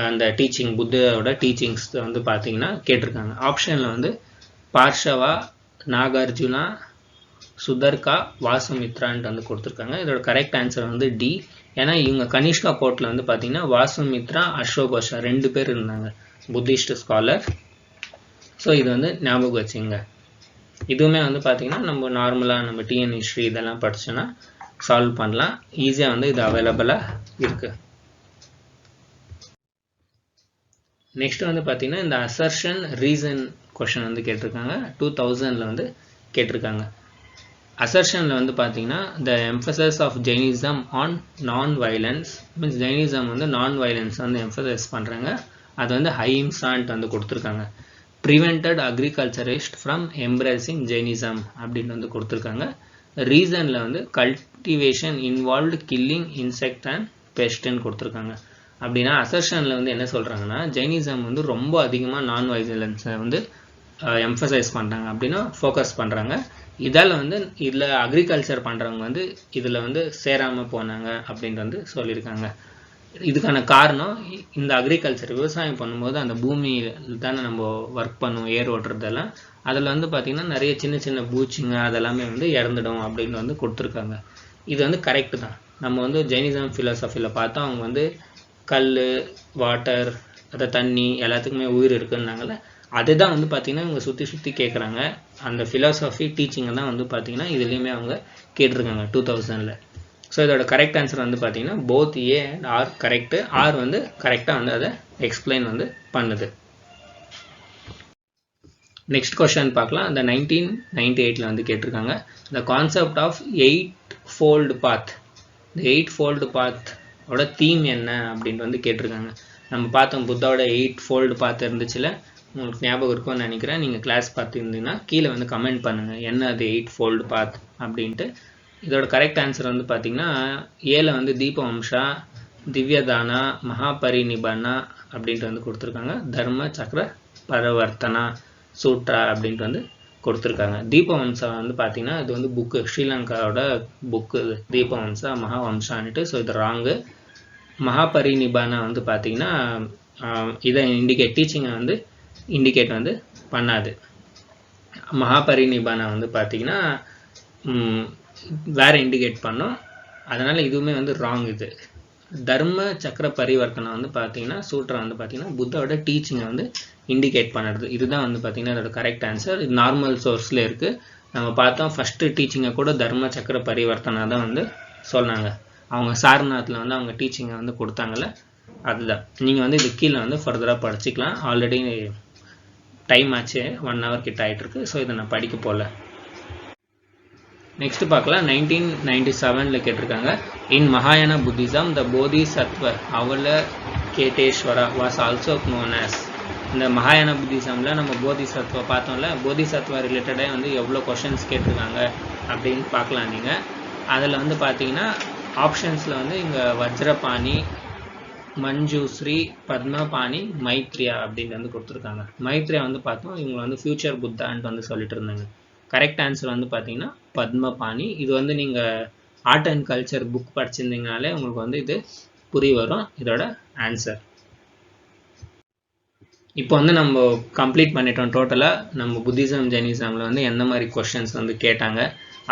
Speaker 1: அந்த டீச்சிங் புத்தோட டீச்சிங்ஸ் வந்து பார்த்தீங்கன்னா கேட்டிருக்காங்க. ஆப்ஷனில் வந்து பார்ஷவா, நாகார்ஜுனா, சுதர்கா, வாசுமித்ரான்ட்டு வந்து கொடுத்துருக்காங்க. இதோட கரெக்ட் ஆன்சர் வந்து டி. ஏன்னா இவங்க கனிஷ்கா கோர்ட்டில் வந்து பார்த்தீங்கன்னா வாசுமித்ரா, அசோகோஷா 2 பேர் இருந்தாங்க புத்திஸ்ட் ஸ்காலர். ஸோ இது வந்து ஞாபகம் வச்சுங்க. இதுவுமே வந்து பார்த்தீங்கன்னா நம்ம நார்மலாக நம்ம டிஎன் ஹிஸ்ட்ரி இதெல்லாம் படிச்சோன்னா சால்வ் பண்ணலாம். ஈஸியாக வந்து இது அவைலபிளாக இருக்குது. நெக்ஸ்ட் வந்து பார்த்தீங்கன்னா இந்த அசர்ஷன் ரீசன் கொஷின் வந்து கேட்டிருக்காங்க. 2000 வந்து கேட்டிருக்காங்க. அசர்ஷனில் வந்து பார்த்தீங்கன்னா the emphasis of Jainism on non-violence means Jainism வந்து நான் வயலன்ஸ் வந்து எம்ஃபசைஸ் பண்ணுறாங்க. அது வந்து ஹைம்சான்ட் வந்து கொடுத்துருக்காங்க. prevented agriculturist from embracing Jainism அப்படின்னு வந்து கொடுத்துருக்காங்க. ரீசனில் வந்து cultivation involved killing insect and பெஸ்ட்ன்னு கொடுத்துருக்காங்க. அப்படின்னா அசர்ஷனில் வந்து என்ன சொல்கிறாங்கன்னா ஜைனிசம் வந்து ரொம்ப அதிகமாக நான் வயலன்ஸை வந்து எம்ஃபசைஸ் பண்ணுறாங்க அப்படின்னா ஃபோக்கஸ் பண்ணுறாங்க. இதால் வந்து இதில் அக்ரிகல்ச்சர் பண்ணுறவங்க வந்து இதில் வந்து சேராமல் போனாங்க அப்படின்ட்டு வந்து சொல்லியிருக்காங்க. இதுக்கான காரணம் இந்த அக்ரிகல்ச்சர் விவசாயம் பண்ணும்போது அந்த பூமியில் தானே நம்ம ஒர்க் பண்ணுவோம், ஏர் ஓட்டுறதெல்லாம். அதில் வந்து பார்த்திங்கன்னா நிறைய சின்ன சின்ன பூச்சிங்க அதெல்லாமே வந்து இறந்துடும் அப்படின்னு வந்து கொடுத்துருக்காங்க. இது வந்து கரெக்டு தான். நம்ம வந்து ஜைனிசம் ஃபிலாசபியில் பார்த்தா அவங்க வந்து கல், வாட்டர், அதை தண்ணி எல்லாத்துக்குமே உயிர் இருக்குன்னாங்கல்ல, அதுதான் வந்து பார்த்திங்கன்னா இவங்க சுற்றி சுற்றி கேட்குறாங்க. அந்த ஃபிலாசபி டீச்சிங்கை தான் வந்து பார்த்திங்கன்னா இதுலேயுமே அவங்க கேட்டிருக்காங்க 2000. ஸோ இதோட கரெக்ட் ஆன்சர் வந்து பார்த்திங்கன்னா both A and R correct. R வந்து கரெக்டாக வந்து அதை எக்ஸ்பிளைன் வந்து பண்ணுது. நெக்ஸ்ட் கொஸ்டின் பார்க்கலாம். அந்த 1998 வந்து கேட்டிருக்காங்க த கான்செப்ட் ஆஃப் 8-fold path. இந்த 8-fold path ஓட தீம் என்ன அப்படின்ட்டு வந்து கேட்டிருக்காங்க. நம்ம பார்த்தோம் புத்தாவோட 8-fold path இருந்துச்சுல, உங்களுக்கு ஞாபகம் இருக்கும்னு நினைக்கிறேன். நீங்கள் கிளாஸ் பார்த்துருந்தீங்கன்னா கீழே வந்து கமெண்ட் பண்ணுங்கள் என்ன அது 8-fold path அப்படின்ட்டு. இதோட கரெக்ட் ஆன்சர் வந்து பார்த்திங்கன்னா ஏல வந்து தீபவம்சா, திவ்யதானா, மகாபரிநிபனா அப்படின்ட்டு வந்து கொடுத்துருக்காங்க. தர்ம சக்கர பரவர்த்தனா சூட்ரா அப்படின்ட்டு வந்து கொடுத்துருக்காங்க. தீபவம்சா வந்து பார்த்திங்கன்னா இது வந்து புக்கு, ஸ்ரீலங்காவோட புக்கு தீபவம்சா மகாவம்சான்ட்டு. ஸோ இது ராங்கு. மகாபரிநிபானா வந்து பார்த்திங்கன்னா இதை டீச்சிங்கை வந்து இண்டிகேட் வந்து பண்ணாது. மகாபரிநிபானா வந்து பார்த்திங்கன்னா வேறு இண்டிகேட் பண்ணோம். அதனால் இதுவுமே வந்து ராங். இது தர்ம சக்கர பரிவர்த்தனை வந்து பார்த்திங்கன்னா சூட்ரா வந்து பார்த்திங்கன்னா புத்தாவோட டீச்சிங்கை வந்து இண்டிகேட் பண்ணுறது. இதுதான் வந்து பார்த்திங்கன்னா அதோட கரெக்ட் ஆன்சர். இது நார்மல் சோர்ஸில் இருக்குது. நம்ம பார்த்தோம் ஃபஸ்ட்டு டீச்சிங்கை கூட தர்ம சக்கர பரிவர்த்தனை தான் வந்து சொன்னாங்க. அவங்க சாரநாத்தில் வந்து அவங்க டீச்சிங்கை வந்து கொடுத்தாங்கல்ல, அதுதான். நீங்கள் வந்து இது கீழே வந்து ஃபர்தராக படிச்சுக்கலாம். ஆல்ரெடி டைம் ஆச்சு, 1 hour கிட்ட ஆகிட்டுருக்கு. ஸோ இதை நான் படிக்க போகல. நெக்ஸ்ட் பார்க்கலாம். 1997 கேட்டிருக்காங்க இன் மகாயான Buddhism the Bodhisattva Avalokiteshvara was also known as. இந்த மகாயான புத்திசமில் நம்ம போதிசத்வா பார்த்தோம்ல, போதிசத்வா ரிலேட்டடாக வந்து எவ்வளோ கொஷின்ஸ் கேட்டிருக்காங்க அப்படின்னு பார்க்கலாம் நீங்கள். அதில் வந்து பார்த்தீங்கன்னா ஆப்ஷன்ஸில் வந்து இங்கே வஜ்ரபாணி, மஞ்சுஸ்ரீ, பத்மபாணி, மைத்ரியா அப்படின்னு வந்து கொடுத்துருக்காங்க. மைத்ரியா வந்து பார்த்தோம் இவங்க வந்து ஃபியூச்சர் புத்தான்ட்டு வந்து சொல்லிட்டு இருந்தாங்க. கரெக்ட் ஆன்சர் வந்து பார்த்தீங்கன்னா பத்மபாணி. இது வந்து நீங்கள் ஆர்ட் அண்ட் கல்ச்சர் புக் படிச்சிருந்தீங்கனாலே உங்களுக்கு வந்து இது புரிய வரும் இதோட ஆன்சர். இப்போ வந்து நம்ம கம்ப்ளீட் பண்ணிட்டோம். டோட்டலாக நம்ம புத்திசம் ஜைனிசமில் வந்து எந்த மாதிரி கொஷின்ஸ் வந்து கேட்டாங்க,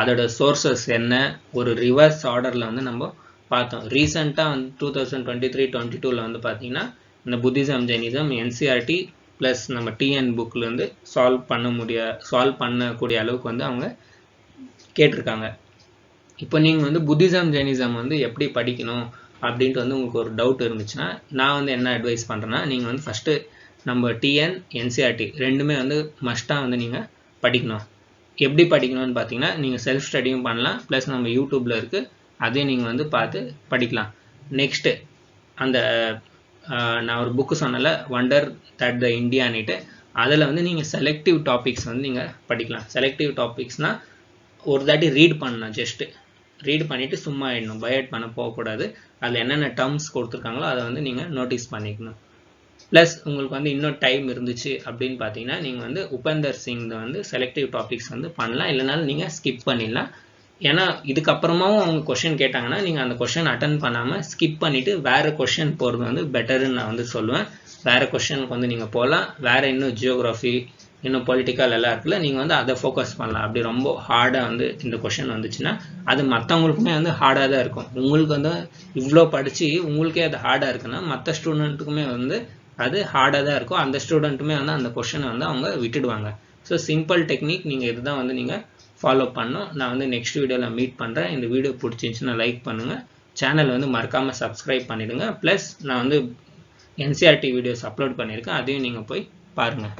Speaker 1: அதோட சோர்சஸ் என்ன, ஒரு ரிவர்ஸ் ஆர்டரில் வந்து நம்ம பார்த்தோம். ரீசெண்டாக வந்து 2023-22 வந்து பார்த்தீங்கன்னா இந்த புத்திசம் ஜைனிசம் என்சிஆர்டி ப்ளஸ் நம்ம டிஎன் புக்கில் வந்து சால்வ் பண்ணக்கூடிய அளவுக்கு வந்து அவங்க கேட்டிருக்காங்க. இப்போ நீங்கள் வந்து புத்திசம் ஜைனிசம் வந்து எப்படி படிக்கணும் அப்படின்ட்டு வந்து உங்களுக்கு ஒரு டவுட் இருந்துச்சுன்னா நான் வந்து என்ன அட்வைஸ் பண்ணுறேன்னா, நீங்கள் வந்து ஃபஸ்ட்டு நம்ம டிஎன் என்சிஆர்டி ரெண்டுமே வந்து மஸ்ட்டாக வந்து நீங்கள் படிக்கணும். எப்படி படிக்கணும்னு பார்த்தீங்கன்னா நீங்கள் செல்ஃப் ஸ்டடியும் பண்ணலாம், ப்ளஸ் நம்ம யூடியூப்பில் இருக்குது அதையும் நீங்கள் வந்து பார்த்து படிக்கலாம். நெக்ஸ்ட்டு அந்த நான் ஒரு புக்கு சொன்னல வண்டர் தட் த இண்டியானிட்டு, அதில் வந்து நீங்கள் செலக்டிவ் டாபிக்ஸ் வந்து நீங்கள் படிக்கலாம். செலக்டிவ் டாபிக்ஸ்னால் ஒரு தாட்டி ரீட் பண்ணணும், ஜஸ்ட்டு ரீட் பண்ணிவிட்டு சும்மா ஆகிடணும், பயோட் பண்ண போகக்கூடாது. அதில் என்னென்ன டேர்ம்ஸ் கொடுத்துருக்காங்களோ அதை வந்து நீங்கள் நோட்டீஸ் பண்ணிக்கணும். ப்ளஸ் உங்களுக்கு வந்து இன்னும் டைம் இருந்துச்சு அப்படின்னு பார்த்தீங்கன்னா நீங்கள் வந்து உபேந்தர் சிங் வந்து செலக்டிவ் டாபிக்ஸ் வந்து பண்ணலாம், இல்லைனாலும் நீங்கள் ஸ்கிப் பண்ணிடலாம். ஏன்னா இதுக்கப்புறமாவும் அவங்க கொஷின் கேட்டாங்கன்னா நீங்கள் அந்த கொஷின் அட்டன் பண்ணாமல் ஸ்கிப் பண்ணிவிட்டு வேறு கொஷின் போகிறது வந்து பெட்டருன்னு நான் வந்து சொல்லுவேன். வேறு கொஷனுக்கு வந்து நீங்கள் போகலாம். வேறு இன்னும் ஜியோகிராஃபி, இன்னும் பொலிட்டிக்கல் எல்லாம் இருக்குல்ல, நீங்கள் வந்து அதை ஃபோக்கஸ் பண்ணலாம். அப்படி ரொம்ப ஹார்டாக வந்து இந்த கொஷின் வந்துச்சுன்னா அது மற்றவங்களுக்குமே வந்து ஹார்டாக தான் இருக்கும். உங்களுக்கு வந்து இவ்வளோ படித்து உங்களுக்கே அது ஹார்டாக இருக்குன்னா மற்ற ஸ்டூடெண்ட்டுக்குமே வந்து அது ஹார்டாக தான் இருக்கும். அந்த ஸ்டூடெண்ட்டுமே வந்து அந்த கொஷனை வந்து அவங்க விட்டுடுவாங்க. ஸோ சிம்பிள் டெக்னிக் நீங்கள் இதுதான் வந்து நீங்கள் ஃபாலோ பண்ணணும். நான் வந்து நெக்ஸ்ட் வீடியோவில் மீட் பண்ணுறேன். இந்த வீடியோ பிடிச்சிருந்துச்சுன்னா லைக் பண்ணுங்கள், சேனல் வந்து மறக்காமல் சப்ஸ்கிரைப் பண்ணிவிடுங்க. ப்ளஸ் நான் வந்து என்சிஆர்டி வீடியோஸ் அப்லோட் பண்ணியிருக்கேன், அதையும் நீங்கள் போய் பாருங்கள்.